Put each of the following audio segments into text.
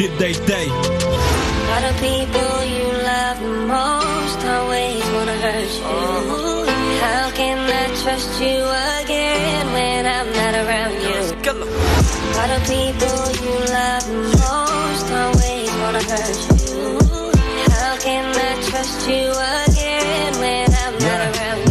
nit day tey. All the people you love the most always wanna hurt you. How can I trust you again when I'm not around you? All the people you love the most always wanna hurt you. How can I trust you again when I'm not around you?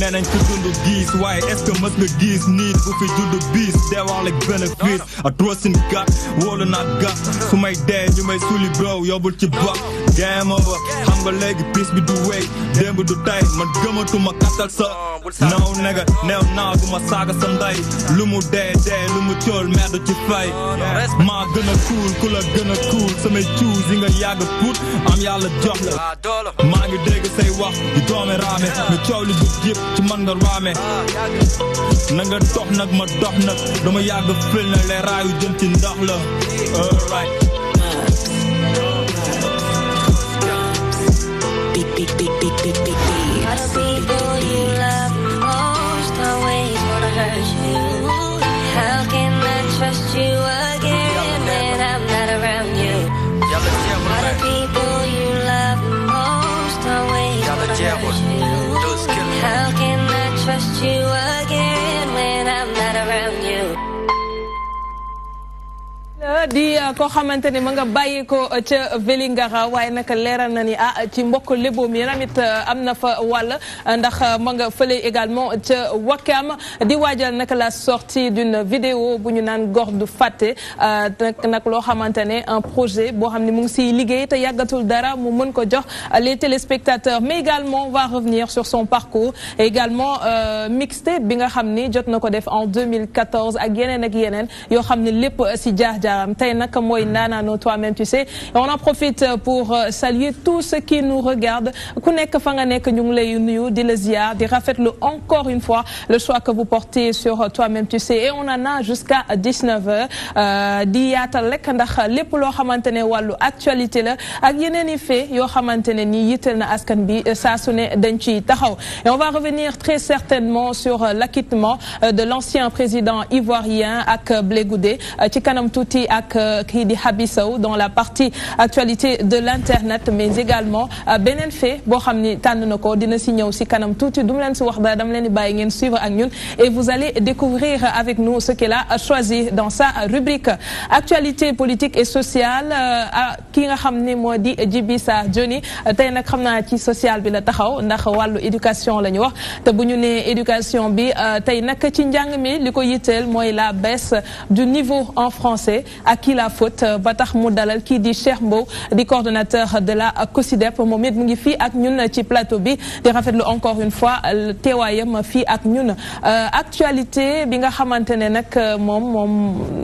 Nee nañ ko dundu gis waaye est-ce que mës nga gis nit bu fi dundu bis deewal ak bénéfice a trosin gat wóolu naa gas su may dee ñu may suli bro yóbbul ci bak game over xam nga léegi piis bi du wéy démb du tay man gëmatuma kattal sa naw nega neew naaw du ma saaga sa nday lu mu dee lu mu cool merde ci fay maa gën a cool ku la gën a cool samay cuus yi nga yàgg put am yàlla jox la maa ngi dégg say wax di doome raame mais coow li du jip ci man nga raame na nga dox nag ma dox nag dama yàgg fil na les raayu jëm ci ndox la alright All the people you love most always wanna hurt you. How can I trust you again when I'm not around you? All the people you love most always wanna hurt you. How can I trust you again when I'm not around you? di ko xamanteni ma nga bàyyi ko ca Vélingara waaye nag leeral na ni ci mbokk léboom yi tamit am na fa wàll ndax ma nga fële également ca Wakam di waajal nag la sortie d'une vidéo bu ñu naan Góor du Fàtte nag loo xamante ne un projet boo xam ne mu ngi siy liggéey te yàggatul dara mu mën ko jox les téléspectateurs mais également on va revenir sur son parcours également mixtape bi nga xam ni jot na ko def en 2014 ak yeneen yoo xam ne lépp si jaar-jaaram tey nag mooy naanaanoo toi-même tu sais et on en profite pour saluer tous ceux qui nous regardent ku nekk fa nga nekk ñu ngi lay nuyu di la ziar di rafetlu encore une fois le choix que vous portez sur toi-même tu sais et on en a jusqu'à 19h di yaatal rek ndax lépp loo xamante ne wàllu actualité la ak yeneen i fait yoo xamante ne nii yitteel na askan bi saa su ne dañ ciy taxaw et on va revenir très certainement sur l'acquittement de l'ancien président ivoirien ak Blé Goudé ci kanam tuuti ak kii di Habi Sow dans la partie actualité de l'internet mais également beneen fait boo xam ni tànn na ko dina si ñëw si kanam tuuti du mu leen si wax dara dama leen di bàyyi ngeen suivre ak ñun et vous allez découvrir avec nous ce qu'elle a choisi dans sa rubrique actualité politique et sociale ki nga xam ni moo di Djiby Sarr Diony tey nag xam naa ci social bi la taxaw ndax wàllu éducation la ñu wax te bu ñu nee éducation bi tey nag ci njàng mi li ko yitteel mooy la baisse du niveau en français à qui la faute ba tax mu dalal kii di Cheikh Mbow di coordonnateur de la COSYDEP moom it mu ngi fii ak ñun ci plateau bi di rafetlu encore une fois teewaayam fii ak ñun actualité bi nga xamante ne nag moom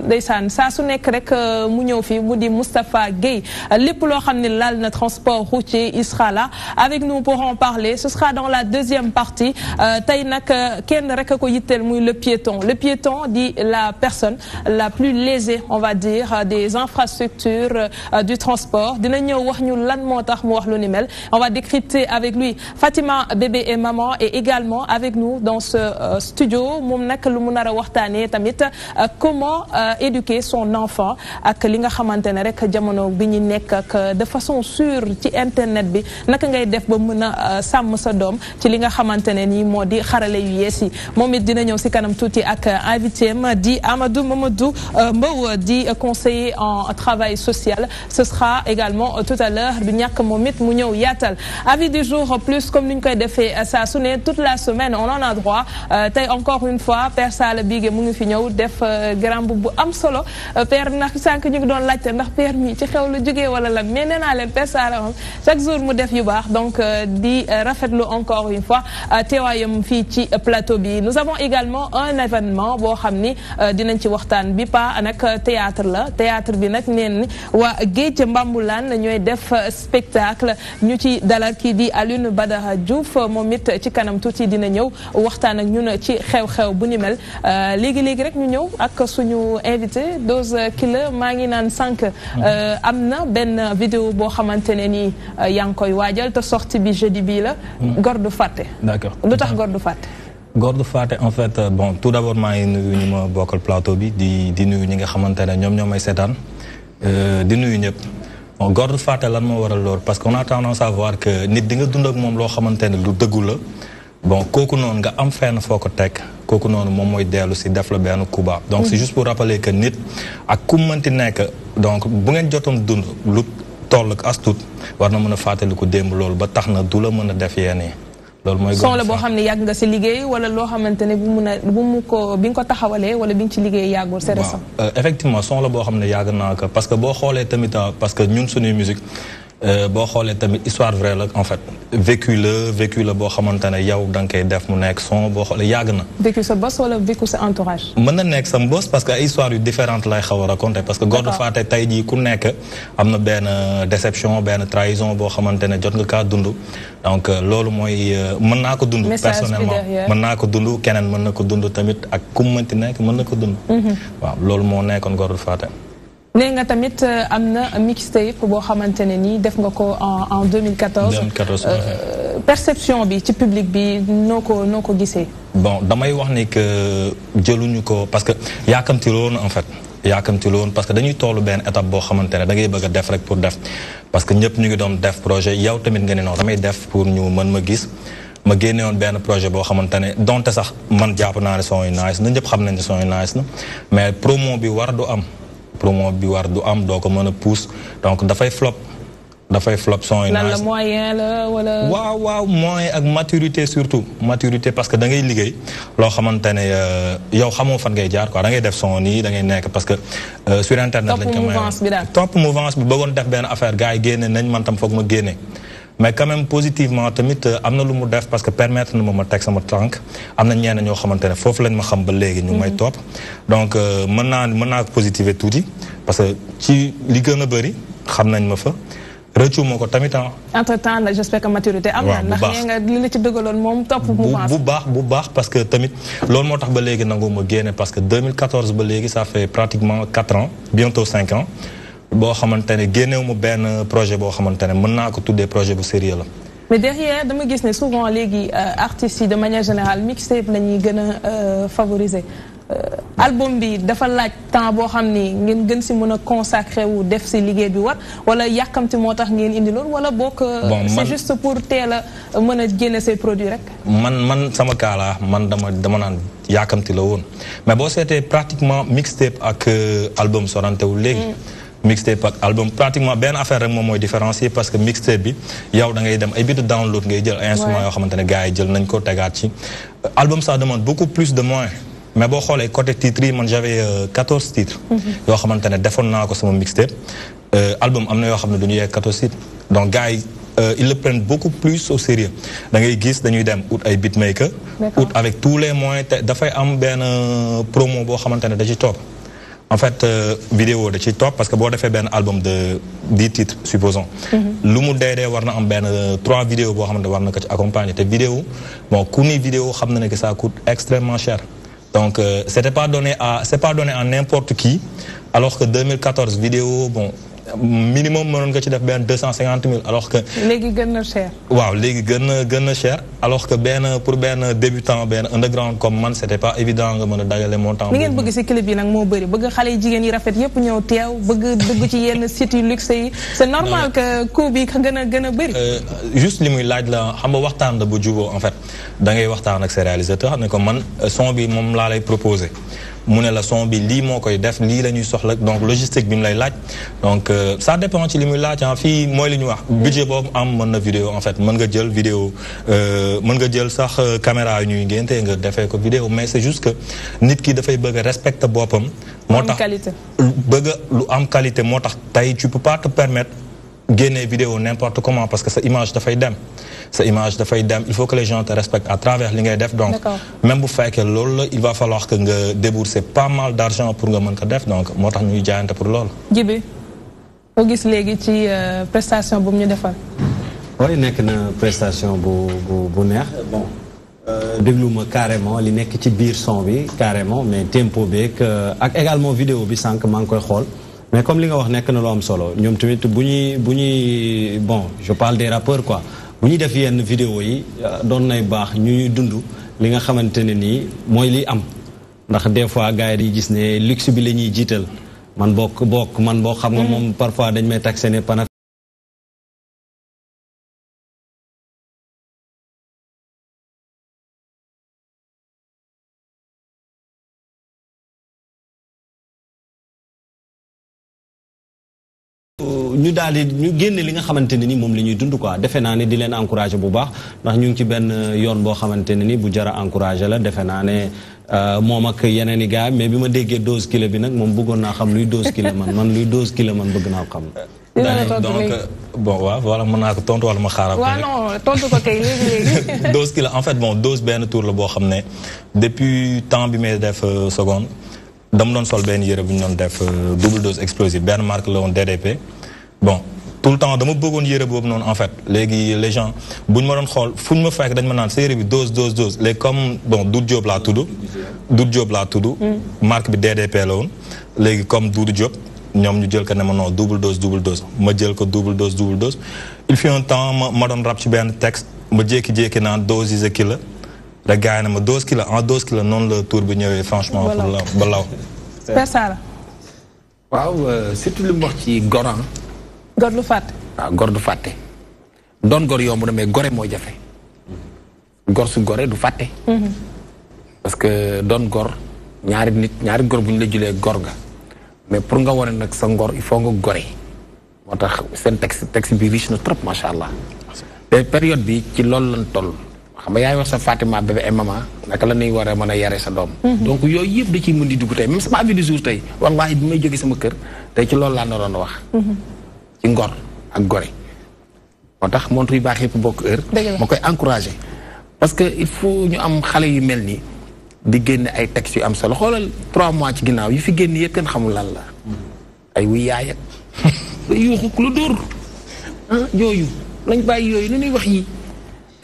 ndeysaan saa su nekk rek mu ñëw fii mu di Moustapha Guèye lépp loo xam ne laal na transport routier il sera là avec nous pour en parler ce sera dans la deuxième partie tey nag kenn rek ko yitteel muy le piéton dit la personne la plus lésée on va dire des infrastructures du transport dina ñëw wax ñu lan moo tax mu wax lu ni mel on va décrypter avec lui Fatima bébé et maman et également avec nous dans ce studio moom nag lu mu nar a waxtaanee tamit comment éduquer son enfant ak li nga xamante ne rek jamono bi ñu nekk ak de façon sûre ci internet bi naka ngay def ba mën a sàmm sa doom ci li nga xamante ne nii moo di xarale yu yees yi moom it dina ñëw si kanam tuuti ak invité am di Amadou Mamadou Mbow di conseiller en travail social ce sera également tout à l'heure du ñàkk moom it mu ñëw yaatal avis du jour plus comme ni ñu koy defee saa su ne toute la semaine on en a droit tey encore une fois Père Sala Bigué mu ngi fi ñëw def grand bu am solo Père ndax sànq ñu ngi doon laajte ndax Père mi ci xew la jógee wala lan mais nee naa leen Père Sala moom chaque jour mu def yu baax donc di rafetlu encore une fois teewaayam fii ci plateau bi nous avons également un événement boo xam ni dinañ ci waxtaan bi pa nag théâtre bi nag neen ni waa Géej Mbambulaan ñooy def spectacle ñu ci dalal kii di Alioune Badara Diouf moom it ci kanam tuuti dina ñëw waxtaan ak ñun ci xew-xew bu ni mel léegi rek ñu ñëw ak suñu invité Dose Killer maa ngi naan sànq am na benn vidéo boo xamante ne ni yaa ngi koy waajal te sortie bi jeudi bii la Góor du Fàtte. D'accord lu tax Góor du Fàtte. Góor du Fàtte en fait bon tout d'abord maa ngi nuyu ñu ma bokkal plateau bi di nuyu ñi nga xamante ne ñoom ñoo may seetaan di nuyu ñëpp bon Gordu Faté lan moo waral loolu parce que on a tendance à voir que nit di nga dund ak moom loo xamante ne lu dëggu la bon kooku noonu nga am fenn foo ko teg kooku noonu moom mooy dellu si def la benn kuba donc c'est juste pour rappeler que nit ak ku mënti nekk donc bu ngeen jotoon dund lu toll ak as tuut war na mën a fàttaliku démb loolu ba tax na du la mën a def yenn yi loolu mooy son la boo xam ne yàgg nga si liggéey wala loo xamante ne bi nga ko taxawalee wala bi nga ci liggéey yàggul c'est récent. Effectivement son la boo xam ne yàgg naa ko parce que boo xoolee tamit parce que ñun suñuy musique boo xoolee tamit histoire vraie la en fait vécu la boo xamante ne yow da nga koy def mu nekk son boo xoolee yàgg na. vécu sa boss wala vécu sa entourage. mën na nekk sa boss parce que ay histoire yu différentes lay xaw a raconter parce que Gordu Faté tey jii ku nekk am na benn déception benn trahison boo xamante ne jot nga kaa dund donc loolu mooy mën naa ko dund personnellement mën naa ko dund keneen mën na ko dund tamit ak ku mu mënti nekk mën na ko dund waaw loolu moo nekkoon Gordu Faté. nee nga tamit am na mixtape boo xamante ne nii def nga ko en 2014. 2014 perception bi ci public bi noo ko gisee. bon damay wax ni que jëluñu ko parce que yaakamti loon en fait yaakamti loon parce que dañuy toolu benn étape boo xamante ne da ngay bëgg a def rek pour def parce que ñëpp ñu ngi doon def projet yow tamit nga ne noonu damay def pour ñu mën ma gis ma génne woon benn projet boo xamante ne donte sax man jàpp naa ne son yu nice na ñëpp xam nañ ne son yu nice na mais promo bi war du am doo ko mën a pousse donc dafay flop son yi. lan la moyen la wala. waaw moyen ak maturité surtout maturité parce que da ngay liggéey loo xamante ne yow xamoo fan ngay jaar quoi da ngay def son nii da ngay nekk parce que sur internet. lañ ko may topp mouvance bi bëggoon def benn affaire gars yi génne nañ man tam foog ma génne. mais quand même positivement tamit am na lu mu def parce que permettre na ma teg sama tànk am na ñenn ñoo xamante ne foofu lañ ma xam ba léegi ñu may topp donc mën naa ko positiver tuuti parce que ci li gën a bëri xam nañ ma fa rëccu ma ko tamit entre temps nag j'espère que maturité am na ndax nee nga li la ci dëggaloon moom topp mouvance bu baax parce que tamit loolu moo tax ba léegi nangu ma génne parce que 2014 ba léegi ça fait pratiquement 4 ans bientôt 5 ans boo xamante ne génnewu mu benn projet boo xamante ne mën naa ko tuddee projet bu sérieux la. mais derrière dama gis ne souvent léegi artistes yi de manière générale mixtape la ñuy gën a favoriser album bi dafa laaj temps boo xam ni ngeen gën si mën a consacré wu def si liggéey bi war wala yàkkamti moo tax ngeen indi loolu wala bokk c'est juste pour teel a mën a génne say produits rek. man sama kaala man dama naan yàkkamti la woon mais boo seetee pratiquement mixtape ak album sorantewul léegi. Mixtape ak album pratiquement benn affaire rek moom mooy différencier parce que mixtape bi yow da ngay dem ay bitu download ngay jël ay instruments yoo xamante ne gars yi jël nañ ko tegaat ci album ça demande beaucoup plus de moyens mais boo xoolee côté titres yi man j'avais 14 titres yoo xamante ne defoon naa ko sama mixtape album am na yoo xam ne du ñu yegg 14 titres donc gars yi ils le prennent beaucoup plus au sérieux da ngay gis dañuy dem ut ay beatmaker ut avec tous les moyens te dafay am benn promo boo xamante ne da ci topp en fait vidéo da ci topp parce que boo defee benn album de 10 titres supposons lu mu dee war na am benn 3 vidéos boo xamante war na ko ci accompagner te vidéo bon ku ni vidéo xam na ne que ça coûte extrêmement cher donc c'est pas donné à n'importe qui alors que 2014 vidéo bon minimum mënoon nga ci def benn 250 000 alors que. léegi gën na cher. waaw léegi gën na cher alors que pour benn débutant benn underground comme man c'était pas évident nga mën a dajale montant. li ngeen bëgg ci clip yi nag moo bëri bëgg xale yi jigéen yi rafet yépp ñëw teew bëgg dugg ci yenn sites yu luxe yi c'est normal que coût bi gën a bëri. juste li muy laaj la xam nga waxtaan la bu juboo en fait da ngay waxtaan ak ses réalisateurs ne ko man son bi moom laa lay proposer. mu ne la son bi lii moo koy def lii la ñuy soxla donc logistique bi mu lay laaj donc ça dépend ci li muy laaj fii mooy li ñu wax budget boobu am mën na vidéo en fait mën nga jël vidéo mën nga jël sax caméra yu ñuy ngénte nga defee ko vidéo mais c'est juste que nit ki dafay bëgg a respecter boppam moo tax bëgg lu am qualité moo tax tey tu peux pas te permettre génne vidéo n'importe comment parce que sa image dafay dem il faut que les gens te respectent à travers li ngay def donc même bu fekkee loolu la il va falloir que nga débourser pas mal d'argent pour nga mën ko def donc moo tax ñuy jaayante pour loolu. Djiby boo gis léegi ci prestation bu mu ñu defal. oui nekk na prestation bu neex bon déglu ma carrément li nekk ci biir son bi carrément mais tempo beeg ak également vidéo bi sànq maa ngi koy xool. mais comme li nga wax nekk na lu am solo ñoom tamit bu ñuy bon je parle des rappeurs quoi bu ñuy def yenn vidéo yi doon nay baax ñuy dund li nga xamante ne nii mooy li am ndax des fois gars yi di gis ne luxe bi la ñuy jiital man bokk man boo xam nga moom parfois dañ may taxé ne pana ñu daal di ñu génne li nga xamante ne ni moom la ñuy dund quoi defe naa ne di leen encouragé bu baax ndax ñu ngi ci benn yoon boo xamante ne ni bu jara encouragé la defe naa ne moom ak yeneen i gars mais bi ma déggee dose kilo bi nag moom bëggoon naa xam luy dose kilo man luy dose kilo man bëgg naa ko xam. donc bon waaw voilà mën naa ko tontu wala ma xaaral. waaw non tontu ko kay léegi. dose kilo en fait bon dose benn tour la boo xam ne depuis temps bi may def seconde dama doon sol benn yére bu ñu doon def double dose explosive benn marque la woon DDP. bon tout le temps dama bëggoon yére boobu noonu en fait léegi les gens bu ñu ma doon xool fu ñu ma fekk dañ ma naan sa yére bi dose léegi comme bon Doudou Diop laa tudd. marque bi DDP la woon léegi comme Doudou Diop ñoom ñu jël ko ne ma non double dose ma jël ko double dose il fut un temps ma doon rap ci benn texte ma jékki-jékki naan dose is a killer rek gars yi ne ma dose killer noonu la tour bi ñëwee franchement. ba law Père Sara. waaw surtout li mu wax ci goran gor du fàtte. waaw gor du fàtte doon gor yomb na mais gore moo jafe gor su gore du fàtte. parce que doon gor ñaari gor bu ñu la julee gor ga mais pour nga wane nag sa ngor il faut nga gore moo tax seen texte bi riche na trop macha allah. te période bi ci loolu lañ toll xam nga yaay wax sa Fatima bébé et maman naka la ñuy war a mën a yare sa doom. donc yooyu yëpp da ciy mën di dugg tey même sama avis du jour tey wallahi bi may jógee sama kër tey ci loolu laa naroon wax. ci ngor ak gore moo tax montre yu baax yëpp bokk heure ma koy encouragé parce que il faut ñu am xale yu mel nii di génne ay textes yu am solo xoolal 3 mois ci ginnaaw yi fi génn yëpp kenn xamul lan la ay wuy yaay ak yuuxu ku la dóor yooyu lañ bàyyi yooyu lu ñuy wax yi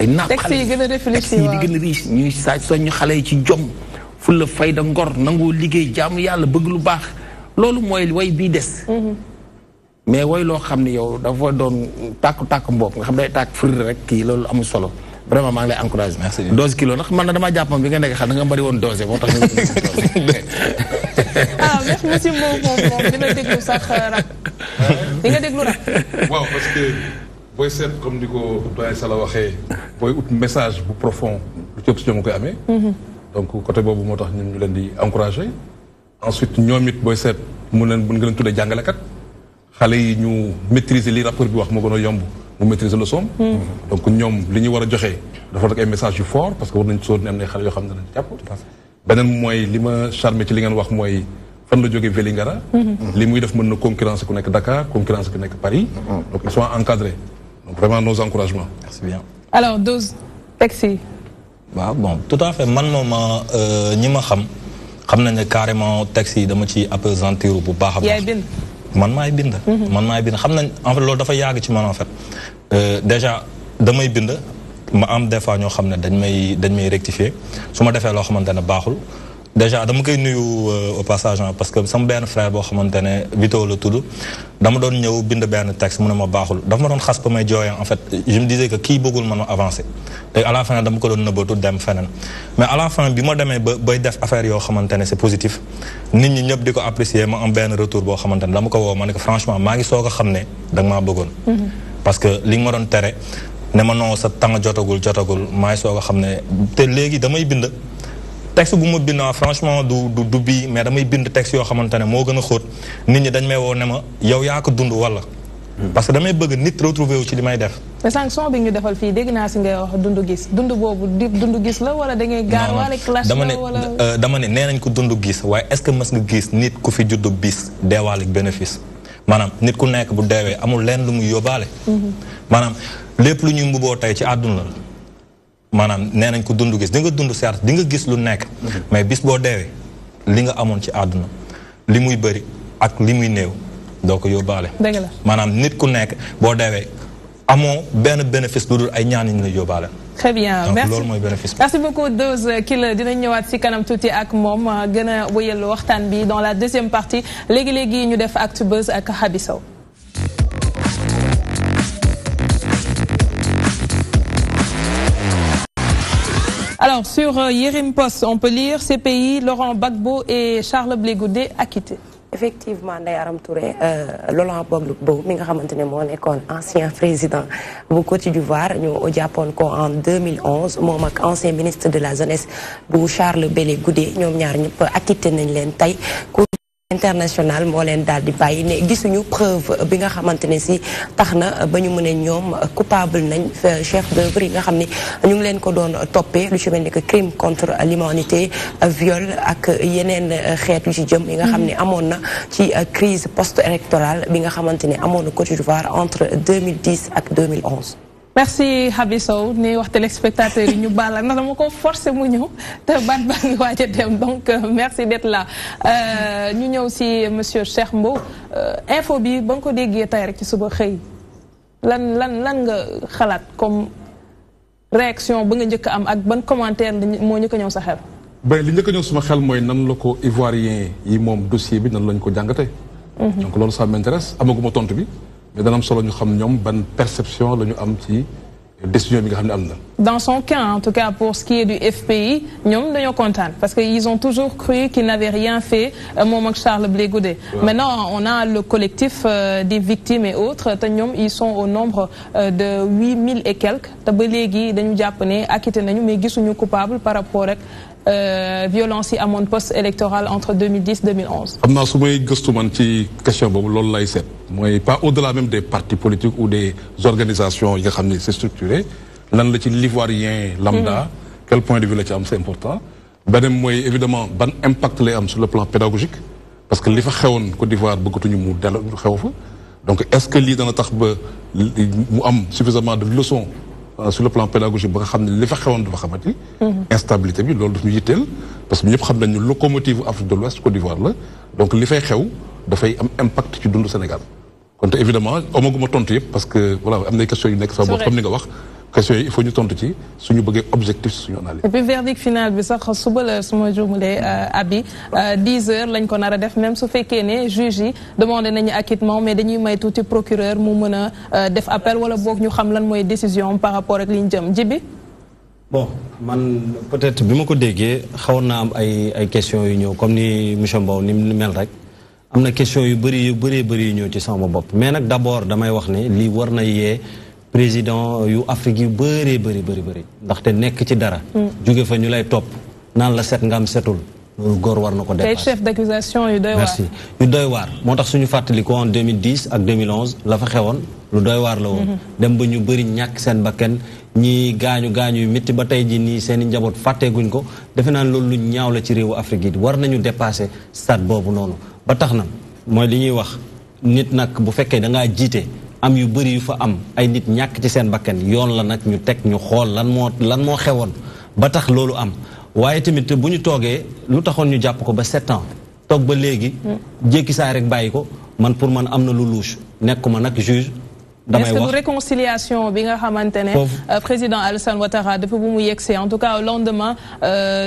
ay napp textes yi gën a réfléchi yi di gën a riche ñuy soññ xale yi ci jom fulla fayda ngor nangoo liggéey jaamu yàlla bëgg lu baax loolu mooy way bii des mais woy loo xam ne yow dafa doon tàkk mbopp nga xam day tàkk frir rek kii loolu amul solo vraiment maa ngi lay encouragé. merci dose kilo nag man na damaa jàppam bi nga nekk xam da nga bëri woon dose moo tax merci monsieur Mbow moom dina déglu sax rap di nga déglu rap. waaw parce que booy seet comme ni ko doyen Sala waxee booy ut message bu profond lu ci ëpp si ñoom koy amee. donc côté boobu moo tax ñun ñu leen di encouragé. ensuite ñoom it booy seet mun nga leen tuddee jàngalekat. xale yi ñu maîtriser li rapport bi wax moo gën a yomb mu maîtriser le son. donc ñoom li ñu war a joxe dafa nekk ay message yu fort parce que war nañ sóor ne am na xale yoo xam ne dañ jàpp. beneen mooy li ma charmé ci li ngeen wax mooy fan la jógee Vélingara. li muy def mën na concurrence ku nekk Dakar concurrence ku nekk Paris. donc ils sont encadrés donc vraiment nos encouragements. merci bien. alors dose taxi. waaw bon tout à fait man moom ñi ma xam nañ ne carrément taxi dama ci appesantir bu baax a baax. yaay bind. man maay bind xam nañ en fait loolu dafa yàgg ci man en fait déjà damay bind ma am des fois ñoo xam ne dañ may rectifier su ma defee loo xamante ne baaxul déjà dama koy nuyu au passage parce que sama benn frère boo xamante ne Vito la tudd dama doon ñëw bind benn texte mu ne ma baaxul dafa ma doon xas ba may jooyee en fait je me disais que kii bëggul man ma avancer te à la fin dama ko doon nëbbatu dem feneen mais à la fin bi ma demee bay def affaire yoo xamante ne c'est positif nit ñi ñëpp di ko apprécier ma am benn retour boo xamante ne dama ko woo ma ne ko franchement maa ngi soog a xam ne da nga maa bëggoon parce que li nga ma doon tere ne ma non sa temps jotagul maa ngi soog a xam ne te léegi damay bind texte bu ma bind franchement du bii mais damay bind texte yoo xamante ne moo gën a xóot nit ñi dañ may woo ne ma yow yaa ko dund wala parce que damay bëgg nit retrouver wu ci li may def. mais sànq son bi ñu defal fii dégg naa si ngay wax dund gis dund boobu dund gis la wala da ngay gaar wala clash la wala dama ne nee nañ ko dund gis waaye est-ce que mës nga gis nit ku fi juddu bis deewaale bénéfice maanaam nit ku nekk bu deewee amul leen lu muy yóbbaale. maanaam lépp lu ñuy mbuboo tey ci àdduna la maanaam nee nañ ko dund gis di nga dund certes di nga gis lu nekk. mais bis boo deewee li nga amoon ci àdduna li muy bëri ak li muy néew doo ko yóbbaale. dëgg la maanaam nit ku nekk boo deewee amoo benn bénéfice lu dul ay ñaan yi ñu la yóbbaale. très bien donc merci loolu mooy bénéfice bi. merci beaucoup Dose Killer dinañ ñëwaat si kanam tuuti ak moom gën a wëyal waxtaan bi dans la deuxième partie léegi ñu def Actu Buzz ak Habi Sow. Alors, sur Yerim Post, on peut lire CPI, Laurent Gbagbo et Charles Blé Goudé acquittés. effectivement Ndeye Arame Touré Laurent Gbagbo mi nga xamante ne moo nekkoon ancien président bu Côte d'Ivoire ñu jàppoon ko en 2011 moom ak ancien ministre de la jeunesse bu Charles Blé Goudé ñoom ñaar ñëpp acquitté nañ leen tey international moo leen daal di bàyyi ne gisuñu preuve bi nga xamante ne si tax na ba ñu mën a ñoom coupable nañ chef d'œuvre yi nga xam ne ñu ngi leen ko doon toppee lu ci mel ni que crime contre l'humanité viol ak yeneen xeet yu ci jëm yi nga xam ne amoon na ci crise post-électorale bi nga xamante ne amoon na Côte d'Ivoire entre 2010 ak 2011. merci Habi Sow ni wax téléspectateurs yi ñu baal na dama ko forcé mu ñëw te baat baa ngi waaj a dem donc merci d'être là ñu ñëw si monsieur Cheikh Mbow info bi ba nga ko déggee tey rek ci suba xëy lan nga xalaat comme réaction ba nga njëkk am ak ban commentaire moo njëkk a ñëw sa xel. ben li njëkk a ñëw sama xel mooy nan la ko ivoirien yi moom dossier bi nan lañ ko jàngatee. donc loolu ça m'intéresse amaguma tontu bi. mais dana am solo ñu xam ñoom ban perception la ñu am ci décision bi nga xam ne am na. Dans son cas en tout cas pour ce qui est du FPI ñoom dañoo kontaan parce que ils ont toujours cru qu'ils n'avaient rien fait moom ak Charles Blé Goudé. Maintenant on a le collectif des victimes et autres te ñoom ils sont au nombre de 8000 et quelques te ba léegi dañu jàpp ne acquitté nañu mais gisuñu coupable par rapport ak violence yi amoon post-électorale entre 2010 2011. xam naa su may gëstu man ci question boobu loolu lay seet mooy pas au-delà même des partis politiques ou des organisations yi nga xam ne c'est structuré lan la ci l'ivoirien lambda. quel point de vue la ci am c'est important. beneen mooy évidemment ban impact lay am sur le plan pédagogique parce que li fa xewoon Côte d'Ivoire bëggatuñu mu dellu xew fa donc est-ce que lii dana tax ba mu am suffisamment de leçons sur le plan pédagogique ba nga xam ne li fa xewoon dafa xamati. instabilité bi loolu daf ñu yitteel parce que ñëpp xam nañu locomotive Afrique de l'Ouest Côte d'Ivoire la donc li fay xew dafay am impact ci dundu Sénégal. kon te évidemment amaguma tontu yëpp parce que voilà am na questions yu nekk sa bopp comme ni nga wax. question yi il faut ñu tontu ci suñu bëggee objectif suñu analyse. et puis verdict final bi sax suba la suma juumulee abi 10 heures lañ ko nar a def même su fekkee ne juge yi demandé nañu acquittement mais dañuy may tuuti procureur mu mën a def appel wala boog ñu xam lan mooy décision par rapport ak li ñu jëm jibi bon man peut-être bi ma ko déggee xawoon naa am ay questions yu ñëw comme ni monsieur Mbow ni mel rek am na question yu bëri yu ñëw ci sama bopp mais nag d'abord damay wax ne lii war na yee président yu Afrique yu bëri ndaxte nekk ci dara. jóge fa ñu lay topp naan la set nga am setul loolu góor war na ko dépasser. tey chef d'accusation yu doy waar. merci yu doy waar moo tax suñu fàttali ko en 2010 ak 2011 la fa xewoon lu doy waar la woon. dem ba ñu bëri ñàkk seen bakkan ñi gaañu yu métti ba tey ji nii seen i njaboot fàtteeguñ ko defe naa loolu lu ñaaw la ci réewu Afrique yi war nañu dépasser stade boobu noonu ba tax na mooy li ñuy wax nit nag bu fekkee da ngaa jiite. am yu bëri yu fa am ay nit ñàkk ci seen bakkan yoon la nag ñu teg ñu xool lan moo xewoon ba tax loolu am waaye tamit bu ñu toogee lu taxoon ñu jàpp ko ba 7 ans toog ba léegi jékki saa rek bàyyi ko man pour man am na lu louche nekkuma nag juge damay wax est-ce que réconciliation bi nga xamante ne président Alassane Ouattara depuis bu mu yegsee en tout cas au lendemain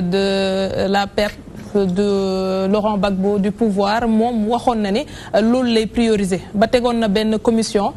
de la perte de Laurent Gbagbo du pouvoir moom waxoon na ne loolu lay prioriser ba tegoon na benn commission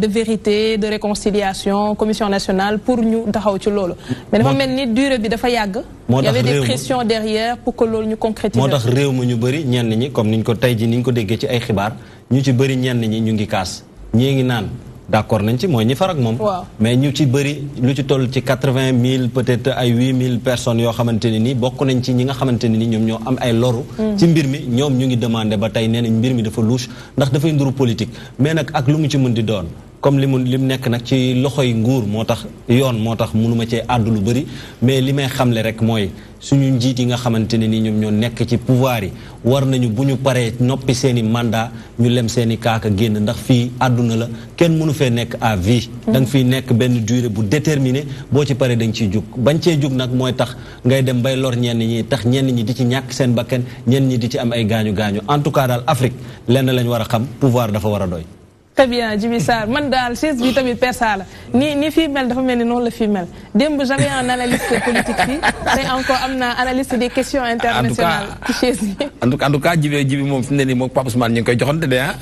de vérité de réconciliation commission nationale pour ñu taxaw ci loolu mais dafa mel ni durée bi dafa yàgg il y avait des pressions derrière pour que loolu ñu concrétiser moo tax réew mi ñu bëri ñenn ñi comme niñ ko tey ji niñ ko déggee ci ay xibaar ñu ci bëri ñenn ñi ñu ngi kaas ñii ngi naan d'accord nañ ci mooy ñi farak moom mais ñu ci bëri lu ci toll ci 80 000 peut-être ay 8 000 personnes yoo xamante ne nii bokk nañ ci ñi nga xamante ne nii ñoom ñoo am ay loru ci mbir mi ñoom ñu ngi demandé ba tey nee nañ mbir mi dafa louche ndax dafay nduru politique mais nag ak lu mu ci mën di doon comme li mu nekk nag ci loxoy nguur moo tax yoon moo tax mënuma cee àddu lu bëri mais li may xamle rek mooy suñu njiit yi nga xamante ne ni ñoom ñoo nekk ci pouvoir yi war nañu bu ñu paree noppi seen i mandat ñu lem seen i kaaka génn ndax fii àdduna la kenn mënu fee nekk à vie da nga fiy nekk benn durée bu déterminé boo ci paree da nga ciy jug bañ cee jug nag mooy tax ngay dem bay lor ñenn ñi tax ñenn ñi di ci ñàkk seen bakkan ñenn ñi di ci am ay gaañu-gaañu en tout cas daal Afrique lenn lañ war a xam pouvoir dafa war a doy. Très bien Djibi Sarr man daal chaise bi tamit persa la ni fii mel dafa mel ni noonu la fii mel démb j'avais un analyste politique fii tey encore am na analyste des questions internationales ci chaise bi en tout cas Djibi moom fi mu ne nii moom Pape Ousmane ñu ngi koy joxante de ah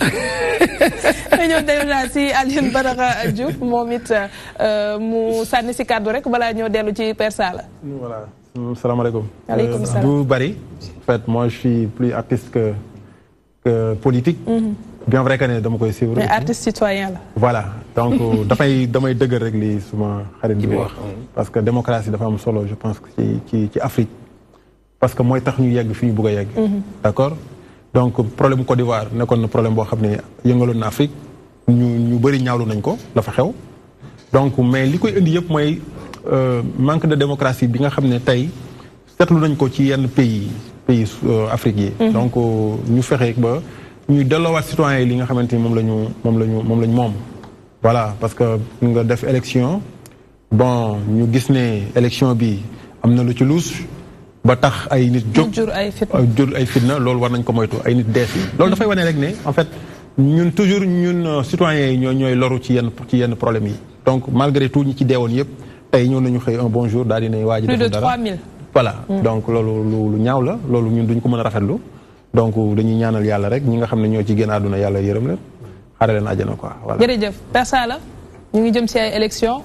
ñëw déjà si Alioune Badara Diouf moom it mu sànni si kàddu rek balaa ñoo dellu ci persa la voilà salaamaaleykum aleykum salaam du bari en fait moi je suis plus artiste que politique. Bien vrai que ne dama koy suivre. mais artiste citoyen la. Voilà donc damay dëggal rek li suma xarit bi wax. parce que démocratie dafa am solo je pense que ci Afrique. parce que mooy tax ñu yegg fi ñu bëgg a yegg. d'accord donc problème Côte d'Ivoire nekkoon na problème boo xam ne yëngaloon na Afrique ñu bëri ñaawlu nañ ko la fa xew. donc mais li koy indi yëpp mooy manque de démocratie bi nga xam ne tey seetlu nañ ko ci yenn pays Afrique yi. donc ñu fexe ba ñuy delloowaat citoyens yi li nga xamante ni moom lañu moom. voilà parce que nga def élection bon ñu gis ne élection bi am na lu ci luus ba tax ay nit jóg jur ay fitna loolu war nañ ko moytu ay nit dees yi loolu dafay wane rek ne en fait ñun toujours ñun citoyens yi ñooy loru ci yenn problème yi donc malgré tout ñi ci deewoon yëpp tey ñëw nañu xëy un bon jour daal dinay waaj plus de 3000 voilà donc loolu lu ñaaw la loolu ñun duñ ko mën a rafetlu donc dañuy ñaanal yàlla rek ñi nga xam ne ñoo ci génn àdduna yàlla yërëm leen xaare leen àjjana quoi voilà. jërëjëf Persala ñu ngi jëm si ay élections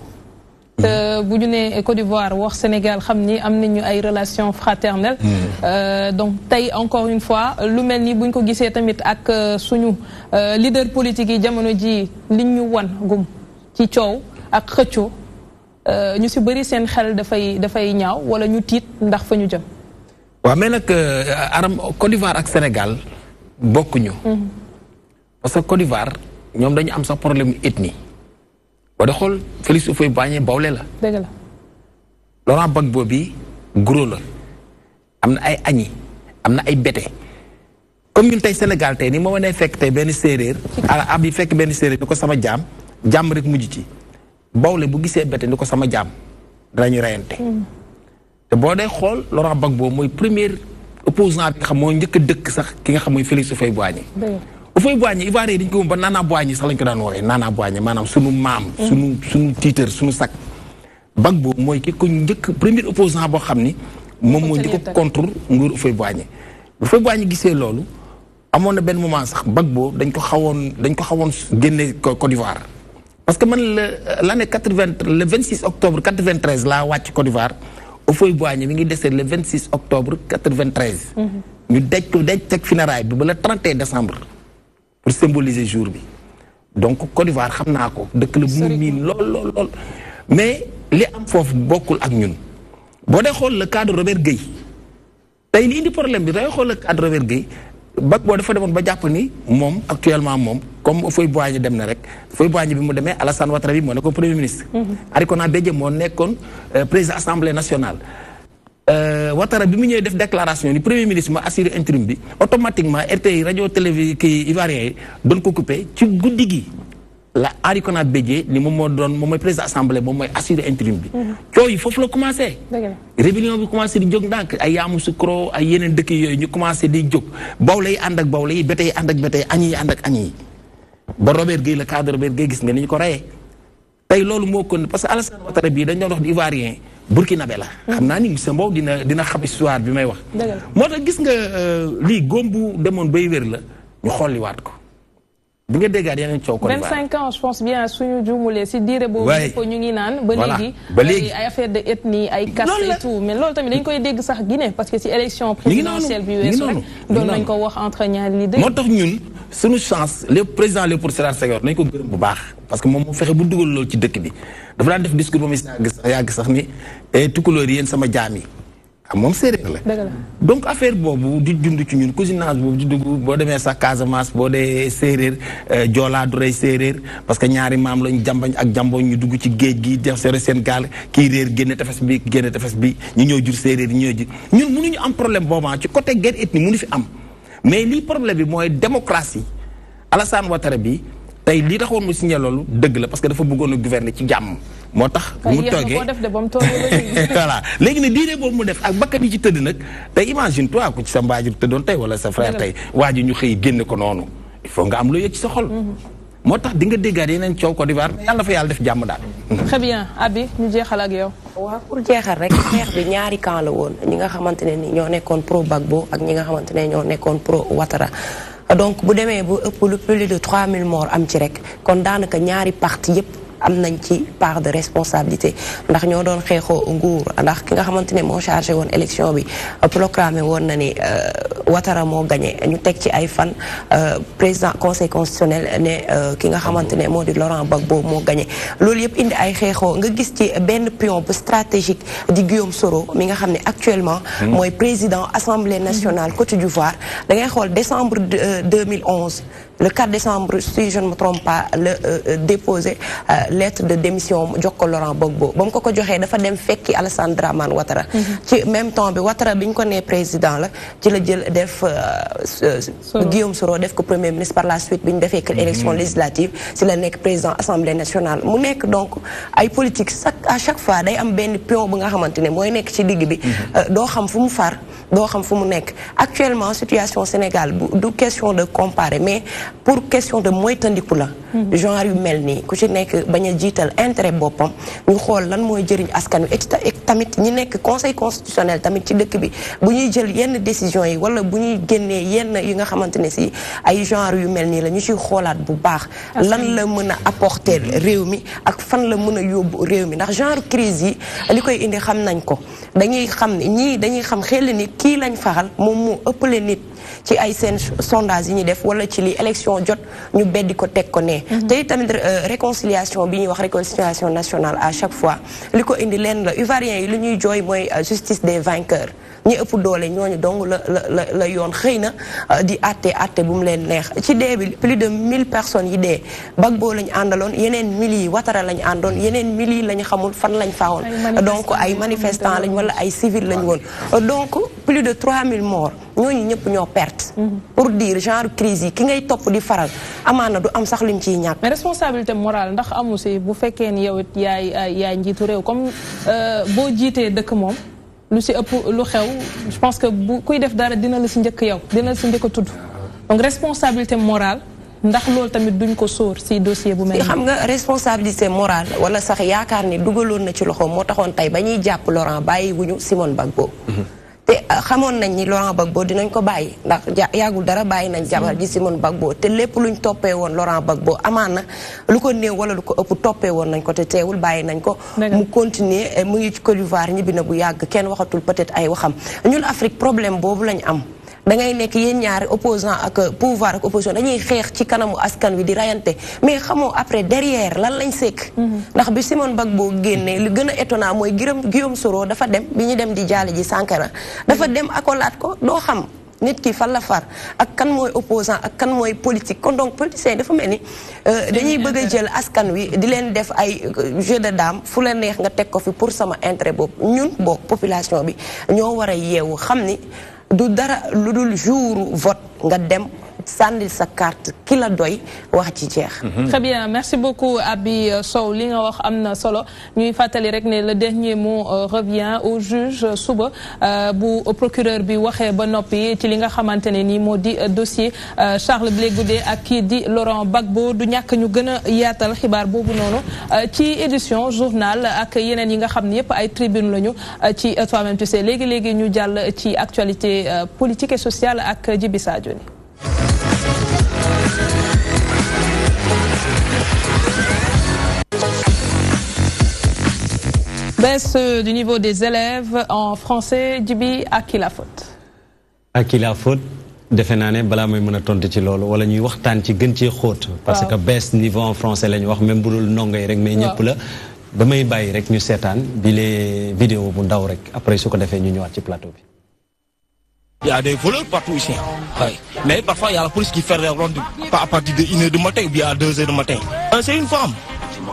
te bu ñu nee Côte d'Ivoire wax Sénégal xam ni am nañu ay relations fraternelles. donc tey encore une fois lu mel ni bu ñu ko gisee tamit ak suñu leader politique yi jamono ji liñ ñu wan gum ci coow ak xëccoo ñu si bëri seen xel dafay ñaaw wala ñu tiit ndax fa ñu jëm. waaw mais nag Aram Côte d'Ivoire ak Sénégal bokkuñu. parce que Côte d'Ivoire ñoom dañu am sax problème ethnie. boo dee xool Félix Houphouët-Boigny Bawle la. dëgg la. Laurent Gbagbo bi gros la. am na ay añi am na ay bete. comme ñun tey Sénégal tey ni ma mënee fekk tey benn séeréer. ab yi fekk benn séeréer ni ko sama jaam rek mujj ci. Bawle bu gisee bete ni ko sama jaam danañu reyante. te boo dee xool Laurent Gbagbo mooy premier opposant bi nga xam moo njëkk a dëkk sax ki nga xam mooy Félix Houphouët-Boigny. Houphouët-Boigny Ivoirien yi dañu ko ba Nana Boigny sax lañu ko daan woowee Nana Boigny maanaam sunu maam. sunu tiitër sunu sak. Gbagbo mooy ki ko njëkk premier opposant boo xam ni. moom moo njëkk a contre nguur Houphouët-Boigny. Houphouët-Boigny gisee loolu amoon na benn moment sax Gbagbo dañ ko xawoon génne Côte d'Ivoire. parce que man l'année le 26 octobre 93 laa wàcc Côte d'Ivoire Houphouët-Boigny mi ngi desee le 26 octobre 93. ñu dej teg funérailles bi ba le 31 décembre. pour symboliser jour bi donc Côte d'Ivoire xam naa ko dëkk la bu mu miin lool mais li am foofu bokkul ak ñun boo dee xool le cas de Robert Gueye tey li indi problème bi day xool le cas de Robert Gueye Gbagbo dafa demoon ba jàpp ni moom actuellement moom comme Houphouët-Boigny dem na rek Houphouët-Boigny bi mu demee Alassane Ouattara bi moo nekkoon premier ministre. Arikona Bédié moo nekkoon président assemblée nationale. Ouattara bi mu ñëwee def déclaration ni premier ministre ma assuré intérim bi automatiquement RTI rajo télévision kii ivoirien yi doon ko coupé ci guddi gi la Arikona Bédié ni moom mooy président assemblée moom mooy assuré intérim bi. coow yi foofu la commencé. rébellion bi commencé di jóg ndànk ay Yamoussoukro ay yeneen dëkk yooyu ñu commencé di jóg Bawle yi ànd ak Bawle yi Bété yi ànd ak Bété yi añi yi ànd ak añi yi ba Robert Gueye le cas de Robert Gueye gis nga ni ñu ko reyee tey loolu moo kon parce que Alassane Ouattara bii dañ doon wax di ivoirien burkinabé la. xam naa ni monsieur Mbow dina xam histoire bi may wax. moo tax gis nga lii góom bu demoon bay wér la ñu xolliwaat ko. bi nga déggaat yeneen coow Côte d'Ivoire 25 ans je pense bien suñu juumulee si diire boobu. ñu ngi naan ba léegi ay affaire de ethnie ay caste et tout mais loolu tamit dañ koy dégg sax Guinée parce que si élection présidentielle bi weesu rek doon nañ ko wax entre ñaari leader. moo tax ñun suñu chance le président Léopold Sédar Senghor nañ ko gërëm bu baax parce que moom moo fexe bu dugal loolu ci dëkk bi dafa daan def discours ba mu yàgg sax ni tukulóor yéen sama jaam yi moom séeréer la donc affaire boobu di dund ci ñun cousinage boobu di dugg boo demee sax Casamance boo dee séeréer joolaa du rey séeréer parce que ñaari maam lañ jambañ ak jamboñ ñu dugg ci géej gi def seen gaal kii réer génne tefes bi ñu ñëw jur séeréer yi ñëw jur ñun mënuñu am problème boobu ci côté guerre ethnie mënu fi am mais lii problème bi mooy démocratie Alassane Ouattara bi tey lii taxoon mu signé loolu dëgg la parce que dafa bëggoon a gouverner ci jàmm moo tax bu mu toogee voilà léegi ne diine boobu mu def ak bakkan yi ci tëdd nag tey imagine toi ku ci sa mbaajur tëddoon tey wala sa frère tey waa ji ñu xëy génne ko noonu il faut nga am loo yëg ci sa xol moo tax di nga déggaat yeneen coow Côte d'Ivoire mais yàlla fa yàlla def jàmm daal très bien Abi ñu jeexal ak yow waaw pour jeexal rek xeex bi ñaari camp la woon ñi nga xamante ne ni ñoo nekkoon pro Gbagbo ak ñi nga xamante ne ñoo nekkoon pro Ouattara donc bu demee bu ëpp lu plus de 3000 morts am ci rek kon daanaka ñaari parti yëpp am nañ ci part de responsabilité ndax ñoo doon xeexoo nguur ndax ki nga xamante ne moo chargé woon élection bi proclamé woon na ni Ouattara moo gagné ñu teg ci ay fan président conseil constitutionnel ne ki nga xamante ne moo di Laurent Gbagbo moo gagné loolu yëpp indi ay xeexoo nga gis ci benn pion bu stratégique di Guillaume Soro mi nga xam ne actuellement mooy président assemblée nationale Côte d'Ivoire da ngay xool décembre 2011 le 4 décembre si je ne me trompe pas le déposé lettre de démission jox ko Laurent Gbagbo ba mu ko joxee dafa dem fekki Alassane Dramane Ouattara ci même temps bi Ouattara bi ñu ko nee président la ci la jël def Guillaume Soro def ko premier ministre par la suite bi ñu defee que élection législative si la nekk président assemblée nationale mu nekk donc ay politique à chaque fois day am benn pion bu nga xamante ne mooy nekk ci digg bi doo xam fu mu far doo xam fu mu nekk actuellement situation Sénégal du question de comparer mais pour question de moytandiku la genre yu mel nii ku ci nekk bañ a jiital intérêt boppam ñu xool lan mooy jëriñ askan wi et tamit ñi nekk conseil constitutionnel tamit ci dëkk bi bu ñuy jël yenn décisions yi wala bu ñuy génnee yenn yi nga xamante ne si ay genre yu mel nii la ñu ciy xoolaat bu baax lan la mën a apporter réew mi ak fan la mën a yóbbu réew mi ndax genre crise yi li koy indi xam nañ ko dañuy xam ne ñii dañuy xam xel ni kii lañ faxal moom moo ëppale nit ci ay seen sondage yi ñuy def wala ci li élection jot ñu beddi ko teg ko ne te tamit réconciliation bi ñuy wax réconciliation nationale à chaque fois li ko indi leen la Ivoiriens yi li ñuy jooy mooy justice des vainqueurs ñi ëpp doole ñooñu dong la yoon xëy na di àtte bu mu leen neex ci dee bi plus de 1000 personnes yi dee Gbagbo lañu àndaloon yeneen 1000 yi Ouattara lañu àndoon yeneen 1000 yi lañu xamul fan lañ faawoon donc ay manifestants lañ wala ay civils lañ woon donc plus de 3000 morts ñooñu ñëpp ñoo perte pour dire genre crise yi ki ngay topp di faral amaana du am sax lim ciy ñàkk mais responsabilité morale ndax amu si bu fekkee ni yow it yaay njiitu réew comme boo jiitee dëkk moom lu si ëpp lu xew je pense que bu kuy def dara dina la si njëkk yow dina la si njëkk a tudd donc responsabilité morale ndax loolu tamit duñ ko sóor si dossier bu mel nii. xam nga responsabilité morale wala sax yaakaar ni dugaloon na ci loxo moo taxoon tey ba ñuy jàpp Laurent bàyyi wuñu Simone Gbagbo te xamoon nañ ni Laurent Gbagbo dinañ ko bàyyi ndax yàggul dara bàyyi nañ jabar ji Simone Gbagbo te lépp luñ toppee woon Laurent Gbagbo amaan na lu ko néew wala lu ko ëpp toppee woon nañ ko te teewul bàyyi nañ ko mu continuer mu ngi ci Côte d'Ivoire ñibbi na bu yàgg kenn waxatul peut-être ay waxam ñun Afrique problème boobu lañ am da ngay nekk yéen ñaari opposant ak pouvoir ak opposition dañuy xeex ci kanamu askan wi di rayante mais xamoo après derrière lan lañ sekk ndax bi Simone Gbagbo génnee li gën a étonnant mooy Guillaume Soro dafa dem bi ñu dem di jaale ji Sankara dafa dem akolaat ko doo xam nit ki fan la far ak kan mooy opposant ak kan mooy politique kon donc politiciens dafa mel ni dañuy bëgg a jël askan wi di leen def ay jeu de dame fu la neex nga teg ko fi pour sama intérêt boobu ñun boo population bi ñoo war a yeewu xam ni du dara lu dul jour vote nga dem sànni sa carte ki la doy wax ci jeex. Très bien, merci beaucoup Abi Sow li nga wax am na solo ñuy fàttali rek ne le dernier mot revient au juge suba bu procureur bi waxee ba noppi ci li nga xamante ne nii moo di dossier Charles Blé Goudé ak kii di Laurent Gbagbo du ñàkk ñu gën a yaatal xibaar boobu noonu ci édition journal ak yeneen yi nga xam ne yëpp ay tribune lañu ci toi-même tu sais léegi ñu jàll ci actualité politique et sociale ak Djibi Sadio. Baisse du niveau des élèves en français, Djibi, à qui la faute? À qui la faute? defe naa ne balaa may mën a tontu ci loolu wala ñuy waxtaan ci gën cee xóot. parce que baisse niveau en français la ñu wax même bu dul ndongo yi rek mais ñëpp la. damay bàyyi rek ñu seetaan bi les vidéos bu ndaw rek après su ko defee ñu ñëwaat ci plateau bi. Il y a des voleurs partout ici. Oui. Mais parfois, il y a la police qui fait des rondes à partir de 1h du matin ou bien à 2h du matin. C'est une femme.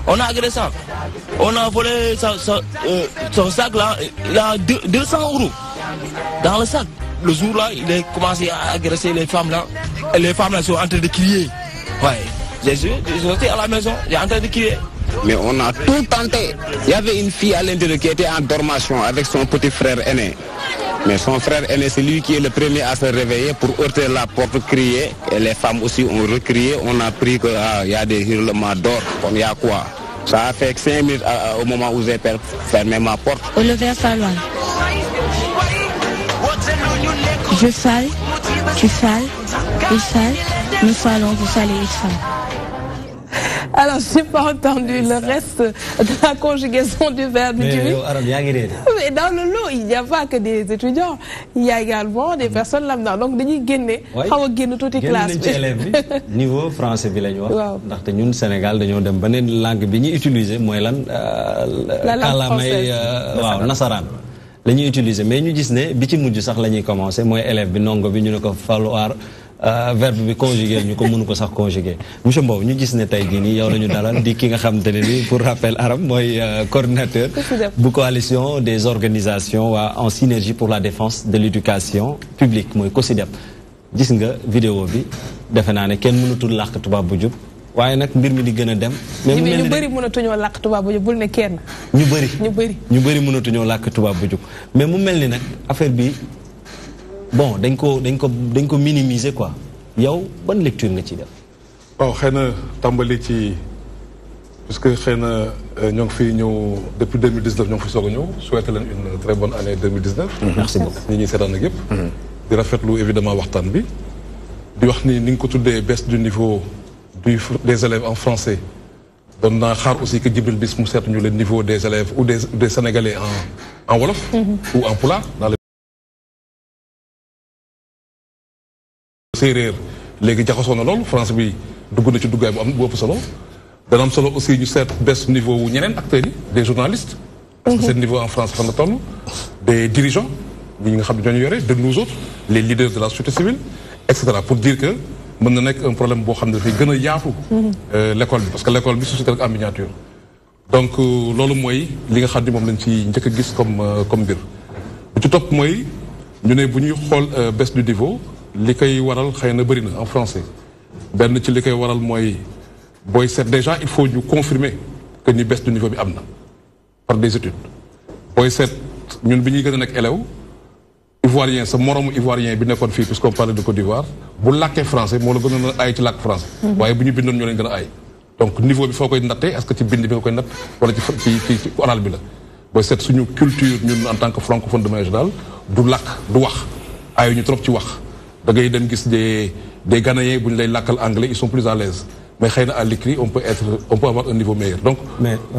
On a agressé ça. On a volé son sac là. Il a 200 € dans le sac. Le jour là, il a commencé à agresser les femmes là. Et les femmes là sont en train de crier. Ouais. J'étais à la maison, j'ai en train de crier. Mais on a tout tenté. Il y avait une fille à l'intérieur qui était en dormation avec son petit frère aîné. Mais son frère aîné, c'est lui qui est le premier à se réveiller pour heurter la porte, crier. Et les femmes aussi ont recrié. On a pris qu'il y a des hurlements d'or. Comme il y a quoi? Ça a fait 5 minutes au moment où j'ai fermé ma porte. Olivier Salwan. Je sale, tu sales, il sale, nous salons, vous salez, il sale. Alors, je n'ai pas entendu le reste de la conjugaison du verbe du. Mais dans le lot, il n'y a pas que des étudiants. Il y a également des personnes lambda. Donc, dañuy génné xawa génn tuuti classe bi. Niveau français bi lañ wax. Ndax té ñun Sénégal dañoo dem beneen langue bi ñuy utiliser mooy lan kalamay waaw nasaraan la ñuy utiliser mais ñu gis ne bi ci mujj sax la ñuy commencer mooy élève bi ndongo bi ñu ne ko falloir verbe bi conjuguer ñu ko mënu ko sax conjuguer monsieur Mbow ñu gis ne tey jii nii yow la ñu dalal di ki nga xamante ne ni pour rappel Aram mooy coordinateur bu coalition des organisations en synergie pour la défense de l'éducation publique mooy COSYDEP gis nga vidéo bi defe naa ne kenn mënatul làkk tubaab bu jub waaye nag mbir mi di gën a dem. mais ñu bëri mënatuñoo làkk tubaab bu jub bul ne kenn. ñu bëri mënatuñoo làkk tubaab bu jub mais mu mel ni nag affaire bi bon dañ ko minimiser quoi yow ban lecture nga ciy def. waaw xëy na tàmbali ci puisque xëy na ñoo ngi fi ñëw depuis 2019 ñoo ngi fi soog a ñëw souhaité leen une très bonne année 2019. merci beaucoup ñi ñuy seetaan ak yëpp. di rafetlu évidemment waxtaan bi. di wax ni nga ko tuddee baisse du niveau des élèves en français. doon naa xaar aussi que Djibril bis mu seetu ñu le niveau des élèves ou des Sénégalais en wolof. ou en pulaar dans le séeréer léegi jaxasoo na loolu France bi dugg na ci duggaay bu ëpp solo. dana am solo aussi ñu seet baisse niveau wu ñeneen acteurs yi des journalistes. parce que seen niveau en France fan la toll. des dirigeants ñi nga xam ne ñoo ñu yore de nous autres les leaders de la société civile et cetera pour dire que mën na nekk un problème boo xam ne dafay gën a yaatu. l'école bi parce que l'école bi société rek en miniature. donc loolu mooy li nga xam ne moom lañ ci njëkk a gis comme mbir. bu ci topp mooy ñu ne bu ñuy xool baisse du niveau li koy waral xëy na bëri na en français benn ci li koy waral mooy booy seet déjà il faut ñu confirmer que ni baisse du niveau bi am na par des études. booy seet ñun bi ñuy gën a nekk élève ivoirien sa moromu ivoirien bi nekkoon fii puisqu'on parle de Côte d'Ivoire bu làkkee français moo la gën a aay ci làkk français. waaye bu ñu bindoon ñoo leen gën a aay. donc niveau bi foo koy nattee est-ce que ci bind bi nga koy natt wala ci oral bi la. booy seet suñu culture ñun en tant que francophone de manière générale du làkk du wax aayu ñu trop ci wax da ngay dem gis des Ghanéens bu ñu lay làkkal anglais ils sont plus à l'aise mais xëy na à l'écrit on peut avoir un niveau meilleur donc.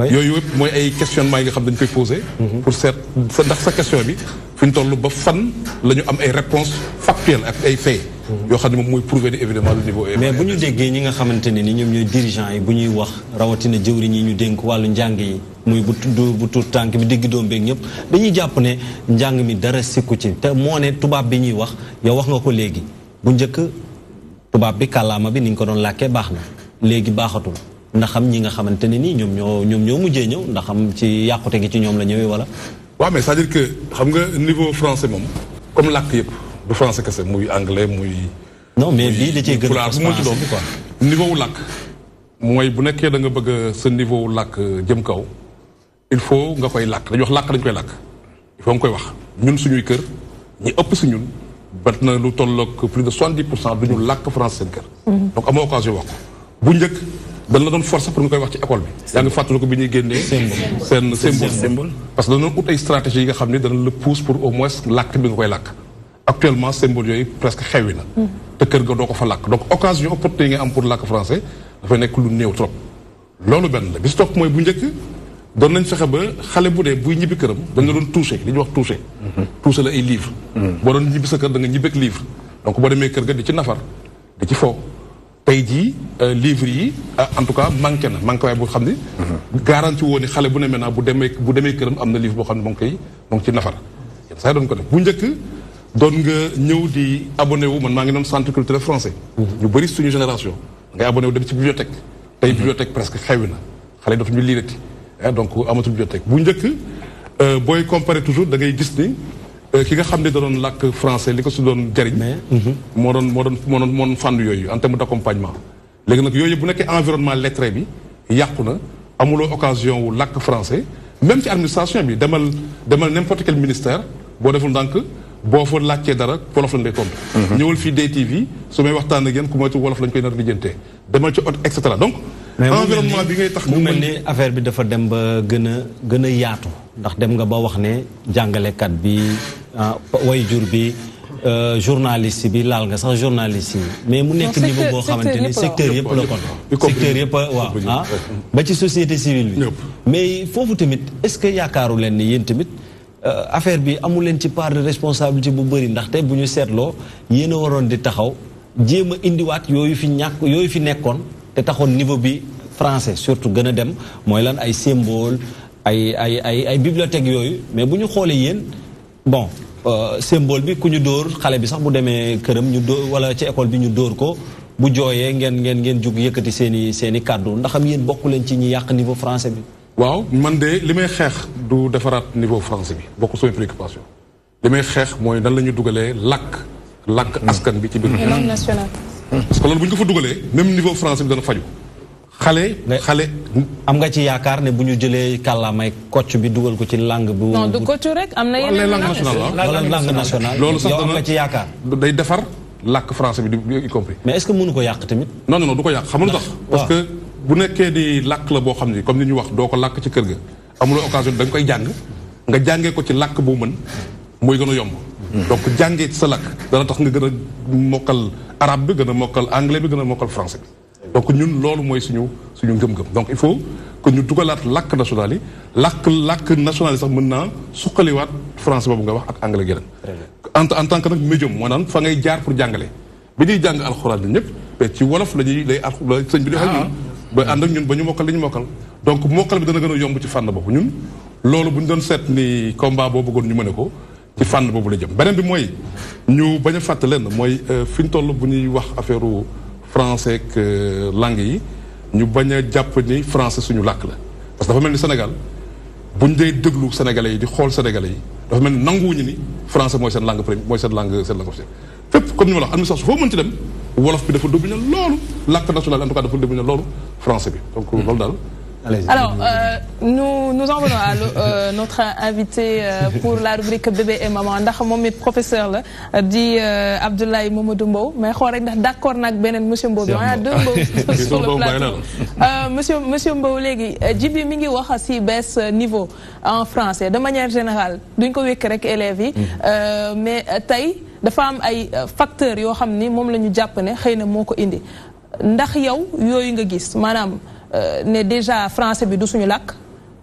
yooyu yëpp mooy ay questionnements yi nga xam dañ koy poser. pour seet ndax sa question bi fi ñu toll ba fan la ñu am ay réponses factuelles ak ay faits. yoo xam ne moom mooy prouver évidemment le niveau. mais bu ñu déggee ñi nga xamante ne ni ñoom ñooy dirigeants yi bu ñuy wax rawatina jëwriñ yi ñu dénk wàllu njàng yi muy bu tuut tànk bi digg doom beeg ñëpp dañuy jàpp ne njàng mi dara sikku ci te moo ne tubaab bi ñuy wax yow wax nga ko léegi bu njëkk tubaab bi kàllaama bi ni ñu ko doon làkkee baax na léegi baaxatul ndax am ñi nga xamante ne nii ñoom ñoo mujjee ñëw ndax am ci yàqute gi ci ñoom la ñëwee wala. waaw mais c'est-à-dire que xam nga niveau français moom comme làkk yëpp du français kese muy anglais muy. non mais bii da cee gën a quoi niveau wu làkk mooy bu nekkee da nga bëgg sa niveau wu làkk jëm kaw il faut nga koy làkk dañuy wax làkk dañu koy làkk il faut nga koy wax ñun suñuy kër ñi ëpp si ñun bat na lu tolloog plus de 70% du ñu làkk français seen kër. donc amoo occasion wax ko bu njëkk dañ la doon forcer pour nga koy wax ci école bi. yaa ngi fàttali ko bi ñuy génnee. seen symbole. parce que dañoo ut ay stratégies yi nga xam ne dana la pousse pour au moins làkk bi nga koy làkk. actuellement symbole yooyu presque xewi na. te kër ga doo ko fa làkk donc occasion opportunité yi nga am pour làkk français dafay nekk lu néew trop. loolu benn la bis topp mooy bu njëkk doon nañ fexe ba xale bu dee buy ñibbi këram dañ la doon touché li ñuy wax touché. touché la ay livre boo doon ñibbi sa kër da nga ñibbeek livre donc boo demee kër ga di ci nafar di ci fo. tey jii livre yi en tout cas manqué waaye boo xam ni. garanti woo ni xale bu ne maintenant bu demee këram am na livre boo xam ne moo ngi ci nafar. yenn saa yi doon ko def bu njëkk doon nga ñëw di abonné wu man maa ngi doon centre culturel français. ñu bëri suñu génération ngay abonné wu dem ci bibliothèque. tey bibliothèque presque xewi na xale yi dootuñu liirati donc amatul bibliothèque bu njëkk booy comparer toujours da ngay gis ni. ki nga xam ne da doon làkk français li ko su doon jariñ moo doon fànn yooyu en terme d'accompagnement léegi nag yooyu bu nekkee environnement lettré bi yàqu na amuloo occasion wu làkk français même ci administration bi demal n'importe quel ministère boo deful ndànk boo fa laajtee dara wolof lañ lay tontu. ñëwal fii DTV su may waxtaan ak yéen ku moytu wolof lañ koy nar lijjantee demal ci et cetera donc environnement bi ngay tax mu mel ni affaire bi dafa dem ba gën a yaatu ndax dem nga ba wax ne jàngalekat bi waajur bi journaliste bi laal nga sax journaliste yi mais mu nekk niveau boo xamante ni secteur yëpp la kon secteur yëpp waaw ah ba ci société civile bi mais foofu tamit est-ce que yaakaaru leen ni yéen tamit affaire bi amu leen ci part de responsabilité bu bëri ndaxte bu ñu seetloo yéen a waroon di taxaw jéem a indiwaat yooyu fi nekkoon te taxoon niveau bi français surtout gën a dem mooy lan ay symbole ay bibliothèque yooyu mais bu ñu xoolee yéen bon symbole bi ku ñu dóor xale bi sax bu demee këram ñu dóor wala ci école bi ñu dóor ko bu jooyee ngeen jug yëkkati seen i kàddu ndax am yéen bokku leen ci ñi yàq niveau français bi. waaw man de li may xeex du defaraat niveau français bi bokk sama préoccupation li may xeex mooy nan la ñu dugalee làkk askan bi ci biir. langue nationale. parce que loolu bu ñu ko fa dugalee même niveau français bi dana faju xale am nga ci yaakaar ne bu ñu jëlee kàllaamay kocc bi dugal ko ci langue bu. non du kocc rek am na yeneen langue nationale loolu sax am nga ci yaakaar. day defar làkk français bi y compris. mais est-ce que mënu ko yàq tamit. non du ko yàq xam nga lu tax. parce que bu nekkee di làkk la boo xam ni comme ni ñu wax doo ko làkk ci kër ga. amuloo occasion da nga koy jàng nga jàngee ko ci làkk boo mën mooy gën a yomb. donc jàngee ci sa làkk dana tax nga gën a mokkal arabe bi gën a mokkal anglais bi gën a mokkal français bi. donc ñun loolu mooy suñu ngëm-ngëm donc il faut que ñu dugalaat làkk national yi làkk national yi sax mën naa suqaliwaat français boobu nga wax ak anglais geneen en tant que nag médium maanaam fa ngay jaar pour jàngale bi ñuy jàng alxuraan ñun ñëpp mais ci wolof la sëñ bi di wax ak ñun ba ànd ak ñun ba ñu mokkal li ñu mokkal donc mokkal bi dana gën a yomb ci fànn boobu ñun loolu bu ñu doon seet ni combat boo bëggoon ñu mëne ko ci fànn boobu la jëm beneen bi mooy ñu bañ a fàtte leen mooy fi ñu toll bu ñuy wax affaire français ak langue yi ñu bañ a jàpp ni français suñu làkk la parce que dafa mel ni Sénégal buñ dee déglu sénégalais yi di xool sénégalais yi dafa mel ni nanguwuñu ni français mooy seen langue première mooy seen langue officielle fépp comme ni ma la wax administration foo mënti dem wolof bi dafa dominer loolu làkk national en tout cas dafa dominer loolu français bi donc loolu daal. Alors, nous en venons à notre invité pour la rubrique bébé et maman ndax moom it professeur la di Abdoulaye Mamadou Mbow mais xool rek ndax d'accord nag beneen monsieur Mbow bi on a deux Mbow sur le plateau monsieur Mbow léegi Djibi mi ngi wax si baisse niveau en français de manière générale duñ ko wékk rek élèves yi mais tey dafa am ay facteurs yoo xam ni moom la ñu jàpp ne xëy na moo ko indi ndax yow yooyu nga gis maanaam ne déjà français bi du suñu làkk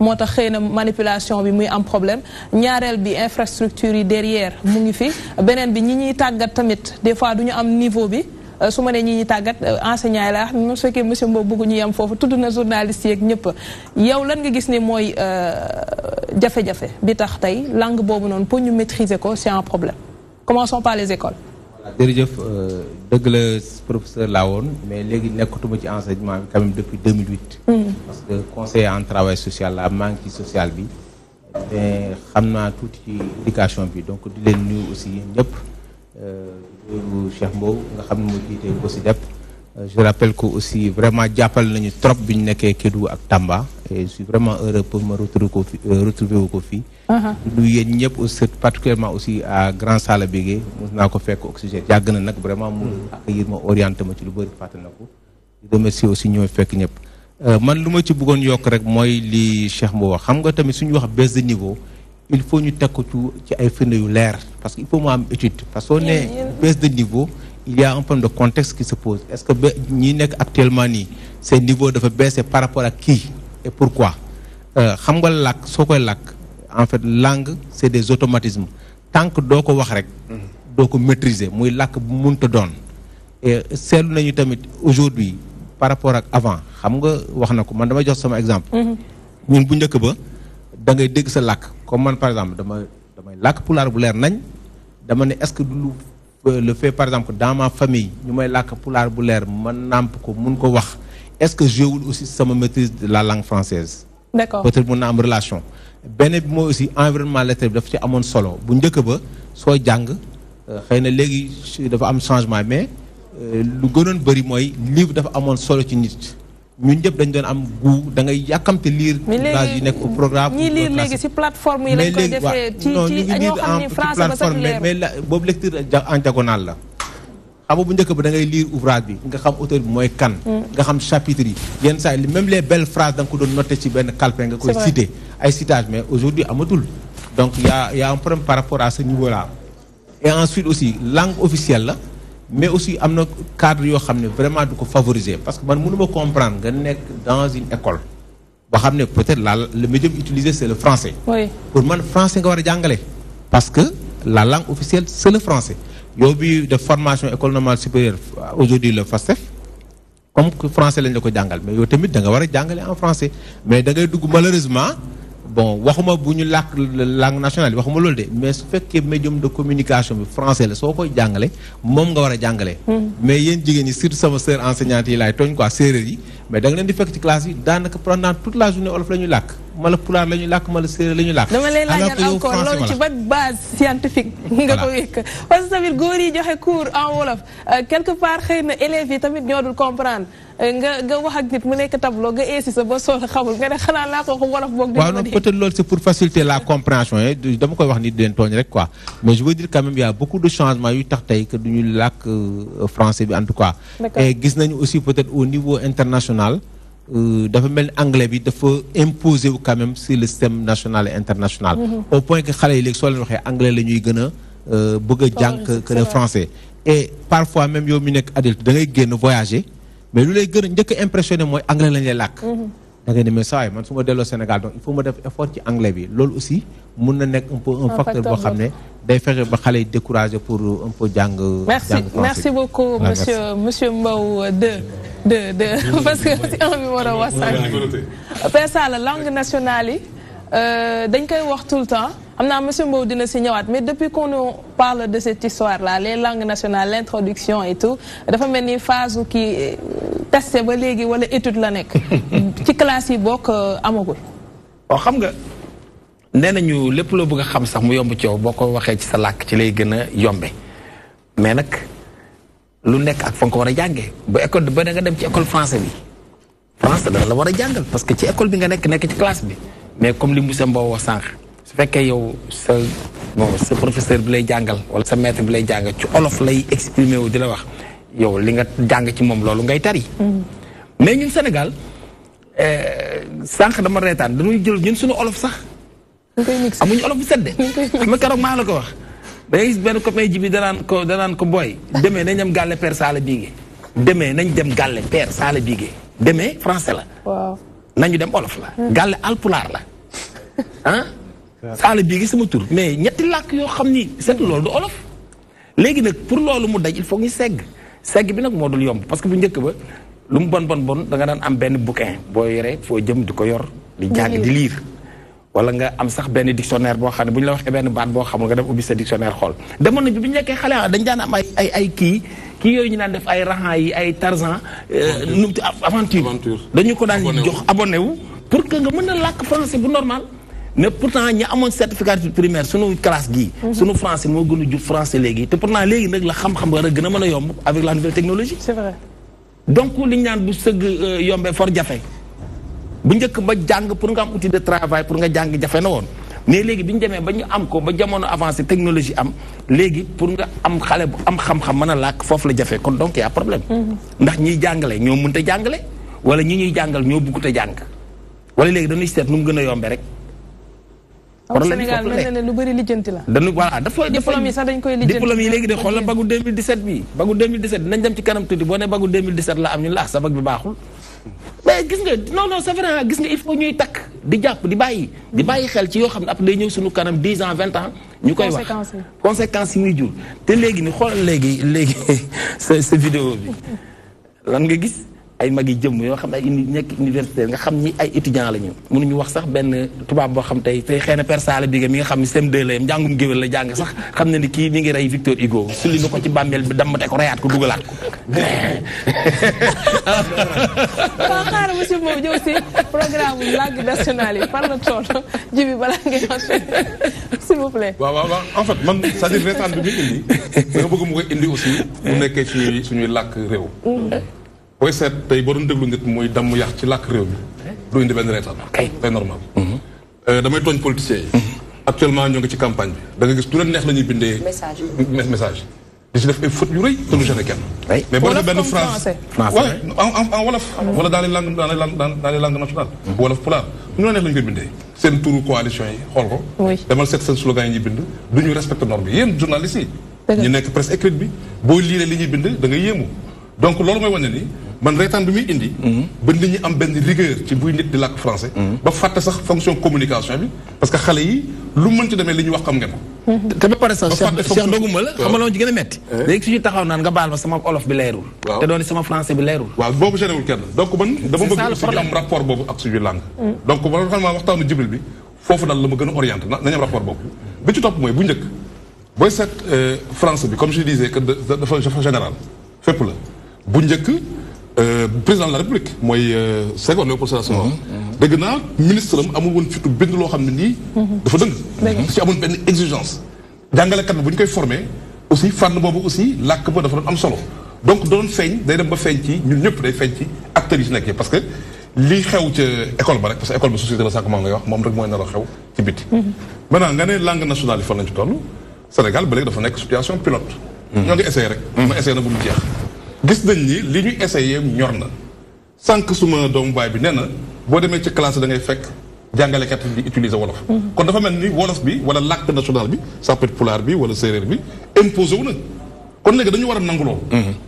moo tax xëy na manipulation bi muy am problème ñaareel bi infrastructure yi derrière mu ngi fi beneen bi ñi ñuy tàggat tamit des fois du ñu am niveau bi su ma nee ñi ñuy tàggat enseignant yi la wax mu fekkee monsieur Mbow bëggu ñu yem foofu tudd na journaliste yeeg ñëpp yow lan nga gis ne mooy jafe-jafe bi tax tey langue boobu noonu pour ñu maîtriser ko c'est un problème commençons par les écoles. jërëjëf dëgg la professeur laa woon mais léegi nekkatuma ci enseignement bi quand même depuis 2008. parce que conseiller en travail social la maa ngi ci social bi mais xam naa tuuti ci éducation bi donc di leen nuyu aussi ñëpp loolu Cheikh Mbow nga xam ne moo jiite aussi dep je rappelle que aussi vraiment jàppal nañu trop bi ñu nekkee Kédougou ak Tamba et je suis vraiment heureux pour me retrouver wu ko fii. du yéen ñëpp aussi particulièrement aussi à Grand Sala Bégué mos naa ko fekk oxygène yàgg na nag vraiment mu accueillir ma orienté ma ci lu bëri fàtte na ko di remercier aussi ñooy fekk ñëpp man lu ma ci bëggoon yokk rek mooy li Cheikh Mbow wax xam nga tamit suñu wax baisse de niveau il faut ñu teg ko ci ay firnde yu leer parce que il faut mu am étude parce que soo nee baisse de niveau il y a un problème de contexte qui se pose est-ce que ñi nekk actuellement nii seen niveau dafa baissé par rapport à qui et pourquoi xam nga làkk soo koy làkk en fait langue c'est des automatismes tant que doo ko wax rek doo ko maîtriser muy làkk bu munta doon et seetlu nañu tamit aujourd'hui par rapport ak avant xam nga wax na ko man dama jox sama exemple ñun bu njëkk ba da ngay dégg sa làkk comme man par exemple damay làkk pulaar bu leer nañ dama ne est-ce que du le fait par exemple dans ma famille ñu may làkk pulaar bu leer man nàmp ko mun ko wax est-ce que jéewul aussi sama maîtrise de la langue française d'accord peut-être mun na am relation benn bi mooy aussi environnement lettré bi dafa ci amoon solo bu njëkk ba soo jàng xëy na léegi dafa am changement mais lu gënoon bëri mooy livre dafa amoon solo ci nit ñun ñëpp dañ doon am goût da ngay yàkkamte lire base yi nekk au programme ñi lire léegi ci plateforme yi lañ koy defee ci ñoo xam ni français ba sax leer mais boobu lecture en diagonale la xam nga bu njëkk ba da ngay lire ouvrage bi nga xam auteur bi mooy kan nga xam chapitre yi yenn saa yi même les belles phrases da nga ko doon noter ci benn calepin nga koy citer ay citage mais aujourd'hui amatul donc y a un problème par rapport à ce niveau là et ensuite aussi langue officielle là, mais aussi am na cadre yoo xam ne vraiment du ko favoriser parce que man mënuma comprendre nga nekk dans une école boo xam ne peut-être le médium utilisé c'est le français. Oui. Pour man français nga war a jàngale parce que la langue officielle c'est le français yow bi de formation école normale supérieure aujourd'hui le FASTEF comme que français lañ la ko jàngal mais yow tamit da nga war a jàngale en français mais da ngay dugg malheureusement bon waxuma bu ñu làkk langue nationale waxuma loolu de mais su fekkee médium de communication bi français la soo koy jàngale moom nga war a jàngale mais yéen jigéen ñi surtout sama sœur enseignante yi laay tooñ quoi séeréer yi mais da nga leen di fekk ci classe yi daanaka pendant toute la journée olof la ñuy làkk mala pulaar la ñuy làkk mala séeréer la ñuy làkk dama lay laajal encore loolu ci ban base scientifique nga ko wékk parce que tamit góor yi joxe cours en wolof quelque part xëy na élèves yi tamit ñoo dul comprendre nga wax ak nit mu nekk tableau nga eesi sa ba sol xamul nga ne xanaa laa ko wolof boog waaw non peut-être loolu c'est pour faciliter la compréhension dama koy wax nit di leen tooñ rek quoi mais je veux dire quand même il y a beaucoup de changements yu tax tey que duñu làkk français bi en tout cas et gis nañu aussi peut-être au niveau international dafa mel ni anglais bi dafa imposer wu quand même sur le système national et international au point que xale yi léegi soo leen waxee anglais la ñuy gën a bëgg a jàng que le français et parfois même yow mi nekk adulte da ngay génn voyager mais lu lay gën a njëkk a impressionné mooy anglais lañ lay làkk da ngay ne mais saa yi man su ma delloo Sénégal donc il faut ma def effort ci anglais bi loolu aussi mun na nekk un peu un facteur boo xam ne day fexe ba xale yi découragé pour un peu jàng merci beaucoup monsieur Mbow de parce que si un bi war a wax sànq Père Sala langue nationale yi dañ koy wax tout le temps am naa monsieur Mbow dina si ñëwaat mais depuis qu'on nous parle de cette histoire là les langues nationales l'introduction et tout dafa mel ni phase kii testé ba léegi wala étude la nekk ci classe yi bokk amagul waaw xam nga nee nañu lépp loo bëgg a xam sax mu yomb ci yow boo ko waxee ci sa làkk ci lay gën a yombe mais nag lu nekk ak fa nga ko war a jàngee ba école ba nga dem ci école français bi français dana la war a jàngal parce que ci école bi nga nekk ci classe bi mais comme li monsieur Mbow wax sànq su fekkee yow sa professeur bi lay jàngal wala sa maître bi lay jàngal ci olof lay exprimer wu di la wax yow li nga jàng ci moom loolu ngay tari mais ñun Sénégal sànq dama reetaan dañuy jël ñun suñu olof sax amuñu olof bu sedde xam nga keroog maa la ko wax da ngay gis benn copain ji bi danaan ko booy demee nañ dem gàlle Père Sala Bigué demee nañ dem gàlle Père Sala Bigué demee français la waaw nañu dem olof la gàlle alpulaar la ah Sala Bigué sama tur mais ñetti làkk yoo xam ni seet loolu du olof léegi nag pour loolu mu daj il faut ñu segg bi nag moo dul yomb parce que bu njëkk ba lu mu bon da nga daan am benn bouquin boo yore foo jëm di ko yor di jàng di lire wala nga am sax benn dictionnaire boo xam ne bu ñu la waxee benn baat boo xamul nga dem ubbi sa dictionnaire xool demoon nañu bi ñu nekkee xale dañ daan am ay kii yooyu ñu daan def ay rahan yi ay tarzan aventure dañu ko daan jox abonné wu pour que nga mën a làkk français bu normal mais pourtant ñi amoon certificat primaire sunu classe gii sunu français moo gën a jub français léegi te pourtant léegi nag la xam-xam war a gën a mën a yomb avec la nouvelle technologie c'est vrai donc li ñu naan bu sëgg yombee for jafe bu njëkk ba jàng pour nga am outil de travail pour nga jàng jafe na woon mais léegi bi ñu demee ba ñu am ko ba jamono avancé technologie am léegi pour nga am xale bu am xam-xam mën a làkk foofu la jafe kon donc y a problème ndax ñiy jàngale ñoo mënta jàngale wala ñi ñuy jàngal ñoo bëggut a jàng wala léegi dañuy seet nu mu gën a yombee rek Sénégal mel na ne lu bëri lijjanti la dañu voilà dafa diplôme yi sax dañ koy lijjanti diplôme yi léegi de xoolal bagu 2017 bi bagu 2017 dinañ dem ci kanam tuuti boo ne bagu 2017 la am ñu la sa bag bi baaxul mais gis nga non c'est vrai gis nga il faut ñuy takk di jàpp di bàyyi xel ci yoo xam ne après day ñëw suñu kanam 10 ans 20 ans ñu koy wax conséquences yi muy jur te léegi ni xoolal léegi sa vidéo bi lan nga gis ay mag yi jëm yoo xam ne ay nekk universitaire nga xam ni ay étudiants la ñu mënuñu wax sax benn tubaab boo xam tey xëy na Père Sala Bigué mi nga xam ni CM2 la yam njàngum géwél la jàng sax xam na ni kii mi ngi rey Victor Hugo sulli na ko ci bàmmeel bi dammate ko reyaat ko dugalaat ko waaw xaaral monsieur Mbow ñëw si programme langue nationale yi par la tool jibi balaa ngay enchaîner s'il vous plaît waaw en fait man c'est-à-dire reetaan bi muy indi da nga bëgg mu koy indi aussi mu nekkee suñuy làkk réew booy seet tey boo doon déglu nit muy damm yàq ci làkk réew mi du indi benn reetaan c'est normal damay tooñ politiciens yi actuellement ñoo ngi ci campagne bi da nga gis du leen neex la ñuy bindee message di si def ay fautes yu rëy te du gêné kenn mais boo defee benn phrase en wolof wala dans les langues nationales wolof pulaar ñu la neex la ñu koy bindee seen turu coalition yi xool ko demal seet seen slogan yi ñuy bind du ñu respecté norme yi yéen journalistes yi ñu nekk presse écrite bi boo liiree li ñuy bind da ngay yéemu donc loolu mooy wane ni man reetaan bi muy indi ba nit ñi am benn rigueur ci buy nit di làkk français ba fàtte sax fonction communication bi parce que xale yi lu mën ci demee li ñuy wax xam ngeen ko te ba pare sax Cheikh doguma la xam nga loolu ci gën a metti léegi suñu taxaw naan nga baal ma sama olof bi leerul te doon sama français bi leerul waaw boobu généwul kenn donc man dama bëgg aussi ñu am rapport boobu ak suñu langue donc man xam naa waxtaanu Jibril bi foofu daal la ma gën a orienté nañu am rapport boobu bi ci topp mooy bu njëkk booy seet français bi comme je disais que dafa général fépp la bu njëkk président de la république mooy Senghor Léopold Sédar Senghor dégg naa ministre am amul woon fitu bind loo xam ne nii dafa dëng ci amul benn exigence jàngalekat bi bu ñu koy formé aussi fànn boobu aussi làkk ba dafa doon am solo donc doon feeñ day dem ba feeñ ci ñun ñëpp day feeñ ci acteurs yi ci nekkee parce que lii xew ca école ba rek parce que école ba société la sànq maa ngay wax moom rek mooy nar a xew ci biti maintenant nga ne langue nationale yi fan lañ ci toll Sénégal ba léegi dafa nekk situation pilote ñoo ngi essayé rek ma essayé na bu mu jeex gis nañ ni li ñu essayé ñor na sànq suma doomu baay bi nee na boo demee ci classe da ngay fekk jàngalekat di utiliser wolof kon dafa mel ni wolof bi wala làkk national bi ça peut être pulaar bi wala séeréer bi imposé wu na kon léegi dañu war a nangu loolu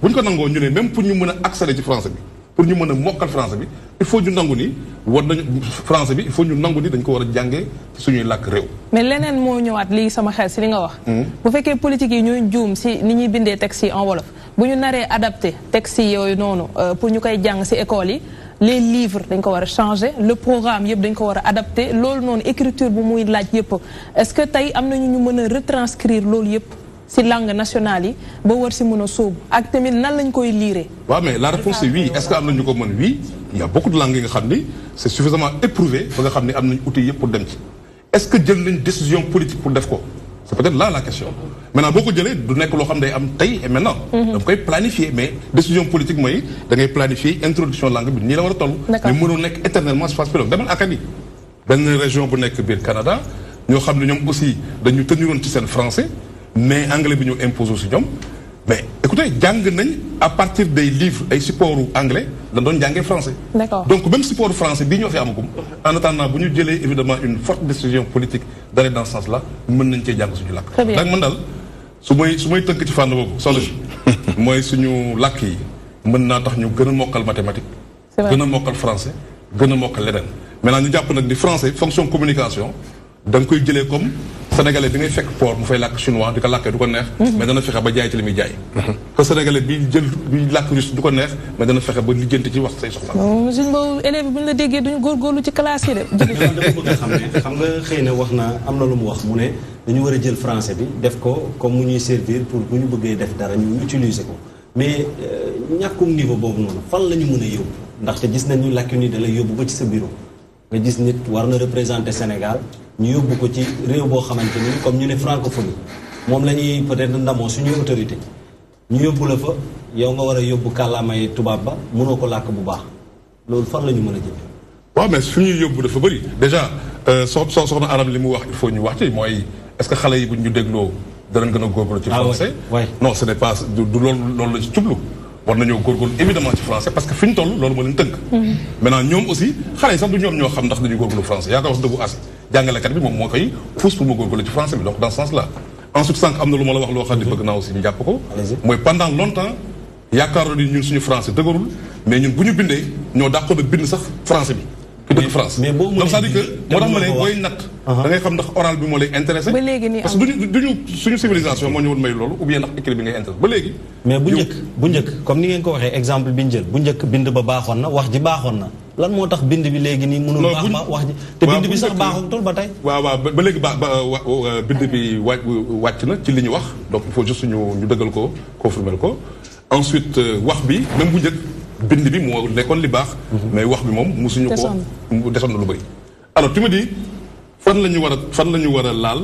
bu ñu ko nangoo ñu ne même pour ñu mën a accéder ci français bi pour ñu mën a mokkal français bi il faut ñu nangu ni war nañu français bi il faut ñu nangu ni dañ ko war a jàngee ci suñuy làkk réew mais leneen moo ñëwaat lii sama xel si li nga wax bu fekkee politique yi ñooy juum si ni ñuy bindee texte yi en wolof bu ñu naree adapté texte yi yooyu noonu pour ñu koy jàng si école yi les livres dañ ko war a changer le programme yëpp dañ ko war a adapté loolu noonu écriture bu muy laaj yëpp est-ce que tey am nañu ñu mën a retranscrire loolu yëpp si langue nationale yi ba war si mën a sóobu ak tamit nan lañ koy liiree. waaw mais la réponse est oui est-ce que am na ñu ko mën oui il y a beaucoup de langues yi nga xam ni c'est suffisamment éprouvé ba nga xam ni am nañ outils yëpp pour dem ci est-ce que jël nañ décision politique pour def ko c'est peut-être là la question maintenant boo ko jëlee du nekk loo xam day am tey et maintenant da koy planifier mais décision politique mooy da ngay planifier introduction langue bi nii la war a toll mais mënoo nekk éternellement espace pilote demal Acadie benn région bu nekk biir Canada ñoo xam ne ñoom aussi dañu tëniroon ci seen français mais anglais bi ñu imposé si ñoom mais écoutez jàng nañ à partir des livres ay supports anglais dañ doon jàngee français donc même support français bii ñoo fi amagum en attendant bu ñu jëlee évidemment une forte décision politique d'aller dans ce sens là mën nañ cee jàng suñu làkk donc man daal su may tënk ci fànn boobu solo mooy suñu làkk yi mën naa tax ñu gën a mokkal mathématique gën a mokkal français gën a mokkal leneen maintenant ñu jàpp nag di français fonction communication da nga koy jëlee comme sénégalais bi ngay fekk port mu fay làkk chinois di ko làkkee du ko neex mais dana fexe ba jaay ci li muy jaay que sénégalais bi jël bi làkk russe du ko neex mais dana fexe ba lijjanti ci wax say soxla suñ boobu élèves bi bu ñu la déggee duñu góorgóorlu ci classe yi de dama bëgg a xam ne xam nga xëy na wax na am na lu mu wax mu ne dañu war a jël français bi def ko comme mu ñuy servir pour bu ñu bëggee def dara ñu utiliser ko mais ñàkkum niveau boobu noonu fan la ñu mën a yóbbu ndaxte gis nañu lacune yi da lay yóbbu ba ci sa bureau nga gis nit war na représenter Sénégal ñu yóbbu ko ci réew boo xamante ni comme ñu ne francophonie moom la ñuy peut-être ndamoo suñuy autorité ñu yóbbu la fa yow nga war a yóbbu kàllaamay tubaab ba mënoo ko làkk bu baax loolu fan la ñu mën a jëm. waaw mais fi ñuy yóbbu dafa bëri déjà soxna Arame li mu wax il faut ñu wax ci mooy est-ce que xale yi bu ñu dégloo danañ gën a góorgóorlu ci français non ce n'est pas du loolu la ci jublu war nañoo góorgóorlu évidemment ci français parce que fi ñu toll loolu moo leen tënk maintenant ñoom aussi xale yi sax du ñoom ñoo xam ndax dañuy góorgóorlu français yaa ko wax dëggu as jàngalekat bi moom moo koy pousse pour ma góorgóorlu ci français bi donc dans ce sens là ensuite sànq am na lu ma la wax loo xam ne bëgg naa aussi ñu jàpp ko mooy pendant longtemps yaakaaroon ni ñun suñu français dëgërul mais ñun bu ñu bindee ñoo dàqoon a bind sax français bi ki dëkk France donc c'est-à-dire que moo tax ma ne booy natt da ngay xam ndax oral bi moo lay intéressé parce que duñu suñu civilisation moo ñu woon may loolu ou bien ndax écrit bi ngay intéressé ba léegi mais bu njëkk comme ni ngeen ko waxee exemple bi ñu jël bu njëkk bind ba baaxoon na wax ji baaxoon na lan moo tax bind bi léegi nii mënul baax ba wax ji te bind bi sax baaxutul ba tey waaw ba léegi bind bi wàcc na ci li ñu wax donc il faut juste ñu dëggal ko confirmer ko ensuite wax bi même bu njëkk bind bi moo nekkoon li baax mais wax bi moom musuñu ko desoon na lu bëri alors tu me dis fan la ñu war a laal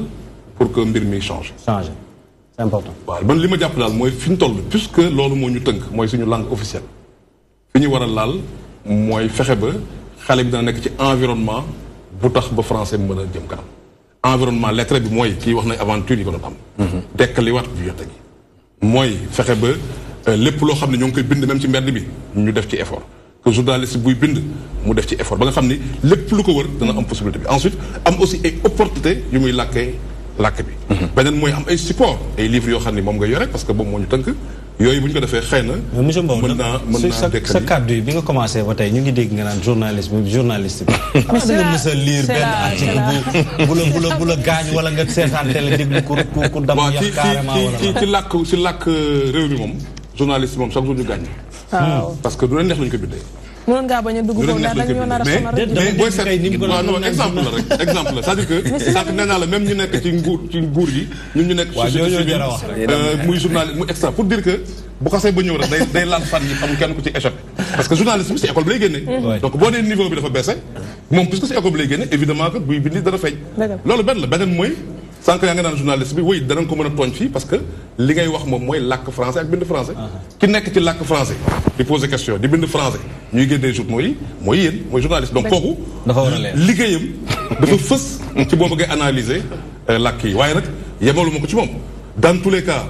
pour que mbir mi change c'est important waaw man li ma jàpp daal mooy fi ñu toll puisque loolu moo ñu tënk mooy suñu langue officielle fi ñu war a laal mooy fexe ba xale bi dana nekk ci environnement bu tax ba français mën a jëm kanam environnement lettré bi mooy kii wax na aventure yi ko doon am dekkaliwaat bibliothèque yi mooy fexe ba lépp loo xam ne ñoo ngi koy bind même ci mbedd bi ñu def ci effort que journaliste buy bind mu def ci effort ba nga xam ni lépp lu ko wër dana am possibilité bi ensuite am aussi ay opportunité yu muy làkkee làkk bi. beneen mooy am ay support ay livres yoo xam ne moom nga yore parce que boobu moo ñu tënk yooyu bu ñu ko defee xëy na. monsieur Mbow mën naa sa kàddu yi bi nga commencé ba tey ñu ngi dégg nga naan journaliste bi. mais c'est la mës a lire benn article bu la gaañ wala nga seetaan télé déglu ku dam yàq carrément wala ci làkk réew mi moom journaliste moom chaque jour ñu gaañ. parce que du leen neex lañu ko bindee. mënoon ngaa bañ a dugg foofu daal dañu ñoo nar a sonal mais booy seet exemple la rek exemple la c'est-à-dire que sànq nee naa la même ñu nekk ci nguur yi ñun ñu nekk société civile muy journal muy extra pour dire que bu xasee ba ñëw rek day laal fan yi amul kenn ku ci échappé parce que journaliste bi si école bi lay génnee donc boo dee niveau bi dafa baissé moom puisque si école bi lay génne évidemment que buy bindi dana feeñ loolu benn la beneen mooy sànq yaa nga naan journaliste bi oui danañ ko mën a tooñ fii parce que li ngay wax moom mooy làkk français ak bind français ki nekk ci làkk français di poser question di bind français ñuy génnee journaux yi mooy yéen mooy journaliste donc kooku liggéeyam dafa fës ci boo bëggee analyser làkk yi waaye nag yemalu ma ko ci moom dans tous les cas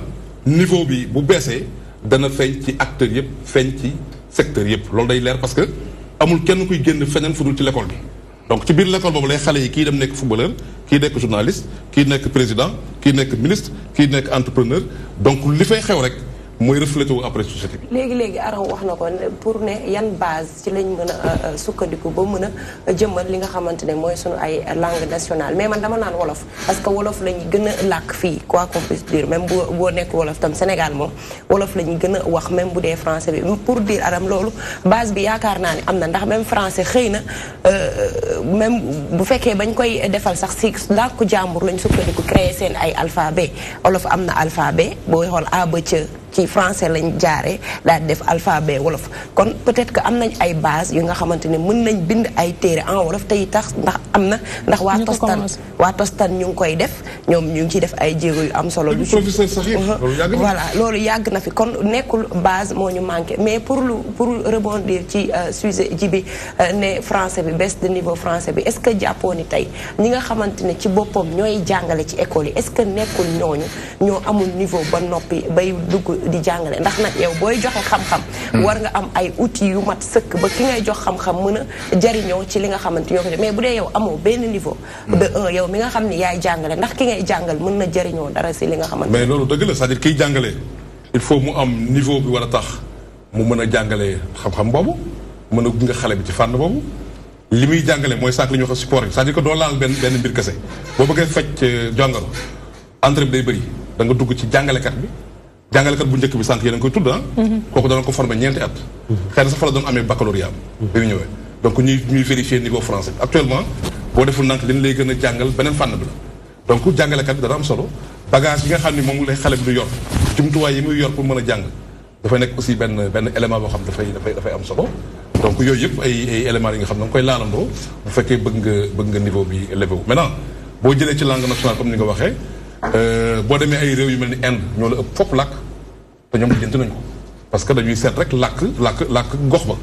niveau bi bu beesee dana feeñ ci acteurs yëpp feeñ ci secteurs yëpp loolu day leer parce que amul kenn kuy génn feneen fu dul ci l'école bi donc ci biir l'école boobu lay xale yi kii dem nekk footballeur kii nekk journaliste kii nekk président kii nekk ministre kii nekk entrepreneur donc li fay xew rek mooy reflété wu après société bi. léegi Aram wax na ko pour ne yan base ci lañ mën a sukkandiku ba mën a jëmmal li nga xamante ne mooy sunu ay langue nationale mais man dama naan wolof parce que wolof lañ gën a làkk fii quoi qu'on puisse dire même boo nekk wolof tam Sénégal moom wolof la ñu gën a wax même bu dee français bi pour dire Aram loolu base bi yaakaar naa ne am na ndax même français xëy na même bu fekkee bañ koy defal sax si làkku jàmbur lañ sukkandiku créer seen ay alphabet wolof am na alphabet boo xool A ba ca ci français lañ jaaree daal di def alphabet wolof kon peut-être que am nañ ay base yu nga xamante ne mën nañ bind ay téere en wolof tey tax ndax am na ndax waa tostan ñu ngi koy def ñoom ñu ngi ciy def ay jéego yu am solo professeur Sakhir voilà loolu yàgg na fi kon nekkul base moo ñu manqué mais pour rebondir ci sujet ji bi ne français bi baisse de niveau français bi est-ce que jàppoo ni tey ñi nga xamante ne ci boppam ñooy jàngale ci école yi est-ce que nekkul ñooñu ñoo amul niveau ba noppi bay dugg di jàngale ndax nag yow booy joxe xam-xam war nga am ay outils yu mat sëkk ba ki ngay jox xam-xam mën a jariñoo ci li nga xamante ñoo ko mais bu dee yow amoo benn niveau de un yow mi nga xam ne yaay jàngale ndax ki ngay jàngal mën na jariñoo dara si li nga xamante mais loolu dëgg la c'est-à-dire kiy jàngale il faut mu am niveau bi war a tax mu mën a jàngale xam-xam boobu mën a gunge xale bi ci fànn boobu li muy jàngale mooy sànq li ñuy wax support yi c'est-à-dire que doo laal benn mbir kese boo bëggee faj jàngalo entrée bi day bëri da nga dugg ci jàngalekat bi jàngalekat bu njëkk bi sànq yéen a ngi koy tudd kooku dana ko formé ñeenti at xëy na sax fa la doon amee baccalauréat bi mu ñëwee donc ñuy vérifier niveau français actuellement boo deful nank dañ lay gën a jàngal beneen fànn bi la donc jàngalekat bi dana am solo bagage yi nga xam ne moom lay xale bi du yor jumtuwaay yi muy yor pour mën a jàng dafay nekk aussi benn élément boo xam dafay am solo donc yooyu yëpp ay éléments yi nga xam ne da nga koy laalandoo bu fekkee bëgg nga niveau bi élevé wu maintenant boo jëlee ci langue nationale comme ni nga waxee boo demee ay réew yu mel ni Inde ñoo la ëpp fopp làkk te ñoom lijjanti nañu ko parce que dañuy seet rek làkk gox ba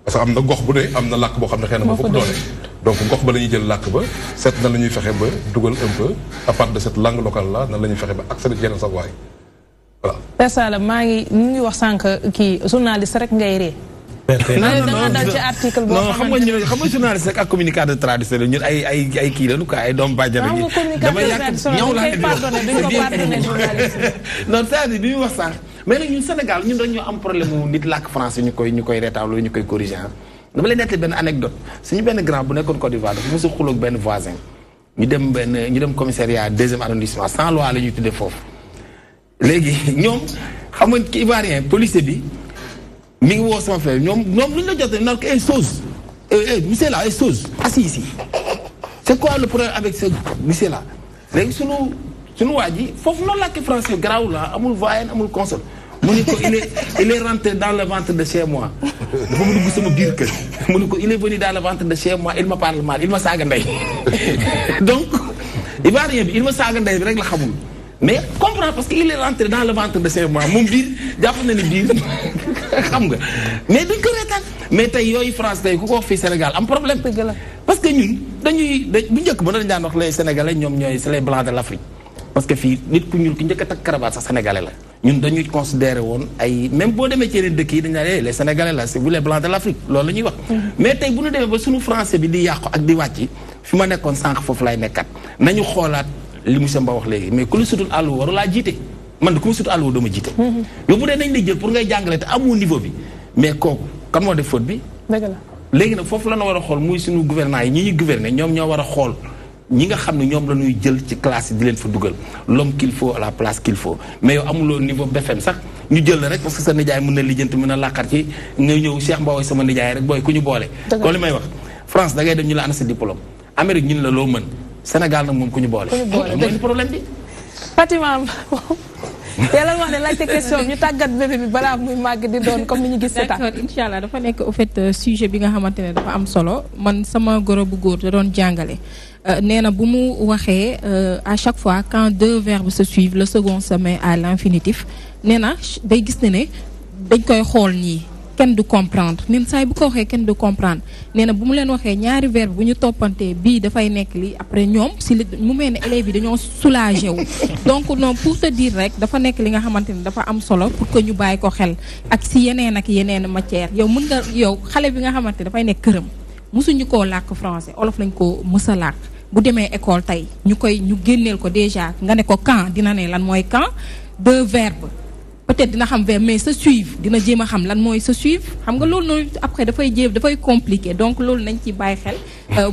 parce que am na gox bu dee am na làkk boo xam ne xëy na moo fëpp doole donc gox ba la ñuy jël làkk ba seet nan la ñuy fexe ba dugal un peu à part de cette langue locale là nan la ñuy fexe ba accéder ci yeneen savoir yi voilà. Persala maa ngi wax sànq kii journaliste rek ngay ree. non dal ci article boo xam nga journaliste rek ak communicateur traditionnel ñun ay kii la lu ko ay doom bàjjana ñu dama yàq ñaw laa di wax non c'est-à-dire bi ñu wax sànq mais nag ñun Sénégal ñun dañoo am problème mu nit làkk français ñu koy reetaan loolu ñu koy corriger dama lay nettali benn anecdote suñu benn grand bu nekkoon Côte d'Ivoire dafa mosul xuloog benn voisin ñu dem commissariat 2e arrondissement sans loi la ñuy tuddee foofu léegi ñoom xam nga ki ivoirien policier bi mi ngi woo sama frère ñoom lu ñu la jotee naan ko ay chose monsieur là ay chose assis ici c'est quoi le problème avec ce monsieur là léegi sunu waa ji foofu noonu làkk français garaaw la amul voyelle amul console mu ne ko il est rentré dans le ventre de chez moi dafa mu dugg sama biir kër mu ne ko il est venu dans le ventre de chez moi il me parle mal il ma saaga ndey donc ivoirien bi il ma saaga ndey bi rek la xamul mais comprends parce que il est rentré dans le ventre de chez moi moom biir jàpp na ni biir xam nga mais duñ ko reetaan mais tey yooyu France tey ku ko wax fii Sénégal am problème parce que ñun bu njëkk ba dañ daan wax les Sénégalais ñoom ñooy c'est les blancs de l'Afrique parce que fii nit ku ñuul ki njëkk a takk cravate sax Sénégalais la ñun dañuy considéré woon ay même boo demee ci yeneen dëkk yi dañ naan les Sénégalais la c'est vous les blancs de l'Afrique loolu la ñuy wax mais tey bu ñu demee ba suñu français bi di yàqu ak di wàcc fi ma nekkoon sànq foofu lay nekkat nañu xoolaat li monsieur Mba wax léegi mais ku la sutul àll waru laa jiite man ku ma sutul àll doo ma jiite. yow bu dee nañ lay jël pour ngay jàngale te amoo niveau bi mais kooku kan moo def faute bi. dëgg la léegi nag foofu la ñu war a xool muy suñu gouvernement yi ñi ñuy gouverner ñoom ñoo war a xool ñi nga xam ne ñoom la ñuy jël ci classe yi di leen fa dugal l'homme qu'il faut à la place qu'il faut mais yow amuloo niveau BFM sax ñu jël la rek parce que sa nijaay mën na lijjanti mën na làqar ci nga ñëw Cheikh Mbawoy sama nijaay rek booy ku ñu boole. kon li may wax France da ngay dem ñu la ana sa diplôme Amérique ñun la loo mën Sénégal nag moom ku ñu boole. mooy problème bi. Fatima yàlla wax ne laajte question ñu tàggat bébé bi balaa muy màgg di doon comme ni ñu gis. d'accord incha allah dafa nekk au fait sujet bi nga xamante ne dafa am solo man sama goro bu góor da doon jàngale. nee na bu mu waxee à chaque fois quand deux verbes se suivent le second se met à l'infinitif nee na day gis ne dañ koy xool nii kenn du comprendre nen saa yi bu ko waxee kenn du comprendre nee na bu mu leen waxee ñaari verbe bu ñu toppantee bii dafay nekk lii après ñoom si li mu mel ne élèves yi dañoo soulagé wu donc non pour te dire rek dafa nekk li nga xamante ne dafa am solo pour que ñu bàyyi ko xel ak si yeneen ak yeneen matière yow mën nga yow xale bi nga xamante dafay nekk këram mosuñu koo làkk français olof lañ ko mës a làkk bu demee école tey ñu génneel ko déjà nga ne ko quand dina ne lan mooy quand deux verbes peut-être dina xam verbe mais se suivre dina jéem a xam lan mooy se suivre xam nga loolu noonu après dafay compliqué donc loolu nañ ci bàyyi xel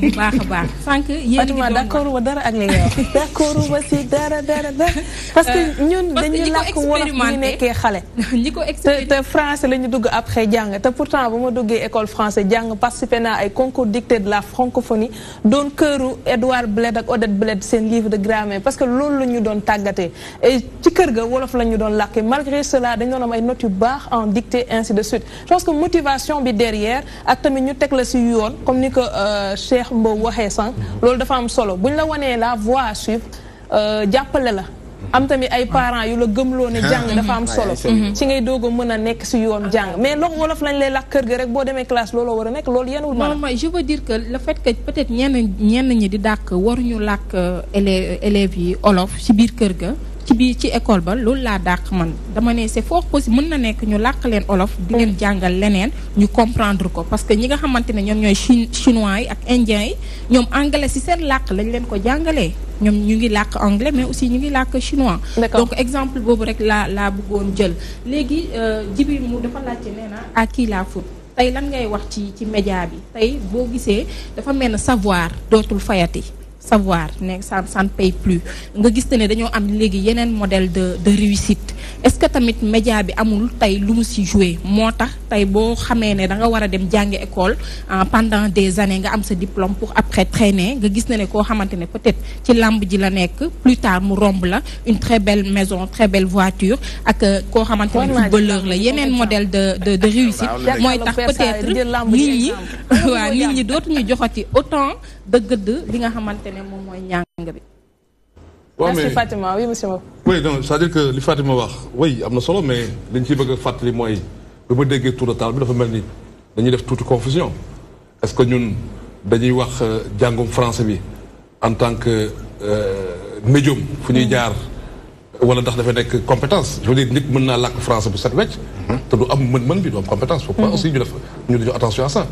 bu baax a baax. sànq yéen a ngi doon d'accord wa dara ak li ngay wax d'accord wa si dara parce que ñun dañuy làkk wolof ñu nekkee xale. ñi ko te français la ñu dugg après jàng te pourtant bu ma duggee école français jàng participé naa ay concours dictée de la francophonie doon këru Edouard Bled ak Odette Bled seen livre de grammaire parce que loolu la ñu doon tàggatee et ci kër ga wolof la ñu doon làkkee malgré cela dañu doon am ay notes yu baax en dictée ainsi de suite je pense que motivation bi derrière ak tamit ñu teg la si yoon comme ni ko Cheikh Mbow waxee sànq loolu dafa am solo buñ la wanee la voie à suivre jàppale la am tamit ay parents yu la gëmloo ne jàng dafa am solo ci ngay doog a mën a nekk si yoon jàng mais loolu wolof lañ lay làkk kër ga rek boo demee classe looloo war a nekk loolu yenul ma non je veux dire que le fait que peut-être ñenn ñi di dàkk waruñu làkk élèves yi olof ci biir kër ga ci école ba loolu laa dàq man dama ne c'est fort possible mën na nekk ñu làkk leen olof di leen jàngal leneen ñu comprendre ko parce que ñi nga xamante ne ñoom ñooy chinois yi ak indiens yi ñoom anglais ci seen làkk lañ leen ko jàngalee ñoom ñu ngi làkk anglais mais aussi ñu ngi làkk chinois donc exemple boobu rek laa bëggoon jël léegi Djibi mu dafa laajte nee na à qui la faute tey lan ngay wax ci média bi tey boo gisee dafa mel ne savoir dootul fayati savoir ne ça ne paye plus nga gis ne dañoo am léegi yeneen modèle de réussite est-ce que tamit média bi amul tey lu mu si joué moo tax tey boo xamee ne da nga war a dem jàngi école pendant des années nga am sa diplôme pour après traîner nga gis ne koo xamante ne peut-être ci lamb ji la nekk plus tard mu romb la une très belle maison très belle voiture ak koo xamante ne footballeur la yeneen modèle de réussite mooy tax peut-être nit ñi dootuñu joxati autant de gëdd li nga xamante ne moom mooy njàng bi. merci Fatima oui monsieur. oui non c'est-à-dire que li Fatima wax oui am na solo mais dañ ciy bëgg a fàttali mooy bi ma déggee tour de table bi dafa mel ni dañuy def tuuti confusion est-ce que ñun dañuy wax jàngum français bi en tant que médium fu ñuy jaar wala ndax dafa nekk compétence je veux dire nit mën naa làkk français bu set wecc te du am mën bi du am compétence faut pas aussi ñu def attention à ça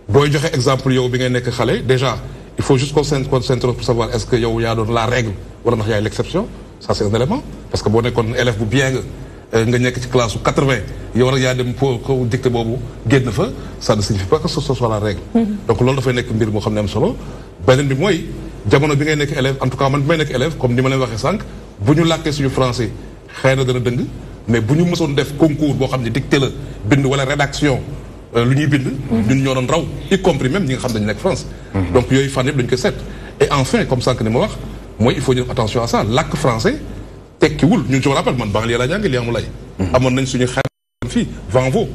booy joxe exemple yow bi ngay nekk xale déjà il faut juste qu'on s'interroge pour savoir est-ce que yow yaa doon la règle wala ndax yaay l'exception ça c'est un élément parce que boo nekkoon élève bu bien nga nekk ci classe su 80 yow rek yaa dem ko dictée boobu génn fa ça ne signifie pas que ce soit la règle donc loolu dafay nekk mbir moo xam ne am solo beneen bi mooy jamono bi ngay nekk élève en tout cas man bi may nekk élève comme ni ma leen waxee sànq bu ñu làkkee suñu français xëy na dana dëng mais bu ñu mësoon def concours boo xam ne dictée la bind wala rédaction lu ñuy bind ñun ñoo doon raw y compris même ñi nga xam dañu nekk France donc yooyu fan yëpp dañu koy seet et enfin comme sànq ni ma wax mooy il faut ñu def attention à ça làkk français tekkiwul ñun je me rappelle man banlieue laa jànge li amul lay amoon nañ suñu xarit fii Vanvo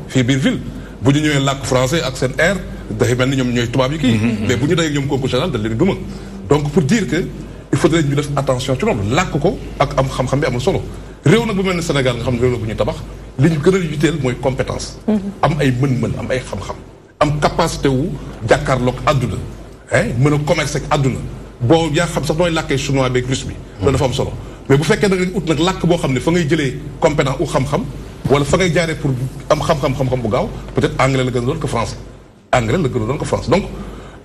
fii biir ville bu ñu ñëwee làkk français ak seen air dafay mel ni ñoom ñooy tubaab yi kii mais bu ñu dayee ñoom concours général dañ leen duma donc pour dire que il faudrait ñu def attention ci loolu làkk ko ak am xam-xam bi amul solo réew nag bu mel ne Sénégal nga xam ne réew la bu ñuy tabax li ñu gën a yitteel mooy compétence am ay mën-mën am ay xam-xam am capacité wu jàkkaarloog àdduna mën a commerce ak àdduna boo yaa xam sax nooy làkkee chinois beeg russe bi loolu dafa am solo mais bu fekkee da nga ut nag làkk boo xam ne fa ngay jëlee compétence ou xam-xam wala fa ngay jaaree pour am xam-xam bu gaaw peut-être anglais la gën a doon que français anglais la gën a doon que français donc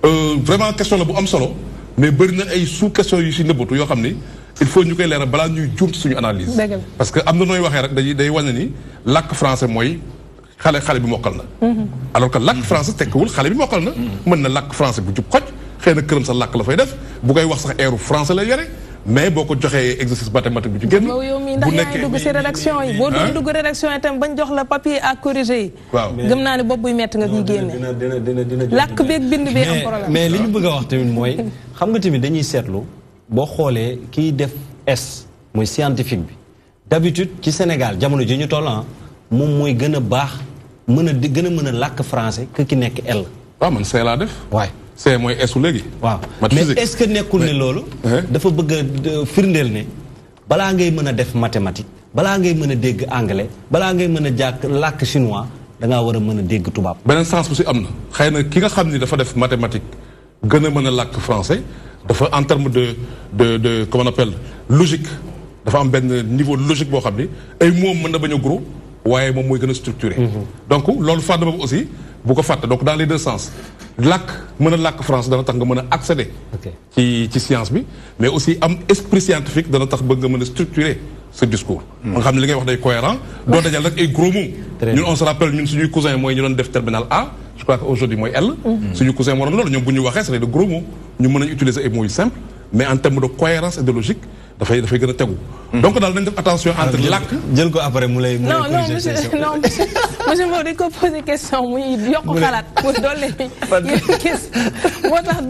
vraiment question la bu am solo mais bëri na ay sous question yu si nëbbatu yoo xam ni il faut ñu koy leeral balaa ñuy juum suñu analyse. parce que am na nooy waxee rek day wane ni làkk français mooy xale bi mokkal na. alors que làkk français tekkiwul xale bi mokkal na. mën na làkk français bu jub xoj xëy na këram sax làkk la fay def bu koy wax sax eeru français lay yore mais boo ko joxee exercice mathématique bi ci génn. yow mii ndax yaa ngi dugg si rédaction yi boo dugg rédaction yi itam bañ jox la papier à corriger yi. waaw gëm naa ne bopp buy métti nga ñu génne. dina làkk beeg bind bee am problème. mais li ñu bëgg a wax tamit mooy xam nga tamit dañuy seetlu boo xoolee kiy def S mooy scientifique bi d'habitude ci Sénégal jamono ji ñu toll moom mooy gën a baax mën a mën a làkk français que ki nekk L. waaw man C laa def. waay C mooy S léegi. waaw mais est-ce que nekkul ne loolu. dafa bëgg a firndeel ne balaa ngay mën a def mathématique balaa ngay mën a dégg anglais balaa ngay mën a jàkk làkk chinois da ngaa war a mën a dégg tubaab. beneen sens bu si am na xëy na ki nga xam ni dafa def mathématique gën a mën a làkk français dafa en terme de comment on appelle logique dafa am benn niveau logique boo xam ni ay moom mën na bañ a gros waaye moom mooy gën a structuré. donc loolu fànn boobu aussi bu ko fàtte donc dans les deux sens làkk mën a làkk France dana tax nga mën a accéder. ci science bi mais aussi am esprit scientifique dana tax ba nga mën a structurer ce discours. nga xam ne li ngay wax day cohérent doo dajal rek ay gros mots. ñun on se rappelle ñun suñuy cousin mooy ñu doon def terminal A je crois que aujourd'hui mooy L. suñu cousin moo doon loolu ñoom bu ñu waxee c'est de gros mots ñu mën a utiliser ay mots yu simples mais en termes de cohérence et de logique dafay gën a tegu. donc daal nañ def attention entre làkk. jël ko après mu lay. non monsieur Mbow dañ ko posé question muy yokk xalaat pour dolli gis moo tax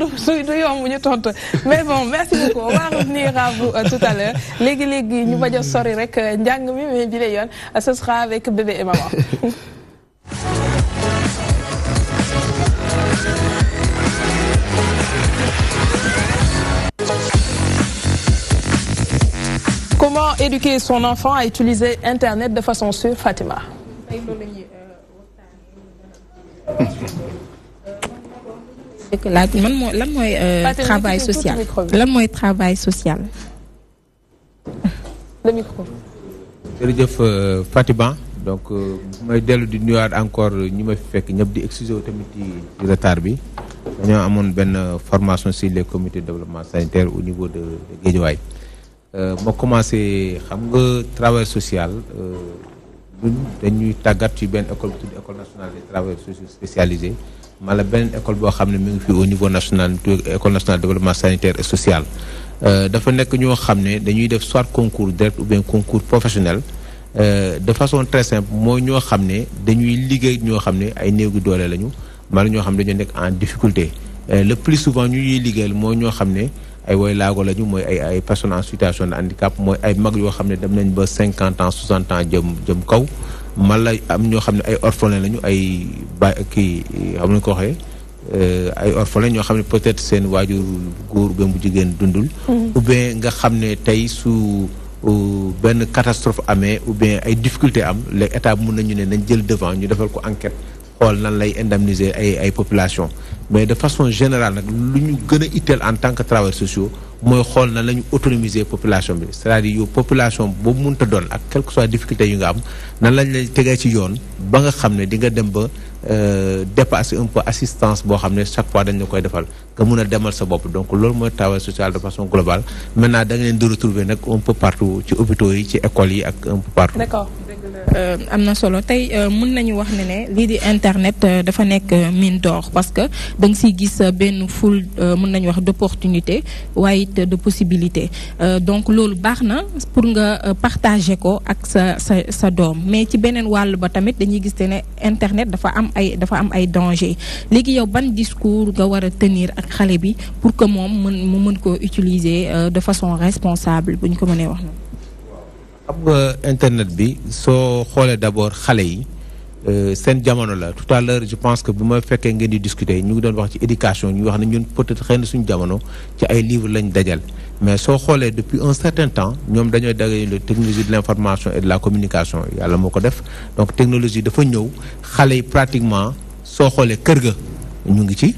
du yomb ñu tontu mais bon merci beaucoup on va revenir à vous tout à l'heure léegi ñu bañ a sori rek njàng mi mais bi lay yoon ce sera avec bébé et maman. Comment éduquer son enfant à utiliser Internet de façon sûre, Fatima? lan mooy travail social lan mooy travail social. Le micro. jërëjëf Fatima donc may dellu di nuyuwaat encore ñi ma fekk ñëpp di excusé tamit ci retard bi dañoo amoon benn formation sur les comités de développement sanitaire au niveau de Guédiawaye. ma commencé xam nga travail social ñun dañuy tàggat ci benn école bu tudd école nationale des travailleurs sociaux spécialisés mala benn école boo xam ne mi ngi fi au niveau national école nationale de développement sanitaire et social. dafa nekk ñoo xam ne dañuy def soit concours direct ou bien concours professionnel de façon très simple mooy ñoo xam ne dañuy liggéey ñoo xam ne ay néew gi doole lañu mala ñoo xam ne dañoo nekk en difficulté le plus souvent ñu ñuy liggéeyal mooy ñoo xam ne ay woy laago lañu mooy ay personnes en situation de handicap mooy ay mag yoo xam ne dem nañ ba 50 ans 60 ans jëm kaw mala am ñoo xam ne ay orphelins lañu ay xam nañu ko waxee ay orphelins ñoo xam ne peut-être seen waajur góor ba bu jigéen dundul ou bien nga xam ne tey su benn catastrophe amee ou bien ay difficulté am léegi état mun nañu ne nañ jël devant ñu defal ko enquête xool nan lay indemniser ay population mais de façon générale nag lu ñu gën a itteel en tant que travailleurs sociaux mooy xool nan la ñu autonomiser population bi c'est-à-dire yow population boobu mënta doon ak quelle que soit difficulté yu nga am nan lañ lay tegee ci yoon ba nga xam ne di nga dem ba dépasser un peu assistance boo xam ne chaque fois dañ la koy defal nga mun a demal sa bopp donc loolu mooy travail social de façon globale maintenant da nga leen di retrouver nag un peu partout ci hôpitaux yi ci écoles yi ak un peu partout. D'accord. am na solo tey mun nañu wax ne lii di internet dafa nekk mine d'or parce que da nga siy gis benn foule mun nañu wax d'opportunité waaye it de possibilité donc loolu baax na pour nga partager ko ak sa doom mais ci beneen wàll ba tamit dañuy gis ne internet dafa am ay danger léegi yow ban discours nga war a tenir ak xale bi pour que moom mu mën koo utiliser de façon responsable bu ñu ko mënee wax noonu. xam nga internet bi soo xoolee d'abord xale yi seen jamono la tout à l'heure je pense que bu ma fekkee ngeen di discuter ñu ngi doon wax ci éducation ñu wax ne ñun peut-être xëy na suñu jamono ci ay livres lañ dajal mais soo xoolee depuis un certain temps ñoom dañooy dajale la technologie de l'information et de la communication yàlla moo ko def donc technologie dafa ñëw xale yi pratiquement soo xoolee kër ga ñu ngi ci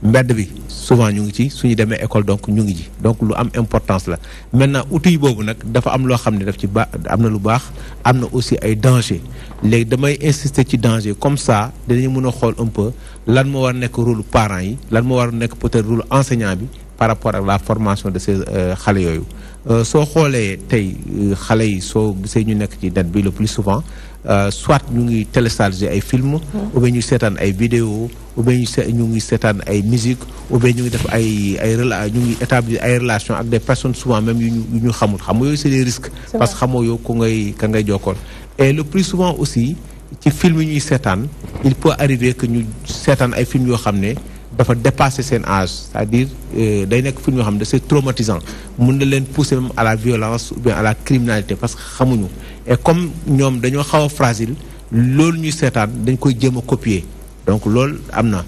mbedd bi souvent ñu ngi ci suñu demee école donc ñu ngi ci donc lu am importance la maintenant outil boobu nag dafa am loo xam ne daf ci am na lu baax am na aussi ay danger léegi damay insister ci danger comme ça dinañu mën a xool un peu lan moo war nekk rôle parents yi lan moo war nekk peut-être rôle enseignant bi par rapport à la formation de ces xale yooyu soo xoolee tey xale yi soo gisee ñu nekk ci net bi le plus souvent soit ñu ngi télécharger ay films ou bien ñu seetaan ay vidéos ou bien ñu ngi seetaan ay musique ou bien ñu ngi def ñu ngi établir ay relations ak des personnes souvent même yu ñu xamul xam nga yooyu c'est des risques parce que xamoo yow ka ngay jokkoon et le plus souvent aussi ci film yi ñuy seetaan il peut arriver que ñu seetaan ay films yoo xam ne dafa dépasser seen âge c'est-à-dire day nekk film yoo xam ne c'est traumatisant mun na leen pousser même à la violence ou bien à la criminalité parce que xamuñu et comme ñoom dañoo xaw a fragile loolu ñuy seetaan dañ koy jéem a copier donc loolu am na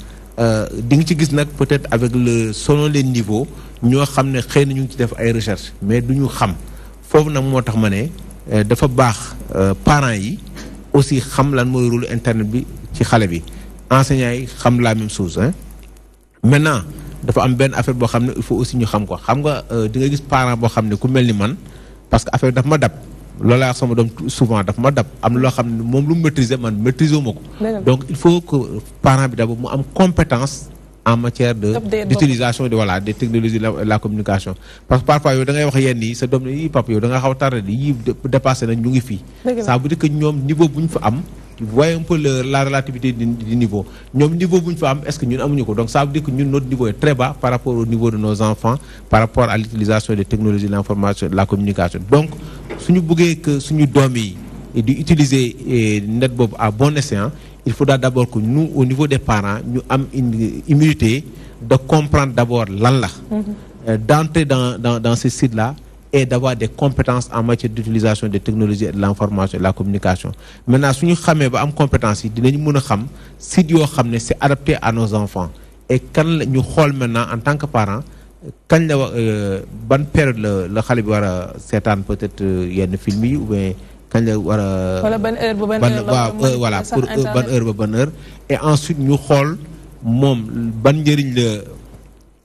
di nga ci gis nag peut-être avec selon les niveaux ñoo xam ne xëy na ñu ngi ci def ay recherche mais du ñu xam foofu nag moo tax ma ne dafa baax parents yi aussi xam lan mooy rôle internet bi ci xale bi enseignants yi xam la même chose hein. Maintenant dafa am benn affaire boo xam ne il faut aussi ñu xam ko xam nga di nga gis parent boo xam ne ku mel ni man parce que affaire daf ma dab loolu laa wax sama doom souvent daf ma dab am na loo xam ne moom lu mu maîtriser man maîtriser ma ko donc il faut que parent bi d'abord mu am compétence en matière d'utilisation des technologies de la communication parce que parfois yow da ngay wax yenn yi sa doom ne yii papa yow da nga xaw a tardé yii dépassé nañ ñu ngi fii ça veut dire que ñoom niveau bu ñu fa am vous voyez un peu la relativité du niveau ñoom niveau bu ñu fa am est-ce que ñun amuñu ko donc ça veut dire que ñun notre niveau est très bas par rapport au niveau de nos enfants par rapport à l'utilisation des technologies de l'information de la communication donc suñu bëggee que suñu doom yi di utiliser net boobu à bon escient il faudra d'abord que nous au niveau des parents ñu am une humilité de comprendre d'abord lan la d'entrer dans ces sites-là et d'avoir des compétences en matière d'utilisation des technologies et de l'information et de la communication. Maintenant, si nous avons des compétences, nous savons sites c'est adapté à nos enfants. Et quand nous regardons maintenant en tant que parents, quand bonne période le xale bi wara sétane peut-être yenn film yi ou bien quand la wara wala ban heure bu ban heure voilà pour ban heure ba ban heure et ensuite ñu xol mom ban njëriñ la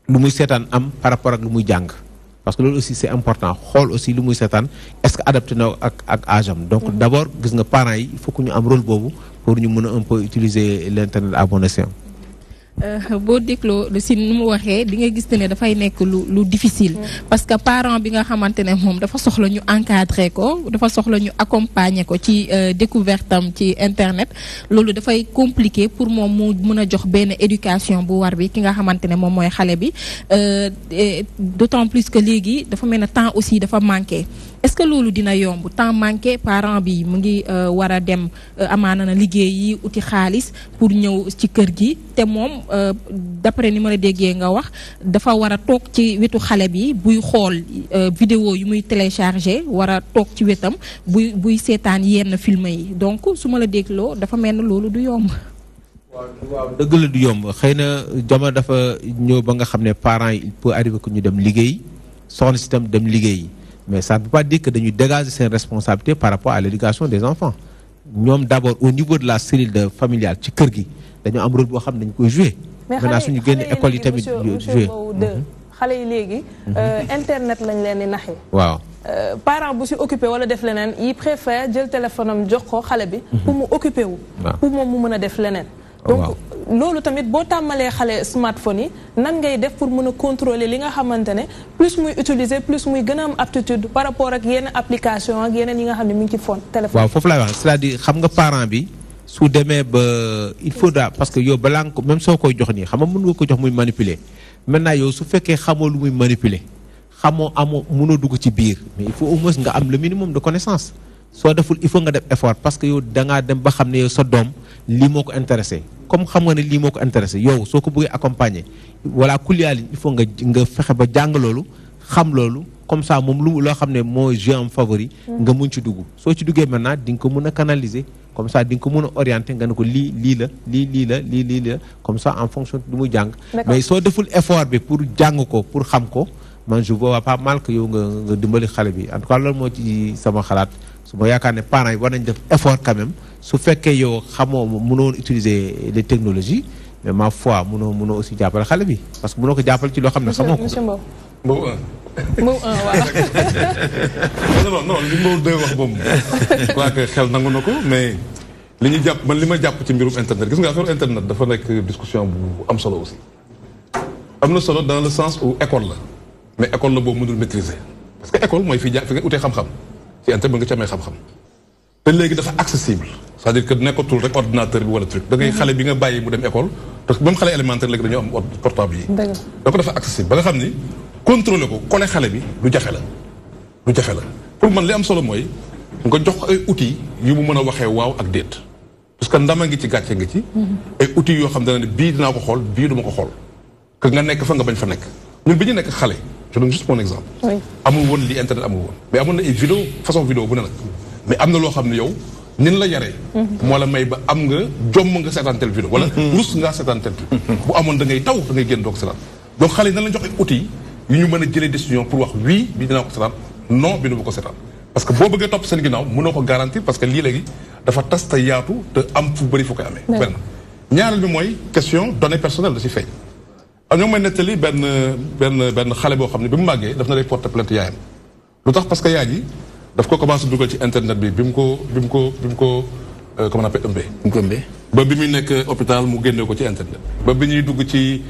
lu muy sétane am par rapport ak lu muy jàng parce que loolu aussi c'est important xool aussi lu muy seetaan est-ce que adapté na ak âge am donc d'abord gis nga parents yi il faut que ñu am rôle boobu pour ñu mën a un peu utiliser l'internet à bon escient. boo dégloo si nu mu waxee di nga gis ne dafay nekk lu difficile parce que parent bi nga xamante ne moom dafa soxla ñu encadrer ko dafa soxla ñu accompagner ko ci découverte am ci internet loolu dafay compliqué pour moom mu mën a jox benn éducation bu war bi ki nga xamante ne moom mooy xale bi d'autant plus que léegi dafa mel ne temps aussi dafa manqué est-ce que loolu dina yomb temps manqué parent bi mu ngi war a dem amaana na liggéey yi uti xaalis pour ñëw ci kër gi te moom d'après ni ma la déggee nga wax dafa war a toog ci wetu xale bi buy xool vidéo yu muy télécharger war a toog ci wetam buy seetaan yenn film yi donc su ma la dégloo dafa mel ne loolu du yomb. waaw dëgg la du yomb xëy na jamono dafa ñëw ba nga xam ne parents yi il peut arriver que ñu dem liggéey soxna si tam dem liggéey mais ça ne veut pas dire que dañuy dégager seen responsabilité par rapport à l'éducation des enfants ñoom d'abord au niveau de la cellule familiale ci kër gi dañoo am rôle boo xam ne dañu koy jouer maintenant suñu génn école yi tamit jouer xale yi léegi internet lañ leen di naxee waaw parent bu si occupé wala def leneen yi préfère jël téléphone am jox ko xale bi pour mu occupé wu pour moom mu mën a def leneen donc loolu tamit boo tàmmalee xale smartphone yi nan ngay def pour mën a contrôler li nga xamante ne plus muy utiliser plus muy gën a am aptitude par rapport ak yenn application ak yeneen yi nga xam ne mi ngi ci phone téléphone waaw foofu laay wax c'est-à-dire xam nga parent bi su demee ba il faudra parce que yow balaa nga ko même soo koy jox nii xam nga mën nga ko jox muy manipuler maintenant yow su fekkee xamoo lu muy manipuler amoo mënoo dugg ci biir mais il faut au moins nga am le minimum de connaissance soo deful il faut nga def effort parce que yow dangaa dem ba xam ne yow sa doom lii moo ko intéressé comme xam nga ne lii moo ko intéressé yow soo ko bëggee accompagner voilà kuliyaalin il faut nga fexe ba jàng loolu xam loolu comme ça moom loo xam ne moo jeu am favori nga mun ci dugg soo ci duggee maintenant di nga ko mën a canaliser comme ça di nga ko mën a orienter nga ne ko lii la comme ça en fonction du muy jàng mais soo deful effort bi pour jàng ko pour xam ko man je vois pas mal que yow nga dimbali xale bi en tout cas loolu moo ci sama xalaat su ma yaakaar ne parents yi war nañ def effort quand même su fekkee yow xamoo mënoon utiliser les technologies mais ma foi mënoo aussi jàppale xale bi parce que mënoo ko jàppale ci loo xam ne xamoo ko. monsieur Mbow. Mbow 1. Mbow 1 waaw. non li Mbow 2 wax moom je crois que xel nangu na ko mais li ñu jàpp li ma jàpp ci mbirum internet gis nga affaire internet dafa nekk discussion bu am solo aussi am na solo dans le sens où école la mais école la boobu mënul maîtriser parce que école mooy fi nga utee xam-xam ci internet nga ci amee xam-xam te léegi dafa accessible c'est-à-dire que nekkatul rek ordinateur bi wala truc da ngay xale bi nga bàyyi mu dem école te même xale élémentaire léegi dañoo am portable yi da ko dafa accessible ba nga xam ni contrôler ko coller xale bi du jafe la pour man li am solo mooy nga jox ko ay outils yu mu mën a waxee waaw ak déet parce que ndama ngi ci gàcce nga ci ay outils yoo xam ne bii dinaa ko xool bii duma ko xool que nga nekk fa nga bañ fa nekk ñun bi ñu nekk xale je donne juste mon exemple amul woon li internet amul woon mais amoon na ay vidéo façon vidéo bu ne nag mais am na loo xam ne yow nin la yaree moo la may ba am nga jomm nga seetaan tel vidéo wala rus ngaa seetaan tel bu amoon da ngay daw da ngay génn doog seetaan donc xale yi nan la jox ay outils yu ñu mën a jëlee décision pour wax oui bi dinaa ko seetaan non bi du ma ko seetaan parce que boo bëggee topp seen ginnaaw mënoo ko garantir parce que lii léegi dafa tas te yaatu te am fu bëri fu koy amee benn ñaareel bi mooy question données personnelles da si feeñ ñoo may nettali benn xale boo xam ne bi mu màggee daf na day porter plainte yaayam lu tax parce que yaay ji daf ko commencé dugal ci internet bi bi mu ko comment on appelle ëmbee ba bi muy nekk hôpital mu génne ko ci internet ba bi ñuy dugg ci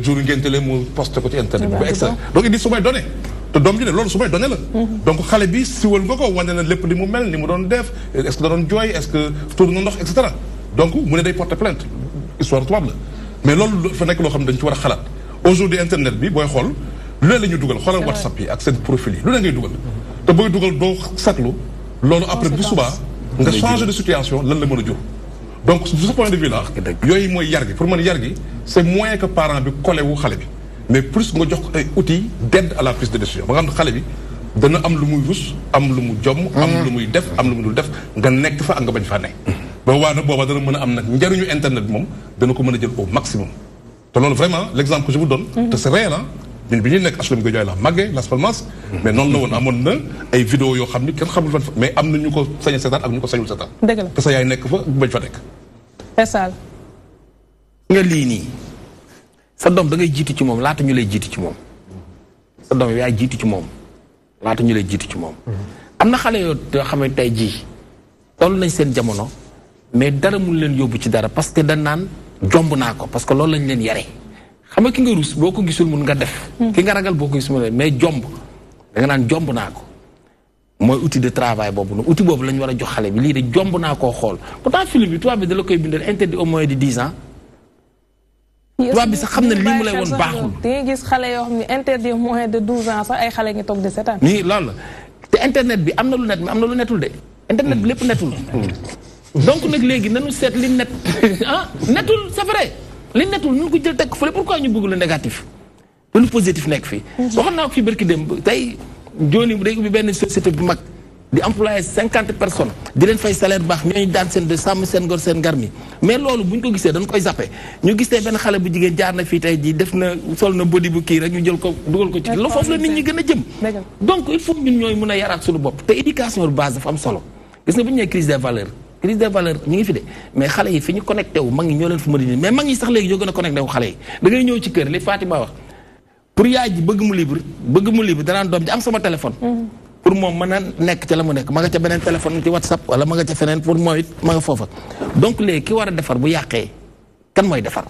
jour ngéntele mu posté ko ci internet bi ba extra donc il dit su may donné te doom ji ne loolu su may donné la donc xale bi siwal nga ko wane na lépp li mu mel ni mu doon def est-ce que da doon jooy est-ce que tour na ndox et cetera donc mu ne day porter plainte histoire tubaab la mais loolu dafa nekk loo xam ne dañu ci war a xalaat aujourd'hui internet bi booy xool lu ne la ñuy dugal xoolal WhatsApp yi ak seen profil yi lu ne ngay dugal te booy dugal doo seetlu loolu après bu subaa nga changer de situation lan la mën a jur donc de ce point de vue là yooyu mooy yar gi pour man yar gi c'est moins que parent bi collé wu xale bi mais plus nga jox ko ay outils d'aide à la prise de décision ba nga xam ne xale bi dana am lu muy rus am lu mu jomm am lu muy def am lu mu dul def nga nekk fa ak nga bañ faa nekk ba waa nag booba dana mën a am nag njariñu internet bi moom dana ko mën a jël au maximum te loolu vraiment l'exemple que je vous donne te c'est réel ñun bi ñuy nekk HLM Guédiawaye la màggee Las Palmas mais noonu la woon amoon na ay vidéo yoo xam ni kenn xamul fan mais am na ñu ko sañ a seetaan ak ñu ko sañul seetaan dëgg la te sa yaay nekk fa bañ fa nekk Faisal nga lii nii sa doom da ngay jiitu ci moom laata ñu lay jiitu ci moom sa doom yaay jiitu ci moom laata ñu lay jiitu ci moom am na xale yoo xam ne tey jii toll nañ seen jamono mais dara mun leen yóbbu ci dara parce que dañ naan jomb naa ko parce que loolu lañ leen yare xam nga ki nga rus boo ko gisul mun nga def ki nga ragal boo ko gisul mun mais jomb da nga naan jomb naa ko mooy outil de travail boobu noonu outil boobu la ñu war a jox xale bi lii de jomb naa koo xool pourtant film bi tubaab bi da la koy bindal interdit au moins de 10 ans tubaab bi sax xam na lii mu lay woon baaxul da ngay gis xale yoo xam ne interdit au moins de 12 ans sax ay xale ngi toog de seetaan nii loolu la te internet bi am na lu net mais am na lu netul de internet bi lépp netul donc nag léegi nanu seet li net netul c'est vrai li netul ñu ko jël teg ko fële pourquoi ñu bëgg lu négatif te lu positif nekk fii waxoon naa ko fii barki dem tey jooni day ubbi benn société bu mag di employé 50 personnes di leen fay salaire bu baax ñooñu daan seen de sàmm seen ngor seen ngar mi mais loolu bu ñu ko gisee dañ koy zappé ñu gisee benn xale bu jigéen jaar na fii tey jii def na sol na body bu kii rek ñu jël ko dugal ko ci loolu foofu la nit ñi gën a jëm donc il faut ñun ñooy mën a yaraat suñu bopp te éducation de base dafa am solo gis nga bu ñu nee crise des valeurs ñu ngi fi de mais xale yi fi ñu connecté wu mag ñi ñoo leen fu mën a mais mag ñi sax léegi ñoo gën a connecté wu xale yi da ngay ñëw ci kër li Fatima wax pour yaay ji bëgg mu libre danaan doom ji am sama téléphone pour moom mën a nekk ca la mu nekk ma nga ca beneen téléphone ci WhatsApp wala ma nga ca feneen pour moom it ma nga foofa donc léegi ki war a defar bu yàqee kan mooy defar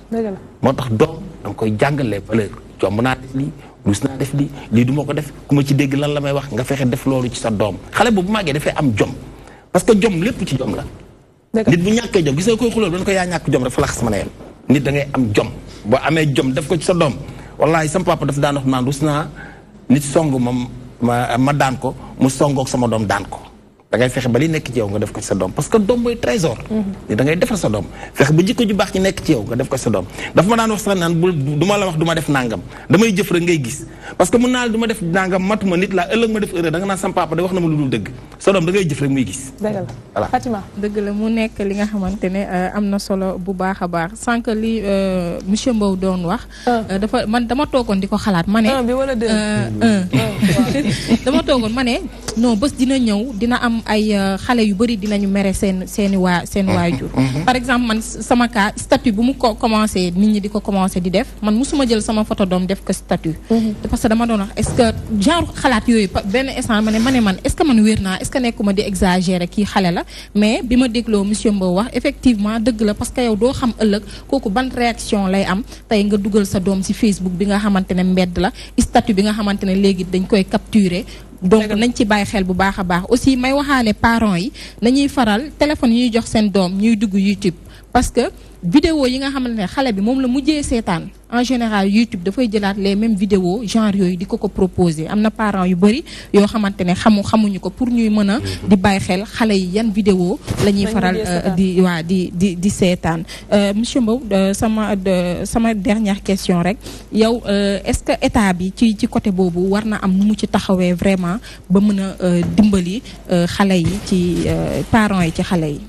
moo tax doom da nga koy jàngalee valeur jomb naa def lii rus naa def lii du ma ko def ku ma ci dégg lan la may wax nga fexe def loolu ci sa doom xale boobu màggee dafay am jom parce que jom lépp ci jom la nit bu ñàkkee jom gis nga koy xulool doon ko yaa ñàkk jom rek fa lax sama na yem nit da ngay am jom boo amee jom def ko ci sa doom wallahi sama papa daf daan wax naan rus naa nit song ma daan ko mu songoog sama doom daan ko da ngay fexe ba li nekk ci yow nga def ko ci sa doom parce que doom mooy trésor ni da ngay defar sa doom fexe ba jikko ju baax ci nekk ci yow nga def ko ci sa doom dafa ma daan wax sax naan du ma la wax du ma def nangam damay jëf rek ngay gis parce que mun naa du ma def nangam matuma nit laa ëllëg ma def erreur da nga naan sama papa da wax na ma lu dul dëgg sa doom da ngay jëf rek muy gis dëgg la Fatima dëgg la mu nekk li nga xamante ne am na solo bu baax a baax sànq li monsieur Mbow doon wax dafa man dama toogoon di ko xalaat ma ne dama toogoon ma ne non bés dina ñëw dina am ay xale yu bëri dinañu mere seen waajur. par exemple man sama cas statut bu mu ko commencé nit ñi di ko commencé di def man musuma jël sama photo doom def ko statut. parce que dama doon wax est-ce que genre xalaat yooyu benn instant ma ne man est-ce que man wér naa est-ce que nekkuma di exagérer kii xale la mais bi ma dégloo monsieur Mbow wax effectivement dëgg la parce que yow doo xam ëllëg kooku ban réaction lay am tey nga dugal sa doom ci Facebook bi nga xamante ne mbedd la statut bi nga xamante ne léegi dañ koy capturer. donc nañ ci bàyyi xel bu baax a baax aussi may waxaale parents yi nañuy faral téléphone yi ñuy jox seen doom ñuy dugg YouTube parce que vidéo yi nga xamante ne xale bi moom la mujjee seetaan en général YouTube dafay jëlaat les mêmes vidéos genre yooyu di ko proposer am na parents yu bëri yoo xamante ne xamuñu ko pour ñuy mën a di bàyyi xel xale yi yan vidéo la ñuy faral di seetaan monsieur Mbow sama dernière question rek yow est-ce que état bi ci côté boobu war na am nu mu ci taxawee vraiment ba mën a dimbali xale yi ci parents yi ci xale yi.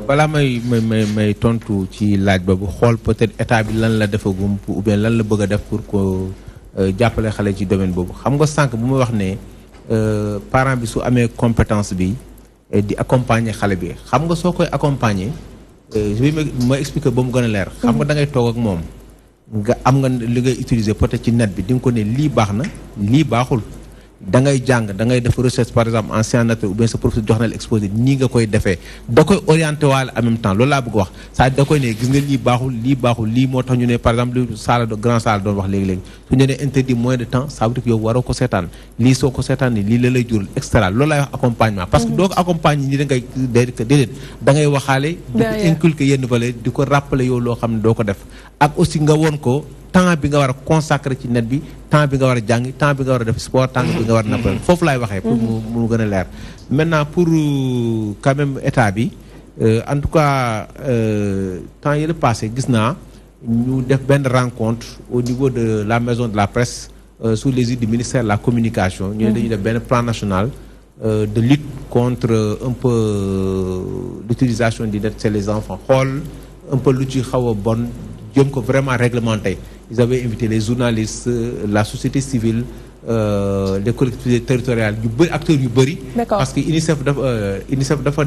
balaa may tontu ci laaj boobu xool peut-être état bi lan la defagum ou bien lan la bëgg a def pour ko jàppale xale ci domaine boobu xam nga sànq bu ma wax ne parent bi su amee compétence bi di accompagner xale bi xam nga soo koy accompagner ma expliquer ba mu gën a leer. xam nga da ngay toog ak moom nga am nga li ngay utiliser peut-être ci net bi di nga ko ne lii baax na lii baaxul. da ngay jàng da ngay def recherche par exemple en sciences naturelles ou bien sa professeur jox na la exposé nii nga koy defee da koy orienté waale en même temps loolu laa bëgg wax c'est-à-dire da koy ne gis nga lii baaxul lii moo tax ñu ne par exemple grand salle doon wax léegi-léegi su ñu nee interdit moins de temps ça veut dire que yow waroo ko seetaan lii soo ko seetaan ni lii la lay jural extra loolu laay wax accompagnement parce que doo ko accompagner ni da ngay déedéet da ngay waxaale di ko inculquer yenn valeur di ko rappeler yow loo xam ne doo ko def ak aussi nga woon ko temps bi nga war a consacrer ci net bi temps bi nga war a jàng temps bi nga war a def sport temps bi nga war a nappal foofu laay waxee pour mu gën a leer maintenant pour quand même état bi en tout cas temps yële passé gis naa ñu def benn rencontre au niveau de la maison de la presse sous l'égide du ministère de la communication ñu ne dañuy def benn plan national de lutte contre un peu l'utilisation du net chez les enfants xool un peu lu ci xaw a bon jëm ko vraiment réglementé. Ils avaient invité les journalistes, la société civile, les collectivités territoriales, les acteurs du Bari. Parce que l'UNICEF dafa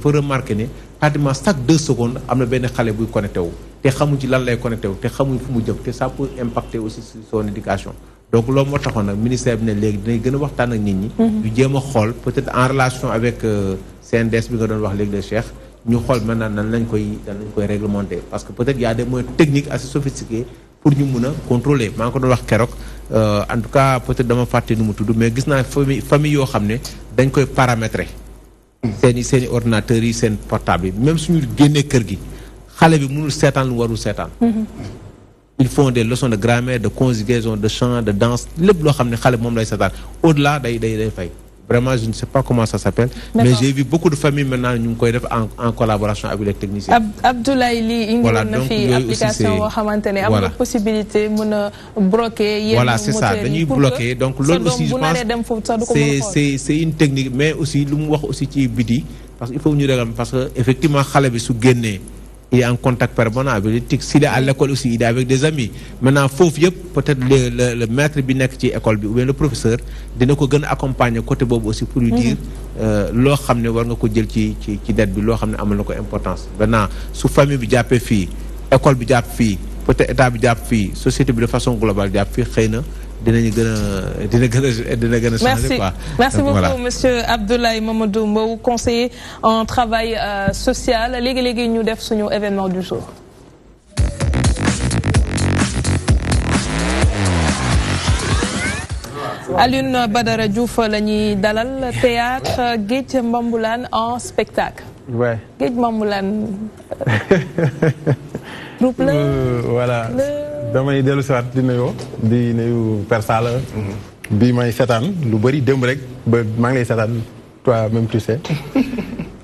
remarqué ne pratiquement chaque 2 secondes, il y a un xale buy connecté wu. Te xamuñ ci lan lay connecté wu, te xamuñ fu mu jëm, te ça peut impacter aussi sur son éducation. Donc loolu moo taxoon nag ministère bi ne léegi dinañ gën a waxtaan ak nit ñi. ñu jéem a xool peut-être en relation avec CNDS bi nga doon wax léegi de Cheikh. ñu xool maintenant nan lañ koy réglementer parce que peut-être y a des moyens techniques assez sophistiqués pour ñu mun a contrôler maa ngi ko doon wax keroog en tout cas peut-être dama fàtte nu mu tudd mais gis naa famille yoo xam ne dañ koy paramétrer seeni ordinateurs yi seen portable yi même suñu génnee kër gi xale bi mënul seetaan lu warul seetaan ils font des leçons de grammaire de conjugaison de chant de danse lépp loo xam ne xale bi moom lay seetaan au-delà day fay. Vraiment, je ne sais pas comment ça s'appelle. Mais j'ai vu beaucoup de familles maintenant nous en collaboration avec les techniciens. Abdoulaye Li, voilà, donc application la possibilité de bloquer. Voilà, c'est ça. Nous bloquer. Donc l'autre aussi, je pense, c'est une technique, mais aussi nous aussi qui bidi parce qu'il faut nous regarder parce que effectivement, xalé bi su génné il est en contact permanent avec les TIC. S'il est à l'école aussi, il est avec des amis. Maintenant, peut-être le maître bi nek ci école bi ou bien le professeur dina ko gën accompagner côté bobu aussi pour lui dire lo xamné war nga ko jël ci dette bi lo xamné amal nako importance. Maintenant, su famille bi jappé fi, école bi japp fi, peut-être état bi japp fi, société bi de façon globale japp fi xeyna dina gën a changer quoi. Merci beaucoup voilà. Monsieur Abdoulaye Mamadou Mbow, conseiller en travail social. Légui ñu def suñu événement du jour. Alioune Badara Diouf lañuy dalal théâtre Géej Mbamboulane en spectacle. Ouais. Géej Mbamboulane. Groupe la. Voilà. damay dellu si waat di nuyu Père Sala bi may seetaan lu bëri démb rek ba maa ngi lay seetaan toi même tu sais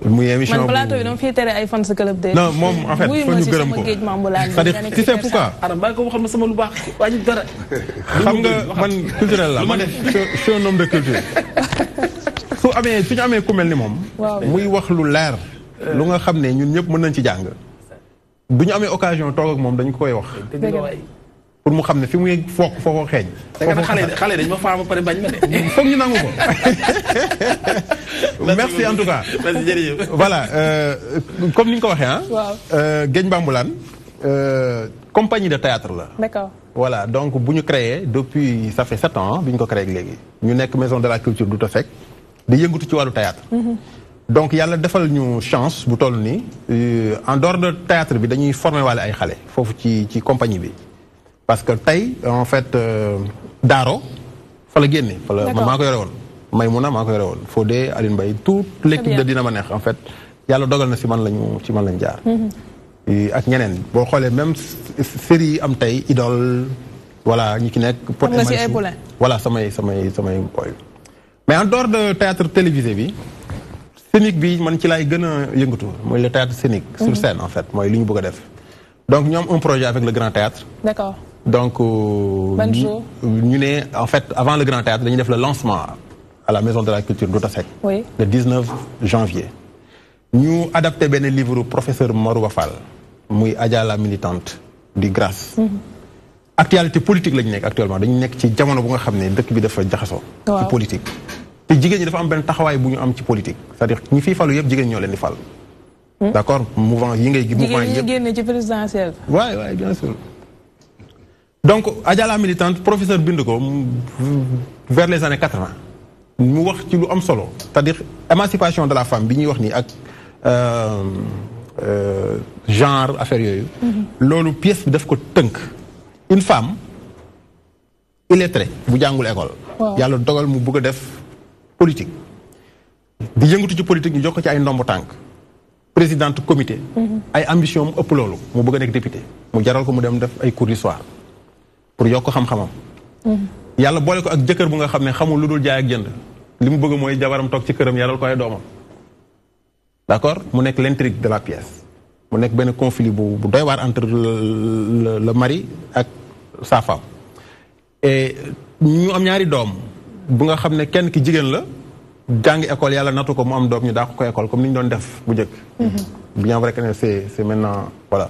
muy émission man plateau yi dama fiy tere ay fans club de non moom en fait faut ñu gërëm ko c'est-à-dire tu sais pourquoi baa ko waxal ma sama lu baax wañu dara xam nga man culturel la man je suis un homme de culture suñu amee ku mel ni moom muy wax lu leer lu nga xam ne ñun ñëpp mën nañ ci jàng bu ñu amee occasion toog ak moom dañu koy wax pour mu xam ne fi muy foog foofoo xeeñ. xale dañ ma faa ba pare bañ ma de. foog ñu nangu ko. merci en tout cas. merci jërëjëf. voilà comme ni ñu ko waxee ah. waaw Guegne Bamboulane compagnie de théâtre la. d'accord. voilà donc bu ñu créé depuis ça fait 7 ans bi ñu ko créé léegi. ñu nekk maison de la culture Douta Seck di yëngatu ci wàllu théâtre. donc yàlla defal ñu chance bu toll nii en dehors de théâtre bi dañuy former waale ay xale foofu ci compagnie bi. parce que tey en fait Daaro fa la génne. fa la man maa ko yore woon. Maymouna maa ko yore woon Fodé Aline Mbaye toute l'équipe de Dina ma neex en fait yàlla dogal na si man lañ jaar. ak ñeneen boo xoolee même série yi am tey Idole voilà ñi ki nekk. Pod nga si ay poulain. voilà samay boy. mais en dehors de théâtre télévisé bi scénique bi man ci laay gën a yëngatu mooy le théâtre scénique. sur scène en fait mooy li ñu bëgg a def. donc ñu am un projet avec le Grand Théâtre. D'accord. donc ñu ne en fait avant le Grand Théâtre dañuy def le lancement à la Maison de la Culture Douta Seck. Oui. le 19 janvier. ñu adapté benn livre professeur Marouba Fall muy Adja la militante di Grâce. actualité politique lañu nekk actuellement dañu nekk ci jamono bu nga xam ne dëkk bi dafa jaxasoo. ci politique. te jigéen ñi dafa am benn taxawaay bu ñu am ci politique c'est-à-dire ñi fiy falu yëpp jigéen ñoo leen di fal. d'accord mouvement yi ngay. mouvement yi yëpp génne ci présidentielle. waay bien sûr. donc Adja la militante professeur bind ko vers les années 80 mu wax ci lu am solo c'est-à-dire émancipation de la femme bi ñuy wax nii ak genre affaire yooyu. loolu pièce bi daf ko tënk. une femme illettrée bu jàngul école. yàlla dogal mu bëgg a def politique. di yëngatu ci politique ñu jox ko ci ay ndombo tànk. présidente comité. ay ambition mu ëpp loolu mu bëgg a nekk député mu jaral ko mu dem def ay cours d'histoire pour yokk xam-xamam. yàlla boole ko ak jëkkër bu nga xam ne xamul lu dul jaay ak jënd li mu bëgg mooy jabaram toog ci këram yaral ko ay doomam. d'accord mu nekk l'intrigue de la pièce mu nekk benn conflit bu doy waar entre le mari ak sa femme. et ñu am ñaari doom bu nga xam ne kenn ki jigéen la. jàngi école yàlla natu ko mu am doom ñu daa ko école comme ni ñu doon def bu njëkk. bien vrai que c'est maintenant voilà.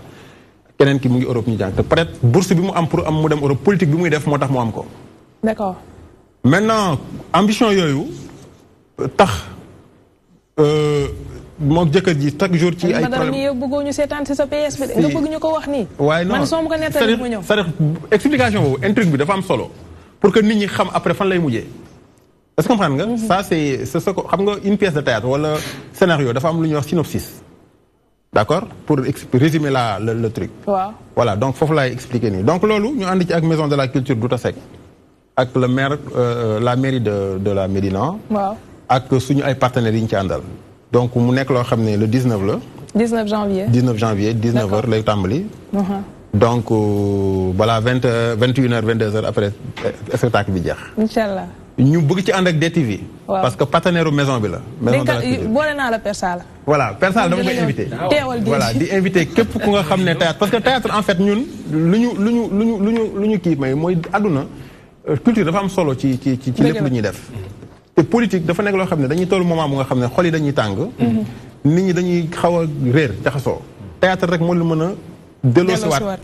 keneen ki mu ngi Europe ñu jàng te peut-être bourse bi mu am pour am mu dem Europe politique bi muy def moo tax mu am ko. d'accord. maintenant ambition yooyu tax moom jëkkër ji chaque jour ci ay problème yow bëggoo ñu seetaan si sa PS bi nga bëgg ñu ko wax nii. waaye non man soo ma ko nettali mu ñëw. c'est-à-dire explication boobu intrigue bi dafa am solo pour que nit ñi xam après fan lay mujjee. est-ce que comprendre nga. ça c'est ce que xam nga une pièce de théâtre wala scénario dafa am lu ñuy wax synopsis. d'accord pour résumer le truc. waaw voilà donc foofu laay expliquer nii donc loolu ñu ànd ci ak maison de la culture Douta Seck ak le maire la mairie de la Médina. waaw ak suñu ay partenaires yi ñu ci àndal. donc mu nekk loo xam ne le 19 la. 19 janvier. 19 janvier 19h lay tàmbali. donc balaa 21h 22h après spectacle bi jeex. Inch'Allah. ñu bëgg ci ànd ak DTV. parce que partenaire maison bi la. maison de la culture boole naa la Persal. voilà Persal dama koy invité. teewal voilà di invité képp ku nga xam ne théâtre parce que théâtre en fait ñun lu ñu kii may mooy àdduna culture dafa am solo ci lépp lu ñuy def. te politique dafa nekk loo xam ne dañuy toll moment bu nga xam ne xol yi dañuy tàng. nit ñi dañuy xaw a réer jaxasoo. théâtre rek moo la mën a. delloosiwaat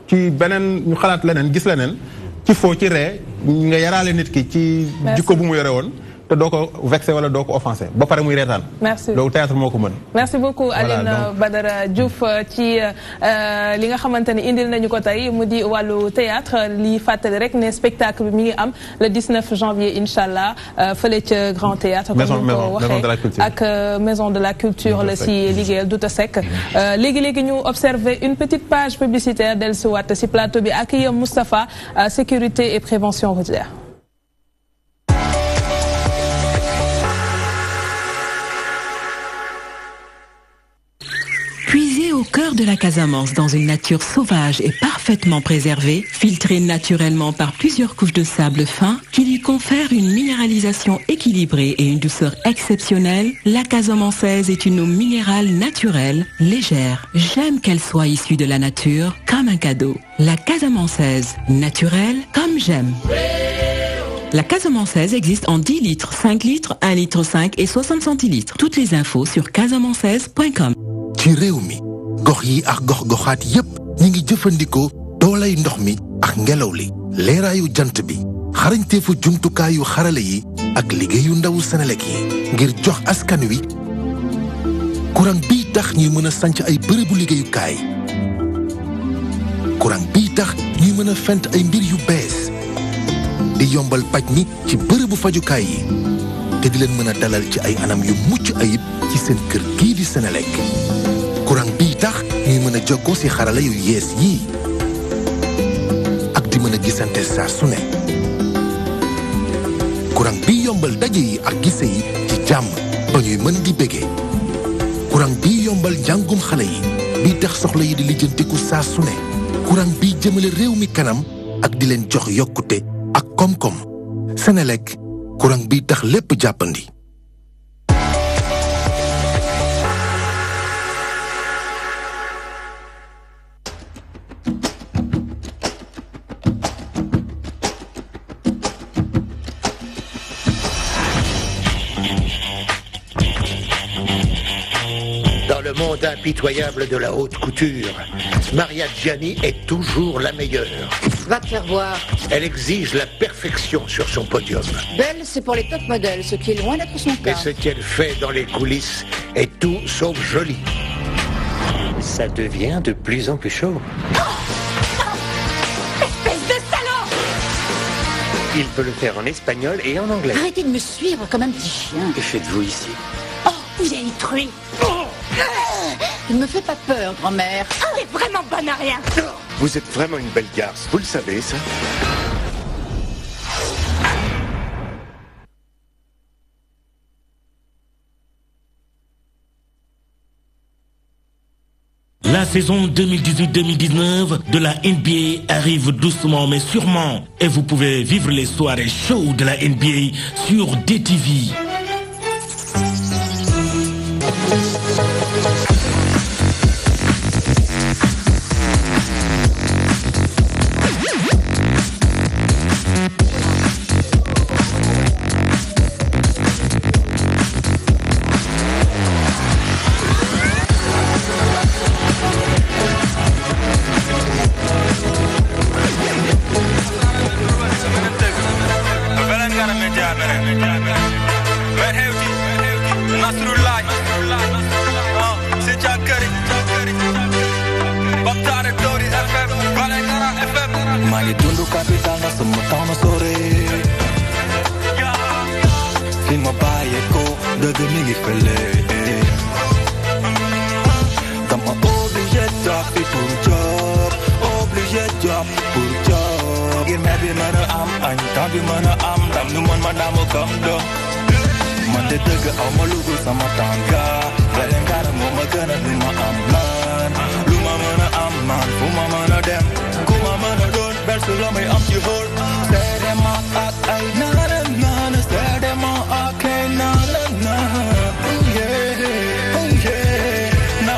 ci beneen ñu xalaat leneen gis leneen. ci foo ci ree nga yaraale nit ki ci jikko bu mu yore woon te doo ko vexé wala doo ko offensé ba pare muy reetaan. merci loolu théâtre moo ko mën. merci beaucoup Aline Badara Diouf ci li nga xamante ne indil nañu ko tey mu di wàllu théâtre li fàttali rek ne spectacle bi mi ngi am le 19 janvier incha allah fële ca Grand Théâtre comme ni ko waxee ak maison de la culture la si liggéeyal Douta Seck léegi-léegi ñu observer une petite page publicitaire dellusiwaat si plateau bi ak yéen Moustapha sécurité et prévention routière. Puiser au cœur de la Casamance dans une nature sauvage et parfaitement préservée, filtrée naturellement par plusieurs couches de sable fin qui lui confèrent une minéralisation équilibrée et une douceur exceptionnelle, la Casamançaise est une eau minérale naturelle, légère. J'aime qu'elle soit issue de la nature comme un cadeau. La Casamançaise, naturelle comme j'aime. La Casamançaise existe en 10 litres, 5 litres, 1 litre 5 et 60 centilitres. Toutes les infos sur casamançaise.com. ci réew mi gox yi ak gox goxaat yépp ñi ngi jëfandikoo doolay ndox mi ak ngelaw li leeraayu jant bi xarañteefu jumtukaayu xarale yi ak liggéeyu ndawu Senelec yi ngir jox askan wi courant bii tax ñuy mën a sanc ay bërëbu liggéeyukaay courant bii tax ñuy mën a fent ay mbir yu bees di yombal paj mi ci bërëbu fajukaay yi te di leen mën a dalal ci ay anam yu mucc ayib ci seen kër gii di Senelec courant bii tax ñuy mën a jokkoo ci xarala yu yees yii ak di mën a gisante saa su ne courant bii yombal daje yi ak gise yi ci jàmm ba ñuy mën di bégee courant bii yombal njàngum xale yi bii tax soxla yi di lijjantiku saa su ne courant bii jëmale réew mi kanam ak di leen jox yokkute ak koom-koom Senelec courant bii tax lépp jàppandi. Dans le monde impitoyable de la haute couture, Maria Gianni est toujours la meilleure. Va te faire voir. Elle exige la perfection sur son podium. Belle, c'est pour les top modèles, ce qui est loin d'être son Mais cas. ce qu'elle fait dans les coulisses est tout sauf joli. Ça devient de plus en plus chaud. Espèce de salaud! Il peut le faire en espagnol et en anglais. Arrêtez de me suivre comme un petit chien. Que faites-vous ici? Oh, vieille truie! Tu ne me fais pas peur, grand-mère. Elle est vraiment bonne à rien. Vous êtes vraiment une belle garce, vous le savez, ça? La saison 2018-2019 de la NBA arrive doucement mais sûrement et vous pouvez vivre les soirées chaudes de la NBA sur DTV. Magi tundu capital na sama tama sore Fi ma baye ko dëgg mi ngi fële Dama obligé job fi pour job Obligé job pour job Ngir me bi mën a am añ temps bi mën a am ndam nu mën ma damu kam do Man de dëgg aw ma lugul sama tànga Wele ngara moo ma gën a lu ma am man Lu ma mën a am man fu ma mën a dem Ku ma mën a doon bel su la may am ci xol Seede ma ak ay nana nana Seede ma ak ay nana nana Na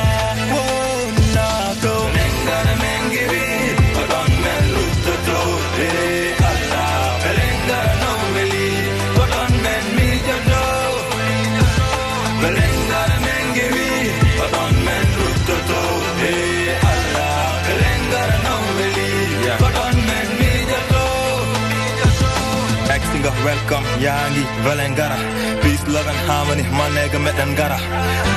wo na to Lengara mengi bi Odon men lutoto Allah Belengara no meli Odon men mi jodo Belengara mengi bi Odon men lutoto Allah Belengara no meli Odon men mi jodo Ex-singer welcome Yangi Belengara Peace, love and harmony My nigga met them gara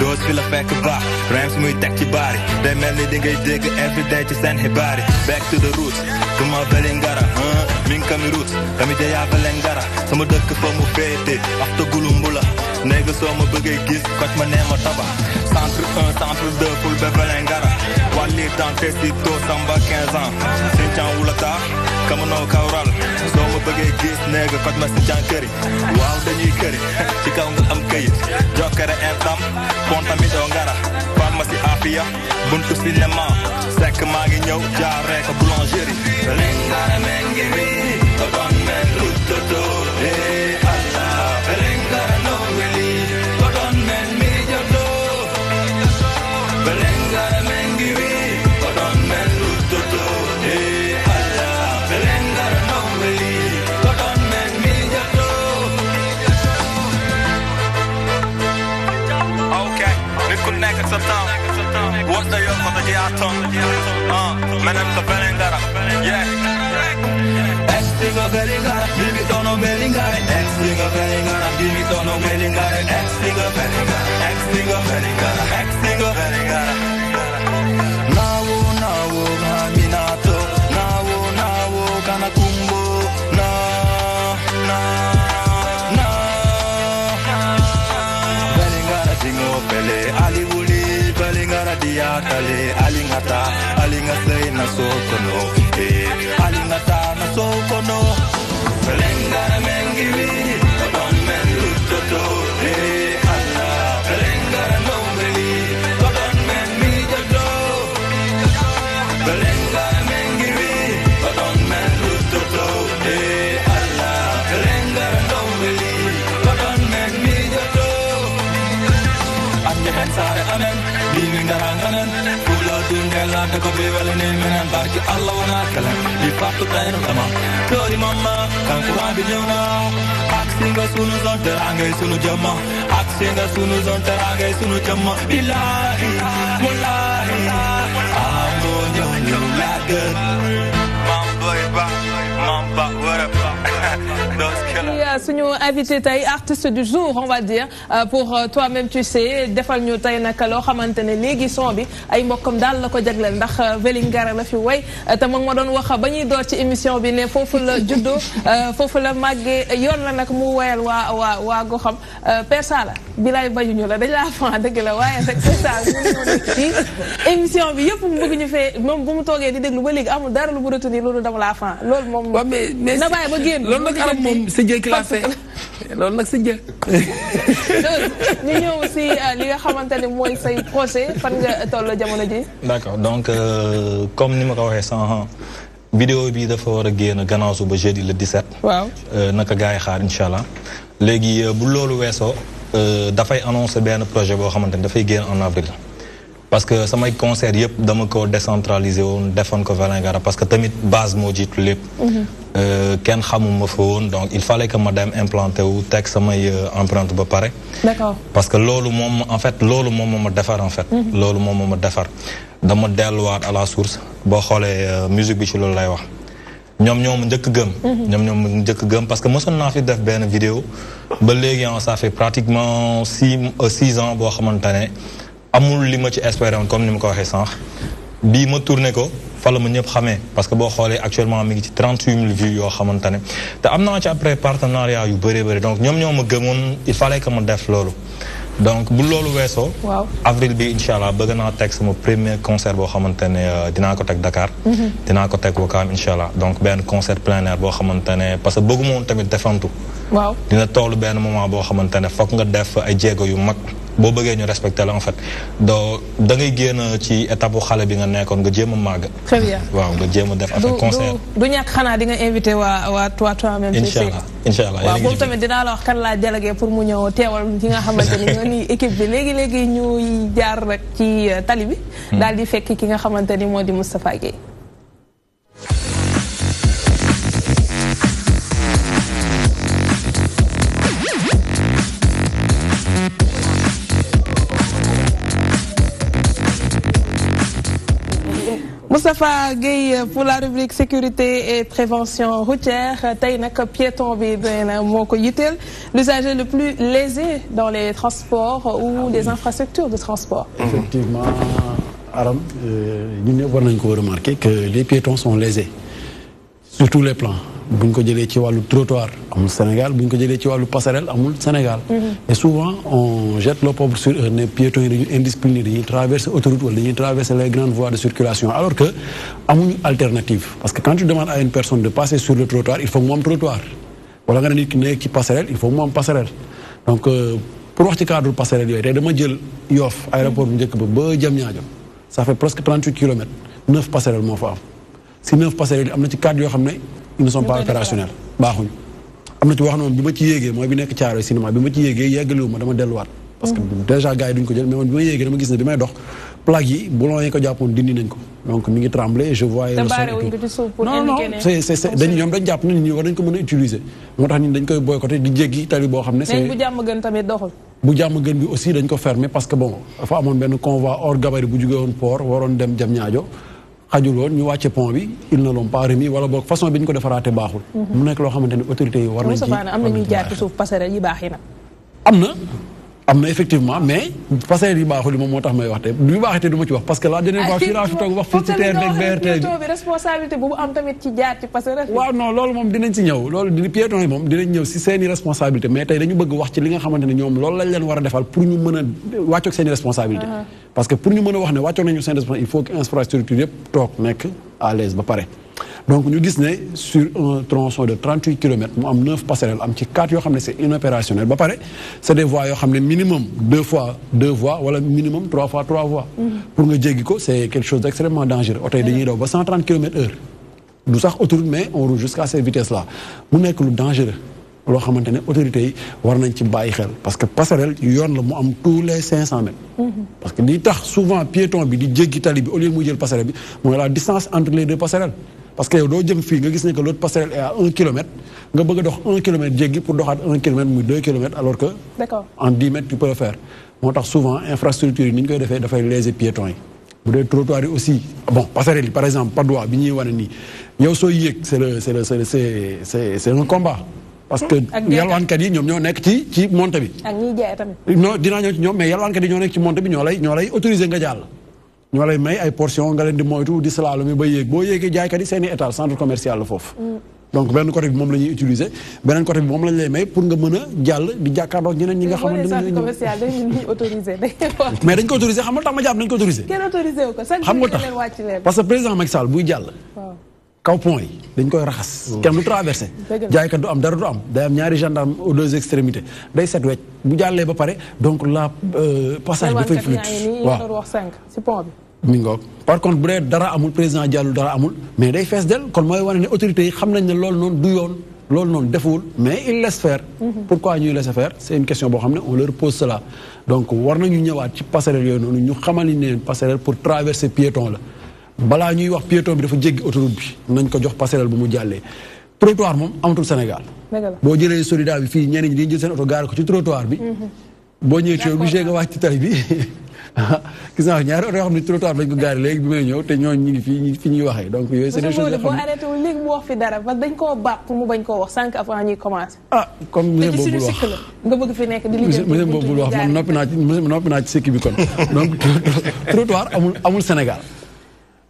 Doos fi la fekk baax Rhymes muy teg ci baari Day mel ni di ngay dégg everyday ci seen xibaari Back to the roots Tuma Belengara Min kami roots Kami jaya Belengara Sama dëkk fa mu féete Afta gulumbula Nigga soo ma bëggee gis Koc ma nee ma taba Centre 1, centre 2 Ful be Belengara Wali Dante Sito Samba 15 ans Sincan wulata Kamanoo kawral Soo ma bëggee gis Nigga koc ma sincan këri Waaw dañuy këri Ci kaw nga am këyit Jokkere entam Ponta mi doo ngara Pharmacie Afia Buntu cinéma Sekk maa ngi ñëw jaaree ko boulangerie Belengara mengi bi Odon men lutoto Allah Belengara no meli Odon men mi jodo Belengara mengi bi Odon men lutoto Allah Belengara no meli Odon men mi jodo Okay, nit ku nekk ak sa temps What's the yoon ma da jaar ton Menem sa Belengara Yeah Ex-singer Belingara, Bibi Tono Belingara, ex-singer Belingara, Bibi Tono Belingara, ex-singer Belingara, ex-singer Belingara, ex-singer Belingara. Nawo nawo Minato, nawo kana kumbo, na. Belingara jingo pele, ali wuli, Belingara diakale, alingata, alingase na sokono, alingata na sokono. Belingara mengiwi, kodon men lutoto, Allah. Belingara no meli, kodon men mi jodo. Belingara mengiwi, kodon men lutoto, Allah. Belingara no meli, kodon men mi jodo. Anje ben sare amen, Belingara nganen, pula dungela de ko bewele ne menen barki Allah wana kala, di fatu tayno tama. Dori mama, kan kuran bi ñewna. Ak singa sunu zon terangay sunu jama, ak singa sunu zon terangay sunu jama. Billahi, wallahi, amo ñew la gën. Mam boy ba, what up? suñu invité tey artiste du jour on va dire pour toi-même tu sais defal ñu tey nag loo xamante ne léegi son bi ay mbokkam daal la ko jagleel ndax Vélingara la fi way te moom ma doon wax ba ñuy door ci émission bi ne foofu la juddoo foofu la màggee yoon la nag mu wayal waa goxam Père Sala bilaay bañuñu la dañ laa fan dëgg la waaye nag Père Sala mu ñëw nekk ci émission bi yëpp mu bëgg ñu fee moom bu mu toogee di déglu ba léegi amul dara lu mu retenir loolu dama laa fan loolu moom na bàyyi ba génn loolu nag aram moom sa jëkk laa fee loolu nag sa jëkk ñu ñëw si li nga xamante ne mooy say projet fan nga toll jamono ji d'accord donc comme ni ma ko waxee sànq vidéo bi dafa war a génn gannaaw suba jeudi le 17 waaw naka gars yi xaar incha allah léegi bu loolu weesoo dafay annoncé benn projet boo xamante ne dafay génn en avril parce que samay concert yëpp dama ko décentralisé woon defoon ko Vélingara parce que tamit base moo jiitu lépp kenn xamuma fa woon donc il fallait que ma dem implanté wu teg samay empreinte ba pare d'accord parce que loolu moom en fait loolu moom moo ma defar en fait loolu moom moo ma defar dama delluwaat à la source boo xoolee musique bi ci loolu lay wax ñoom ñoom njëkk gëm ñoom njëkk gëm parce que mosoon naa fi def benn vidéo ba léegi ça fait pratiquement 6 ans boo xamante ne amul li ma ci espéré woon comme ni ma ko waxee sànq bii ma tourné ko fa la ma ñëpp xamee parce que boo xoolee actuellement mi ngi ci 38 000 vues yoo xamante ne te am naa ci après partenariat yu bëree bëri donc ñoom ñoo ma gëmoon il fallait que ma def loolu donc bu loolu weesoo avril bi incha allah bëgg naa teg sama premier concert boo xamante ne dinaa ko teg Dakar dinaa ko teg Wakaam incha allah donc benn concert plein air boo xamante ne parce que bëgguma woon tamit defantu waaw dina toll benn moment boo xamante ne foog nga def ay jéego yu mag boo bëggee ñu respecté la en fait doo da ngay génn ci étape bu xale bi nga nekkoon nga jéem a màgg très bien waaw nga jéem a def affaire concert du ñàkk xanaa di nga invité waa toi-même incha allah incha allah waaw boobu tamit dinaa la wax kan laa délégué pour mu ñëw teewal ci nga xamante ni ñoo ni équipe bi léegi ñuy jaar rek ci tali bi daal di fekk ki nga xamante ni moo di Moustapha Guèye Moustapha Guèye pour la rubrique sécurité et prévention routière tey nag piéton bi dina moo ko yitteel l'usager le plus lésé dans les transports ou les infrastructures de transport. Effectivement Aram ñun ñëpp war nañ ko remarquer que les piétons sont lésés sur tous les plans bu ñu ko jëlee ci wàllu trottoir amul Sénégal bu ñu ko jëlee ci wàllu passerelle amul Sénégal. Et souvent on jette l'opprobre sur eux ne piétons yi dañuy indisciplinés dañuy traverser autoroute wala dañuy traverser les grandes voies de circulation alors que amuñu alternative parce que quand tu demandes à une personne de passer sur le trottoir il faut mu am trottoir wala nga ne nit ki nekk ci passerelle il faut mu am passerelle donc pour wax ci cadre passerelle yooyu tey dama jël Yoff aéroport bu njëkk ba Diamniadio ça fait presque 38 kilomètres 9 passerelles moo fa am si 9 passerelles yi am na ci 4 yoo xam ne ils ne sont pas opérationnels baaxuñu am na ci wax noonu bi ma ci yéegee mooy bi nekk Thiaroye cinéma bi ma ci yéegee yeggaliwu ma dama delluwaat parce que déjà gars yi duñ ko jël mais man bi ma yéegee dama gis ne bi may dox plaque yi boulon yi ko jàppoon dindi nañ ko donc mi ngi tremblé je voyais le son non non c'est dañ ñoom dañ jàpp na nit ñi war nañ ko mën a utiliser moo tax ñun dañ koy boycotté di jéggi tali boo xam ne c'est bu jàmm gën tamit doxul bu jàmm gën bi aussi dañ ko fermé parce que bon dafa amoon benn convoi hors gabarit bu jógee woon port waroon dem Diamniadio xajul woon ñu wàcce pont bi ils ne l'ont pas remis wala boog façon bi ñu ko defaraate baaxul. mu nekk loo xamante ne autorités yi war nañ ci. am na ñuy jaar ci suuf passerelle yi baax yi nag. am na effectivement mais passerelle yi baaxul yi moom moo tax may wax te yu baax te du ma ci wax parce que la dernière fois fii laa fi toog wax fii ci TER beeg BRT bi responsabilité bu am tamit ci jaar ci passerelle. waaw non loolu moom dinañ ci ñëw loolu di piétons yi moom dinañ ñëw si seeni responsabilité mais tey dañu bëgg wax ci li nga xamante ne ñoom loolu lañ leen war a defal pour ñu mën a wàccoog seeni responsabilité parce que pour ñu mën a wax ne wàccoog nañu seen responsabilité il faut que infrastructure yëpp toog nekk à l'aise ba pare donc ñu gis ne sur un tronçon de 38 km mu am 9 passerelles am ci 4 yoo xam ne c'est inopérationnel ba pare c'est des voies yoo xam ne minimum 2 fois 2 voies wala minimum 3 fois 3 voies. pour nga jéggi ko c'est quelque chose d'extrêmement dangereux oto yi dañuy daw ba 130 km/h du sax autoroute mais on roule jusqu'à ces vitesses là mu nekk lu dangereux loo xamante ne autorités yi war nañ ci bàyyi xel parce que passerelle yoon la mu am tous les 500 mètres. parce que li tax souvent piéton bi di jéggi tali bi au lieu muy jël passerelle bi mooy la distance entre les deux passerelles. parce que yow doo jëm fii nga gis ne que l'autre passerelle est à 1 kilomètre nga bëgg a dox 1 kilomètre jéggi pour doxaat 1 kilomètre muy 2 kilomètres alors que en 10 mètres tu peux le faire moo tax souvent infrastructure yi ni ñu koy defee dafay léser piétons yi bu dee trottoir yi aussi bon passerelle yi par exemple Padois bi ñuy wane nii yow soo yéeg c'est un combat parce que yalwaankat yi ñoom ñoo nekk ci montée bi ak ñiy jaay tamit non dinaa ñëw ci ñoom mais yalwaankat yi ñoo nekk ci montée bi ñoo lay autoriser nga jàll ñoo lay may ay portion nga leen di moytu di slalom mi ba yéeg boo yéegee jaaykat yi seen i étal centre commercial la foofu donc benn côté bi moom la ñuy utiliser beneen côté bi moom lañ lay may pour nga mën a jàll di jàkkaarloo ñeneen ñi nga xamante ne centre commercial dañuy autorisé mais dañ ko autorisé xam nga tax ma jàpp dañ ko autorisé kenn autorisé wu ko xam nga tax parce que président Macky Sall buy jàll kaw pont yi dañ koy raxas kenn du traversé jaaykat du am dara du am day am ñaari gendarme aux deux extrémités day set wecc bu jàllee ba pare donc la passage dafay fluide waaw wax 5 ci pont bi mi ngoog par contre bu dee dara amul président jàllul dara amul mais day fees del kon mooy wane ne autorités yi xam nañ ne loolu noonu du yoon loolu noonu defuwul mais il laisse faire pourquoi ñuy laisser faire c'est une question boo xam ne on leur pose cela donc war nañu ñëwaat ci passerelle yooyu noonu ñu xamal ni ne passerelle pour traverser piéton la balaa ñuy wax piéton bi dafa jéggi autoroute bi nañ ko jox passerelle bu mu jàllee trottoir moom amatul Sénégal boo jëlee Solida bi fii ñeneen ñi dañuy jël seen oto gaare ko ci trottoir bi boo ñëwee ci obligé nga wàcc ci tali bi gis naa ñaari oto yoo xam ne trottoir lañ ko gaari léegi bi may ñëw te ñooñu ñu ngi fii fi ñuy waxee donc yooyu c'est des choses yoo xam ne boo arrêté wul léegi mu wax fi dara parce que dañ koo baax pour mu bañ koo wax 5 avant ñuy commencé comme monsieur boobu wax nga bëgg fi nekk di lijjanti monsieur boobu wax man noppi naa ci sikki bi kon donc trottoir amul Sénégal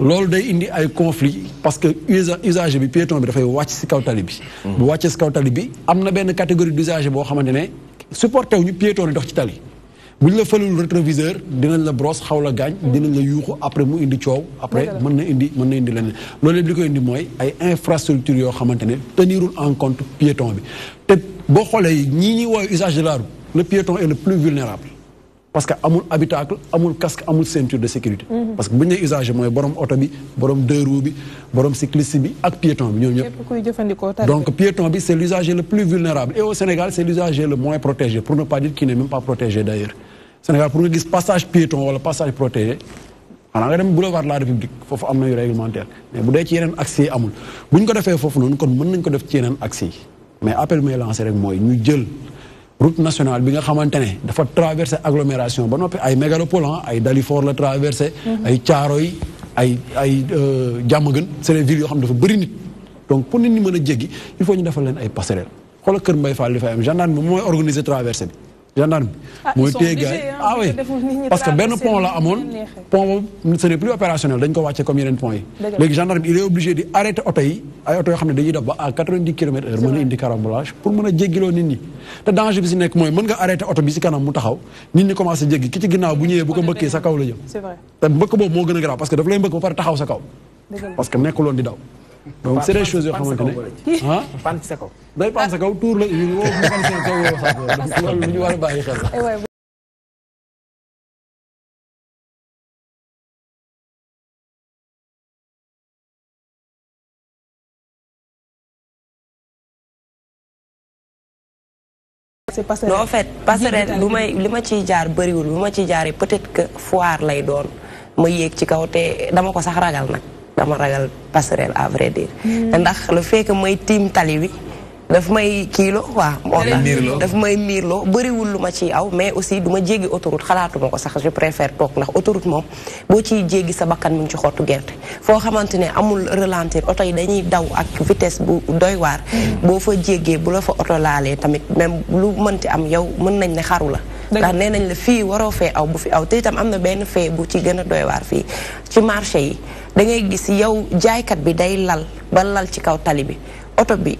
loolu day indi ay conflit parce que usager bi piéton bi dafay wàcc si kaw tali bi bu wàccee si kaw tali bi am na benn catégorie d'usager boo xamante ne supporté wu ñu piéton yi dox ci tali bu ñu la fëlul rétroviseur dinañ la brosse xaw la gaañ dinañ la yuuxu après mu indi coow après mën na indi leneen loolu yëpp li ko indi mooy ay infrastructures yoo xamante ne tenirul en compte piéton bi te boo xoolee ñii ñuy woowee usage de la route le piéton est le plus vulnérable parce que amul habitacle amul casque amul ceinture de sécurité parce que bu ñu nee usager mooy borom oto bi borom deux roues bi borom cycliste bi ak piéton bi ñoom ñëpp donc piéton bi c'est l'usager le plus vulnérable et au Sénégal c'est l'usager le moins protégé pour ne pas dire qu'il n'est même pas protégé d'ailleurs Sénégal pour nga gis passage piéton wala passage protégé xanaa nga dem boulevard de la République foofu am na yu réglementaire mais bu dee ci yeneen accès yi amul bu ñu ko defee foofu noonu kon mën nañ ko def ci yeneen accès yi mais appel may lancé rek mooy ñu jël route nationale bi nga xamante ne dafa traversé agglomération ba noppi ay mégalopole ay Dalifort la traversé ay Thiaroye ay Diamaguène c'est des villes yoo xam ne dafa bëri nit donc pour nit ñi mën a jéggi il faut ñu defal leen ay passerelles xoolal Kër Mbaye Fall li fay am gendarme bi mooy organiser traversée bi gendarme bi mooy téye gars yi oui parce que benn pont la amoon pont boobu ce n'est plus opérationnel dañ ko wàcce comme yeneen pont yi léegi gendarme bi il est obligé di arrêter oto yi ay oto yoo xam ne dañuy def ba à 90 km/h mën a indi carambolage pour mën a jéggiloo nit ñi te danger bi si nekk mooy mën nga arrêter oto bi si kanam mu taxaw nit ñi commencé jéggi ki ci ginnaaw bu ñëwee bu ko mbëkkee sa kaw la jëm te mbëkk boobu moo gën a grave parce que daf lay mbëkk ba pare taxaw sa kaw parce que nekkuloon di daw donc c'est des choses yoo xamante ne pan ci sa kaw day pan sa kaw tuur la woo mu pan seen kaw woo sa kaw donc loolu lu ñu war a bàyyi xel non en fait passerelle li ma ciy jaar bëriwul bi ma ciy jaaree peut-être que foire lay doon ma yéeg ci kaw te dama ko sax ragal nag dama ragal passerelle à vrai dire ndax le fait que may tiim tali bi daf may kiilo waaw moo tax daf may miirloo bëriwul lu ma ciy aw mais aussi du ma jéggi autoroute xalaatuma ko sax je préfère toog ndax autoroute moom boo ciy jéggi sa bakkan mu ngi ci xottu gerte foo xamante ne amul ralentir oto yi dañuy daw ak vitesse bu doy waar boo fa jéggee bu la fa oto laalee tamit même lu mënti am yow mën nañ ne xaru la ndax nee nañ la fii waroo fee aw bu fi aw te itam am na benn fee bu ci gën a doy waar fii ci marché yi da ngay gis yow jaaykat bi day lal ba lal ci kaw tali bi oto bi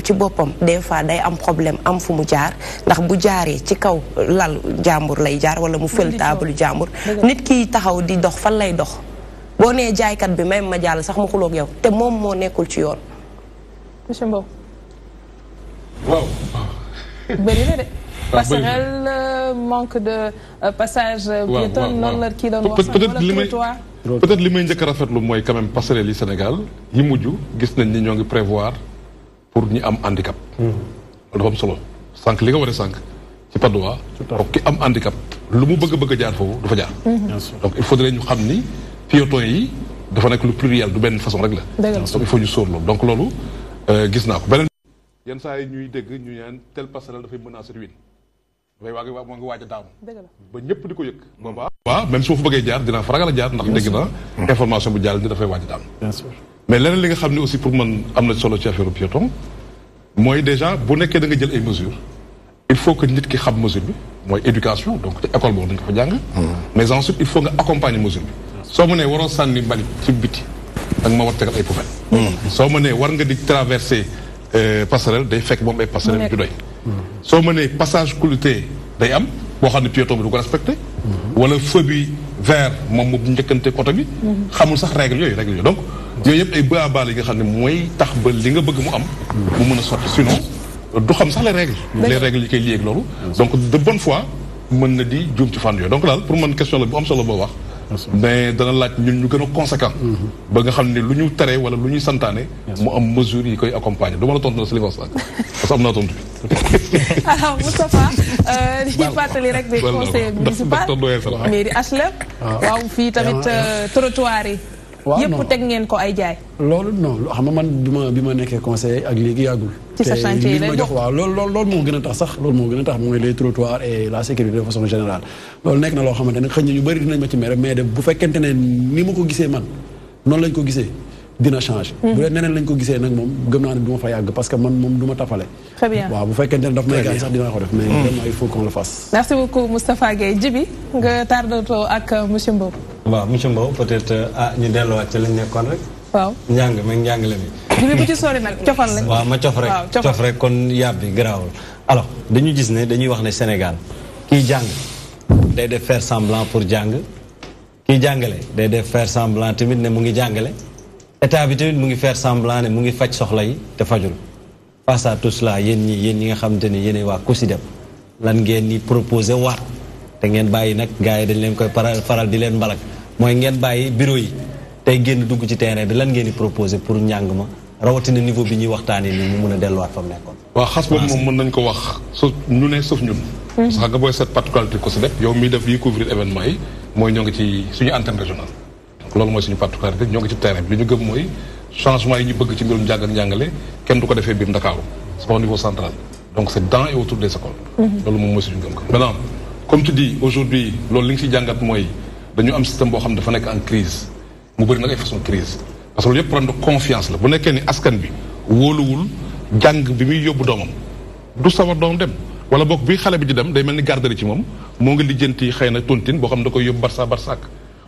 ci boppam des fois day am problème am fu mu jaar ndax bu jaaree ci kaw lal jàmbur lay jaar wala mu fël taabalu jàmbur nit kiy taxaw di dox fan lay dox boo nee jaaykat bi même ma jàll sax mu xuloog yow te moom moo nekkul ci yoon. monsieur Mbow. waaw. bëri na de. passerelle manque de passage piéton noonu la kii doon wax peut-être li may njëkk a rafetlu mooy quand même passerelle yi Sénégal yi mujj gis nañ ni ñoo ngi prévoir pour ñi am handicap. dafa am solo sànq li nga war a sànq ci Padoa. donc ki am handicap lu mu bëgg a jaar foofu du fa jaar. donc il faudrait ñu xam ni piétons yi dafa nekk lu pluriel du benn façon rek la. donc il faut ñu sóor loolu donc loolu gis naa ko beneen. yenn saa yi ñuy dégg ñu naan tel passerelle dafay menacer ruine. dafay waag moo ngi waaj a daanu ba ñëpp di ko yëg boobaa waaw même su ma fa bëggee jaar dinaa fa ragal a jaar ndax dégg na information bu jàll ni dafay waaj a daanu mais leneen li nga xam ne aussi pour man am na solo ci affaire piéton mooy déjà bu nekkee da nga jël ay mesures il faut que nit ki xam mesure bi mooy éducation donc ci école boobu dañ ko fa jàng mais ensuite il faut nga accompagner mesure bi soo mënee waroo sànni mbalit ci biti ak ma war tegal ay poubelle soo mënee war nga di traverser passerelle day fekk moom ay passerelle du doy soo mënee passage clouté day am boo xam ne piéton bi du ko respecté wala feu bi vert moom mu njëkkante oto bi xamul sax règle yooyu donc yooyu yëpp ay baabal yi nga xam ne mooy tax ba li nga bëgg mu am mu mën a sotti sinon du xam sax les règles yi koy lié ak loolu donc de bonne foi mën na di juum ci fànn yooyu donc daal pour man question la bu am solo boo wax mais dana laaj ñun ñu gën a conséquent ba nga xam ne lu ñu tere wala lu ñuy santaane mu am mesure yi koy accompagner du ma la tontu na si li nga wax parce que am naa tontu bi alors Moustapha di fàttali rek des conseillers municipaux mairie HLM waaw fii tamit trottoir yi yëpp teg ngeen ko ay jaay loolu non xam nga man bi ma nekkee conseiller ak léegi yàggul ci sa chantier yi lay jox waaw loolu moo gën a tax sax loolu moo gën a tax mooy les trottoirs et la sécurité de façon générale loolu nekk na loo xamante ne xëy na ñu bëri dinañ ma ci mere mais de bu fekkente ne ni ma ko gisee man noonu lañ ko gisee dina changer bu dee neneen lañ ko gisee nag moom gëm naa ne du ma fa yàgg parce que man moom du ma tafale très bien waaw bu fekkente ne daf may gaañ sax dinaa ko def mais vraiment il faut qu'on le fasse merci beaucoup Moustapha Gueye Djibi nga tardatoo ak monsieur Mbow waaw monsieur Mbow peut-être ñu delluwaat ci lañ nekkoon rek waaw njàng meeg njàngale mi Djibi bu ci sori nag cofal la waaw ma cof rek kon yàb bi garaawul alors dañu gis ne dañuy wax ne Sénégal kiy jàng day def faire semblant pour jàng kiy jàngale day def faire semblant tamit ne mu ngi jàngale état bi tamit mu ngi faire semblant ne mu ngi faj soxla yi te fajul face à tout cela yéen ñi nga xamante ni yéenay waa COSYDEP lan ngeen ni proposé waat te ngeen bàyyi nag gars yi dañ leen koy faral di leen mbalak mooy ngeen bàyyi bureau yi tey génn dugg ci terrain bi lan ngeen di proposé pour njàng ma rawatina niveau bi ñuy waxtaanee nii mu mun a delluwaat fa mu nekkoon. waaw xas boobu moom mën nañ ko wax ñu ne sauf ñun. parce que nga booy seet particularité COSYDEP yow miy def yi couvrir événement yi mooy ñoo ngi ci suñu antenne régionale. loolu mooy suñu particularité ñoo ngi ci terrain bi li ñu gëm mooy changement yi ñu bëgg ci mbirum njàng ak njàngale kenn du ko defee biir Ndakaaru c'est pas au niveau central donc c'est dans et autour des écoles. loolu moom mooy suñu gëm-gëm. maintenant comme tu dis aujourd'hui loolu li nga ciy jàngat mooy dañu am système boo xam ne dafa nekk en crise mu bëri nag ay façon crise parce que loolu yëpp problème de confiance la bu nekkee ni askan bi wóoluwul jàng bi muy yóbbu doomam du sawar doom dem wala boog bi xale bi di dem day mel ni garderie ci moom moo ngi lijjanti xëy na tontine boo xam ne da koy yóbbu barsak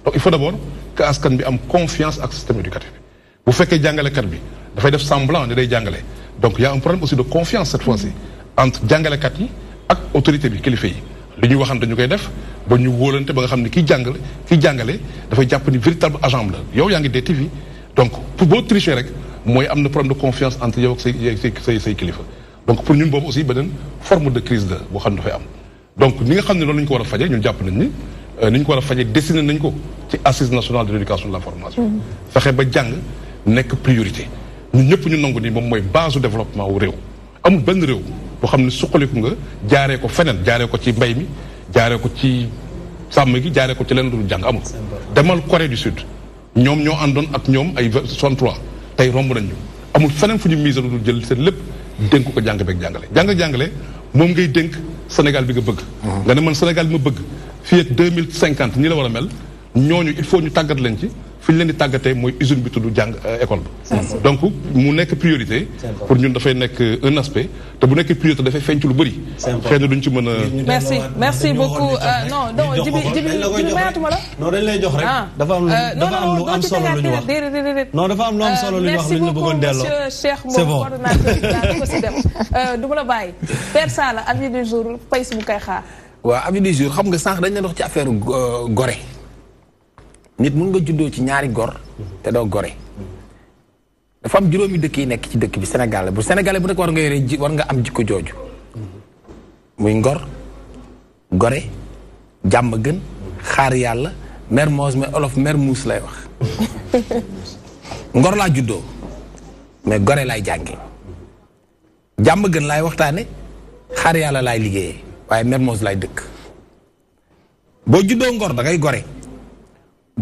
donc il faut d'abord que askan bi am confiance ak système éducatif bi bu fekkee jàngalekat bi dafay def semblant ne day jàngale donc y a un problème aussi de confiance cette fois-ci entre jàngalekat yi ak autorité bi kilifa yi li ñuy waxante ñu koy def ba ñu wóolante ba nga xam ne kiy jàngale dafay jàpp ni véritable agent la yow yaa ngi DTV donc pour boo tricher rek mooy am na problème de confiance entre yow ak say kilifa donc pour ñun boobu aussi beneen forme de crise la boo xam ne dafay am donc ni nga xam ne loolu la ñu ko war a faje ñun jàpp nañ ni ni ñu ko war a fajee dessiné nañ ko ci assise nationale de l'éducation de la formation fexe ba jàng nekk priorité ñun ñëpp ñu nangu ni moom mooy base du développement wu réew amul benn réew boo xam ne suqaliku nga jaaree ko feneen jaaree ko ci mbay mi jaaree ko ci sàmm gi jaaree ko ci leen lu jàng amul demal Corée du Sud ñoom ñoo àndoon ak ñoom ay 63 tey romb nañ ñu amul feneen fu ñu mise lu dul jël seen lépp dénk ko jàng beeg jàngale moom ngay dénk Sénégal bi nga bëgg. nga ne man Sénégal bi ma bëgg fii ak 2050 ñi la war a mel ñooñu il faut ñu tàggat leen ci fi ñu leen di tàggatee mooy usine bi tudd jàng école ba. donc mu nekk priorité. pour ñun dafay nekk un aspect te bu nekkee priorité dafay feeñ ci lu bëri. xëy na duñ ci mën a. merci beaucoup non Jibi mayatuma la. non dañ lay jox rek. dafa am lu am solo lu ñu wax non dafa am lu am solo lu ñu wax lu ñu la bëggoon delloo. merci beaucoup monsieur Cheikh moom coordonnateur ko si dem du ma la bàyyi. Père Sala avis du jour Faye si mu koy xaar. waaw avis du jour xam nga sànq dañ leen wax ci affaire gore. nit mun nga juddoo ci ñaari gor te doo gore dafa am juróomi dëkk yi nekk ci dëkk bi Sénégal bu Sénégalais bu nekk war nga yore war nga am jikko jooju muy ngor gore jàmm gën xaar yàlla Mermoz mais olof Mermoz lay wax ngor laa juddoo mais gore laay jànge jàmm gën laay waxtaane xaar yàlla laay liggéeyee waaye Mermoz laay dëkk boo juddoo ngor da ngay gore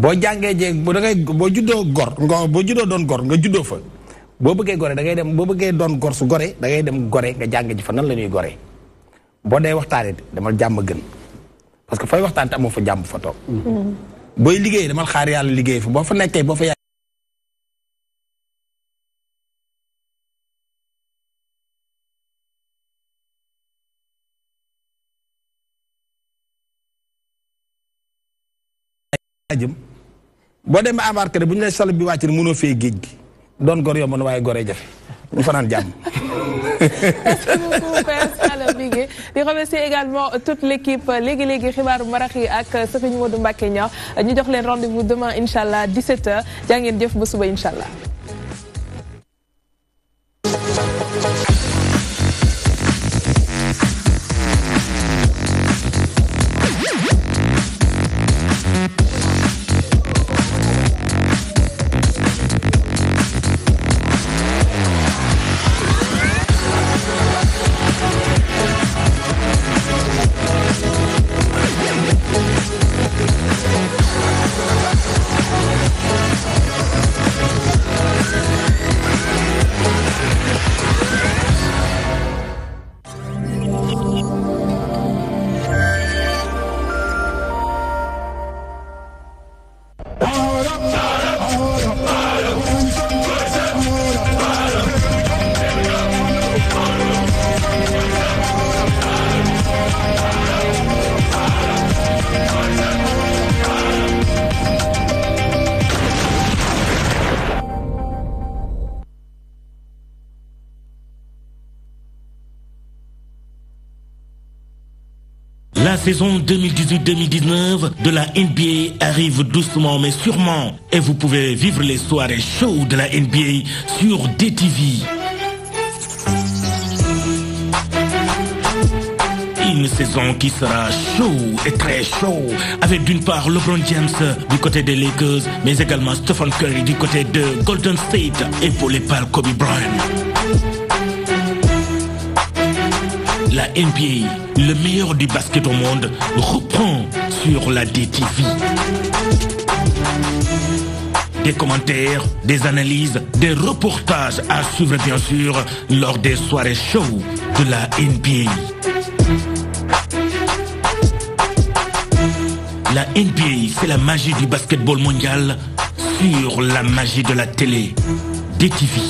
boo jàngee jeeg boo juddoo gor boo juddoo doon gor nga juddoo fa boo bëggee gore da ngay dem boo bëggee doon gor su gore da ngay dem gore nga jàng ji fa nan la ñuy gore boo dee waxtaanee demal jàmm gën parce que fay waxtaan te amoo fa jàmm fa toog booy liggéey demal xaar yàlla liggéey fa boo fa nekkee boo fa jëm boo demee embarqué bu ñu lay solo bi wàcc ne mënoo fee géej gi doon gor yomb na waaye goree jafe ñu fanaan jàmm. Merci beaucoup Père Sala Bigué di remercier également toute l'équipe léegi xibaaru marax yi ak Serigne Modou Mbacké Niang ñu jox leen rendez-vous demain inch'Allah 17h jaa ngeen jëf ba suba inch'Allah. La saison 2018-2019 de la NBA arrive doucement mais sûrement et vous pouvez vivre les soirées chaudes de la NBA sur DTV. Une saison qui sera chaud et très chaud avec d'une part LeBron James du côté des Lakers mais également Stephen Curry du côté de Golden State épaulé par Kobe Bryant. La NBA, le meilleur du basket au monde, reprend sur la DTV. Des commentaires, des analyses, des reportages à suivre bien sûr lors des soirées show de la NBA. La NBA, c'est la magie du basketball mondial sur la magie de la télé. DTV.